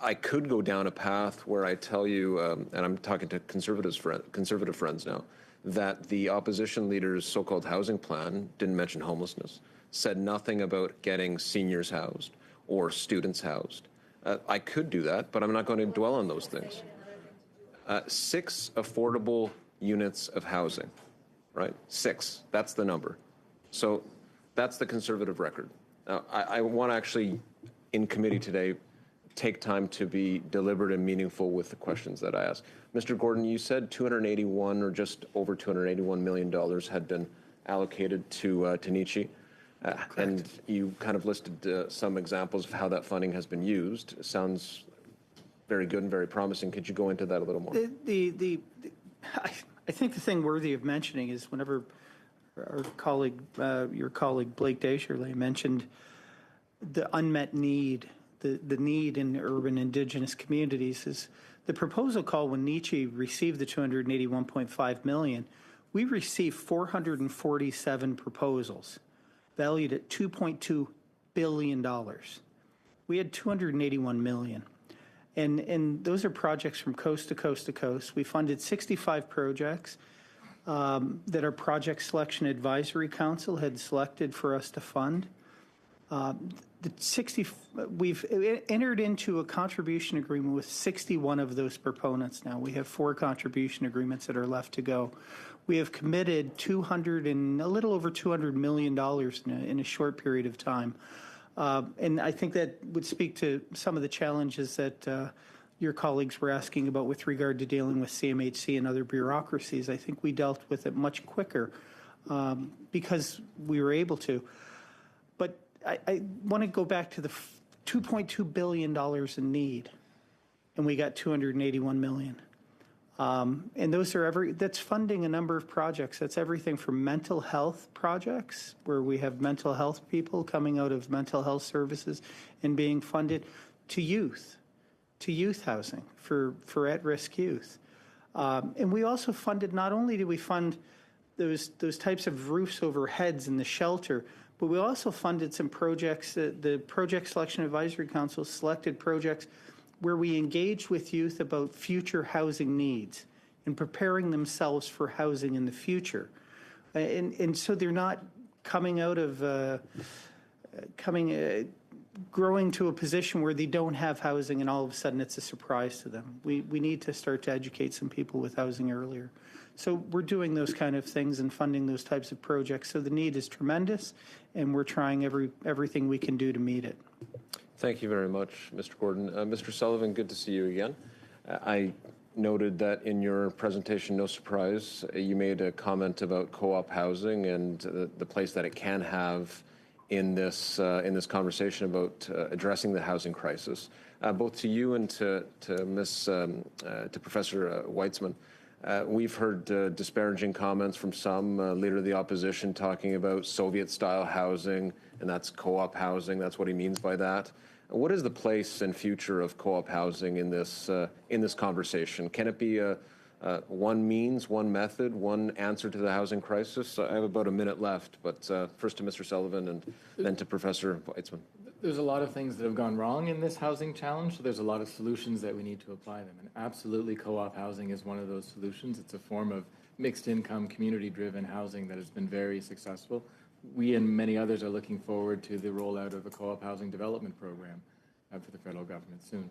I could go down a path where I tell you, and I'm talking to conservative friends now, that the opposition leader's so-called housing plan didn't mention homelessness, said nothing about getting seniors housed or students housed. I could do that, but I'm not going to dwell on those things. 6 affordable units of housing, right? 6, that's the number. So that's the conservative record. Now, I want to actually, in committee today, take time to be deliberate and meaningful with the questions that I ask. Mr. Gordon, you said $281 or just over $281 million had been allocated to Nietzsche. And you kind of listed some examples of how that funding has been used. It sounds very good and very promising. Could you go into that a little more? I think the thing worthy of mentioning is whenever our colleague, your colleague Blake Desjardins mentioned the unmet need, the need in urban Indigenous communities, is the proposal call when Nietzsche received the $281.5 million, we received 447 proposals valued at $2.2 billion. We had 281 million. And those are projects from coast to coast to coast. We funded 65 projects that our Project Selection Advisory Council had selected for us to fund. We've entered into a contribution agreement with 61 of those proponents now. We have 4 contribution agreements that are left to go. We have committed a little over $200 million in a short period of time. And I think that would speak to some of the challenges that your colleagues were asking about with regard to dealing with CMHC and other bureaucracies. I think we dealt with it much quicker because we were able to. But I want to go back to the $2.2 billion in need, and we got $281 million. And those are that's funding a number of projects. That's everything from mental health projects, where we have mental health people coming out of mental health services and being funded, to youth housing for at-risk youth. And we also funded, not only do we fund those types of roofs over heads in the shelter, but we also funded some projects. The Project Selection Advisory Council selected projects where we engaged with youth about future housing needs and preparing themselves for housing in the future. And so they're not coming out of, growing to a position where they don't have housing and all of a sudden it's a surprise to them. We need to start to educate some people with housing earlier. So we're doing those kind of things and funding those types of projects. So the need is tremendous, and we're trying everything we can do to meet it. Thank you very much, Mr. Gordon. Mr. Sullivan, good to see you again. I noted that in your presentation, no surprise, you made a comment about co-op housing and the place that it can have in this conversation about addressing the housing crisis. Both to you and to Professor Weitzman, we've heard disparaging comments from some leader of the opposition talking about Soviet-style housing, and that's co-op housing. That's what he means by that. What is the place and future of co-op housing in this conversation? Can it be one means, one method, one answer to the housing crisis? I have about a minute left, but first to Mr. Sullivan and then to Professor Weitzman. There's a lot of things that have gone wrong in this housing challenge, so there's a lot of solutions that we need to apply them. And absolutely, co-op housing is one of those solutions. It's a form of mixed income, community-driven housing that has been very successful. We and many others are looking forward to the rollout of a co-op housing development program for the federal government soon.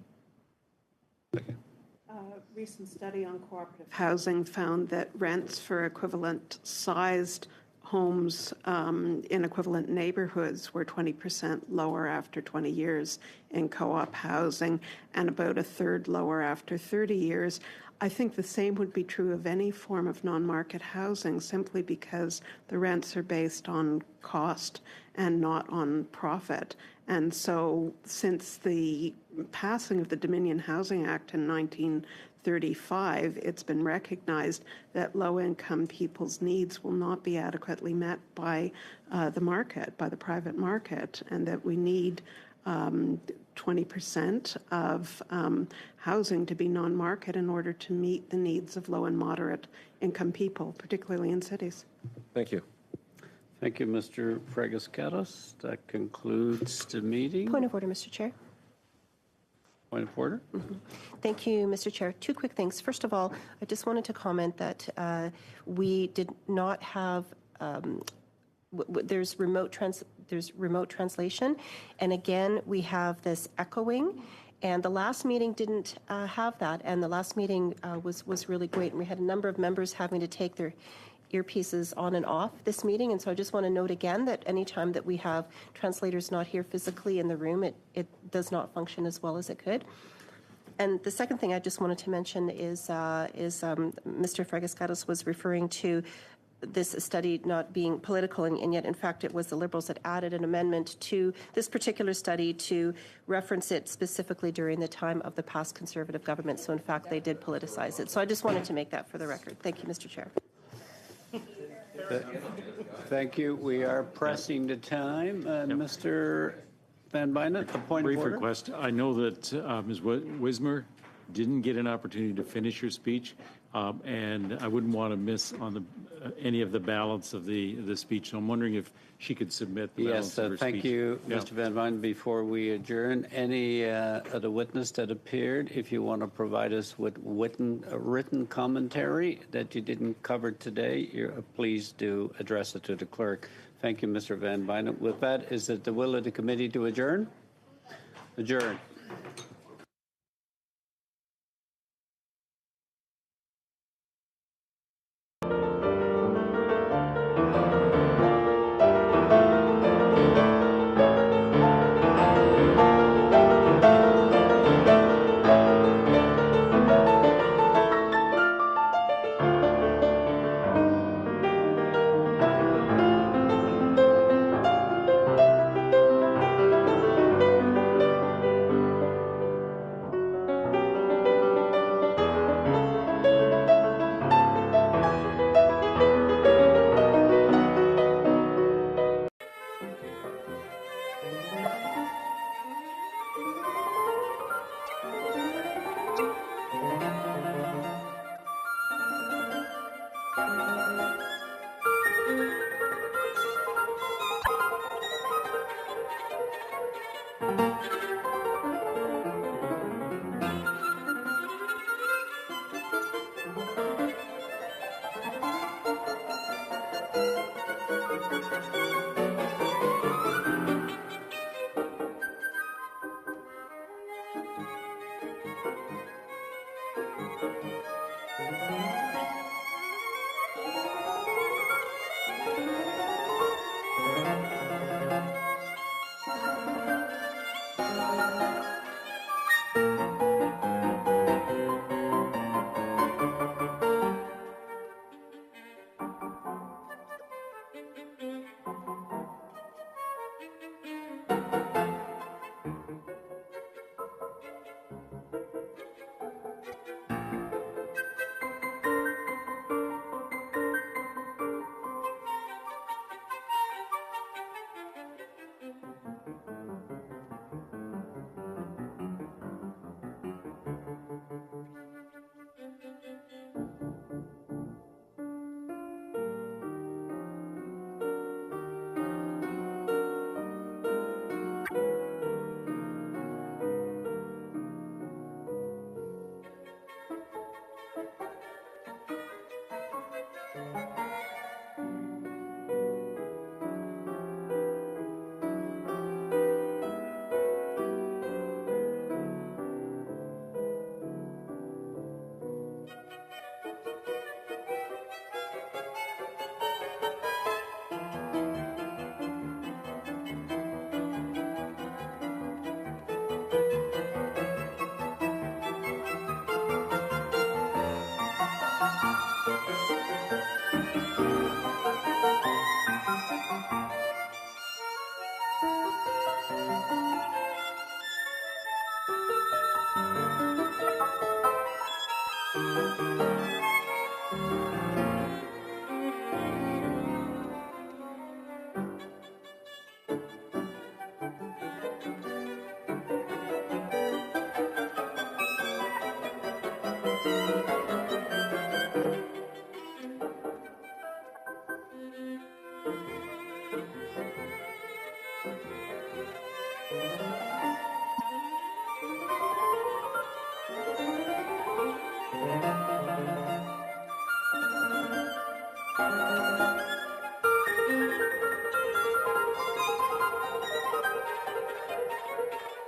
A recent study on cooperative housing found that rents for equivalent-sized homes in equivalent neighborhoods were 20% lower after 20 years in co-op housing and about a third lower after 30 years. I think the same would be true of any form of non-market housing, simply because the rents are based on cost and not on profit. And so since the passing of the Dominion Housing Act in 1935, it's been recognized that low-income people's needs will not be adequately met by the market, by the private market, and that we need 20% of housing to be non-market in order to meet the needs of low and moderate income people, particularly in cities. Thank you. Thank you, Mr. Fregaskatos. That concludes the meeting. Point of order, Mr. Chair. Point of order. Thank you, Mr. Chair. Two quick things. First of all, I just wanted to comment that we did not have, there's remote translation, and again, we have this echoing, and the last meeting didn't have that, and the last meeting was really great, and we had a number of members having to take their earpieces on and off this meeting, and so I just want to note again that anytime that we have translators not here physically in the room, it does not function as well as it could. And the second thing I just wanted to mention is Mr. Fregaskatos was referring to this study not being political, and yet, in fact, it was the Liberals that added an amendment to this particular study to reference it specifically during the time of the past Conservative government. So, in fact, they did politicize it. So I just wanted to make that for the record. Thank you, Mr. Chair. Thank you. We are pressing the time. Mr. Van Bynen, a point Brief of order. request. I know that Ms. Wismer didn't get an opportunity to finish her speech, and I wouldn't want to miss on any of the balance of the speech. So I'm wondering if she could submit the balance of her speech. Thank you, Mr. Van Bynen. Before we adjourn, any of the witness that appeared, if you want to provide us with written commentary that you didn't cover today, please do address it to the clerk. Thank you, Mr. Van Bynen. With that, is it the will of the committee to adjourn? Adjourn.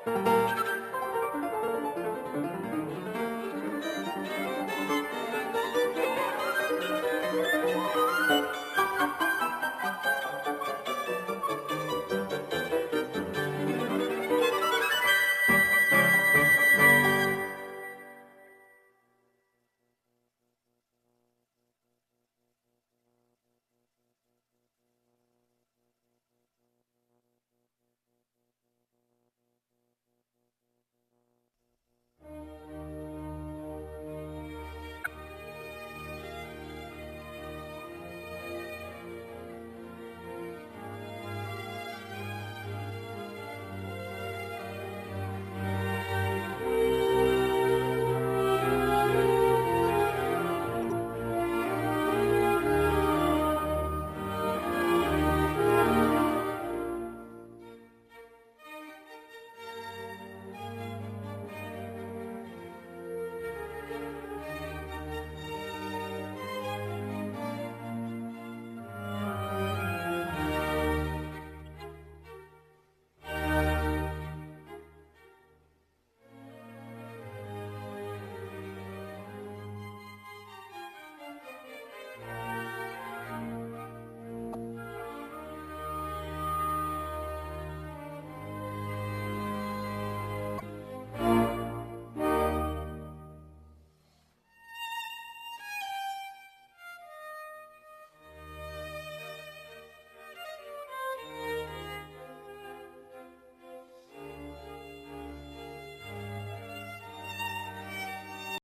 Thank you.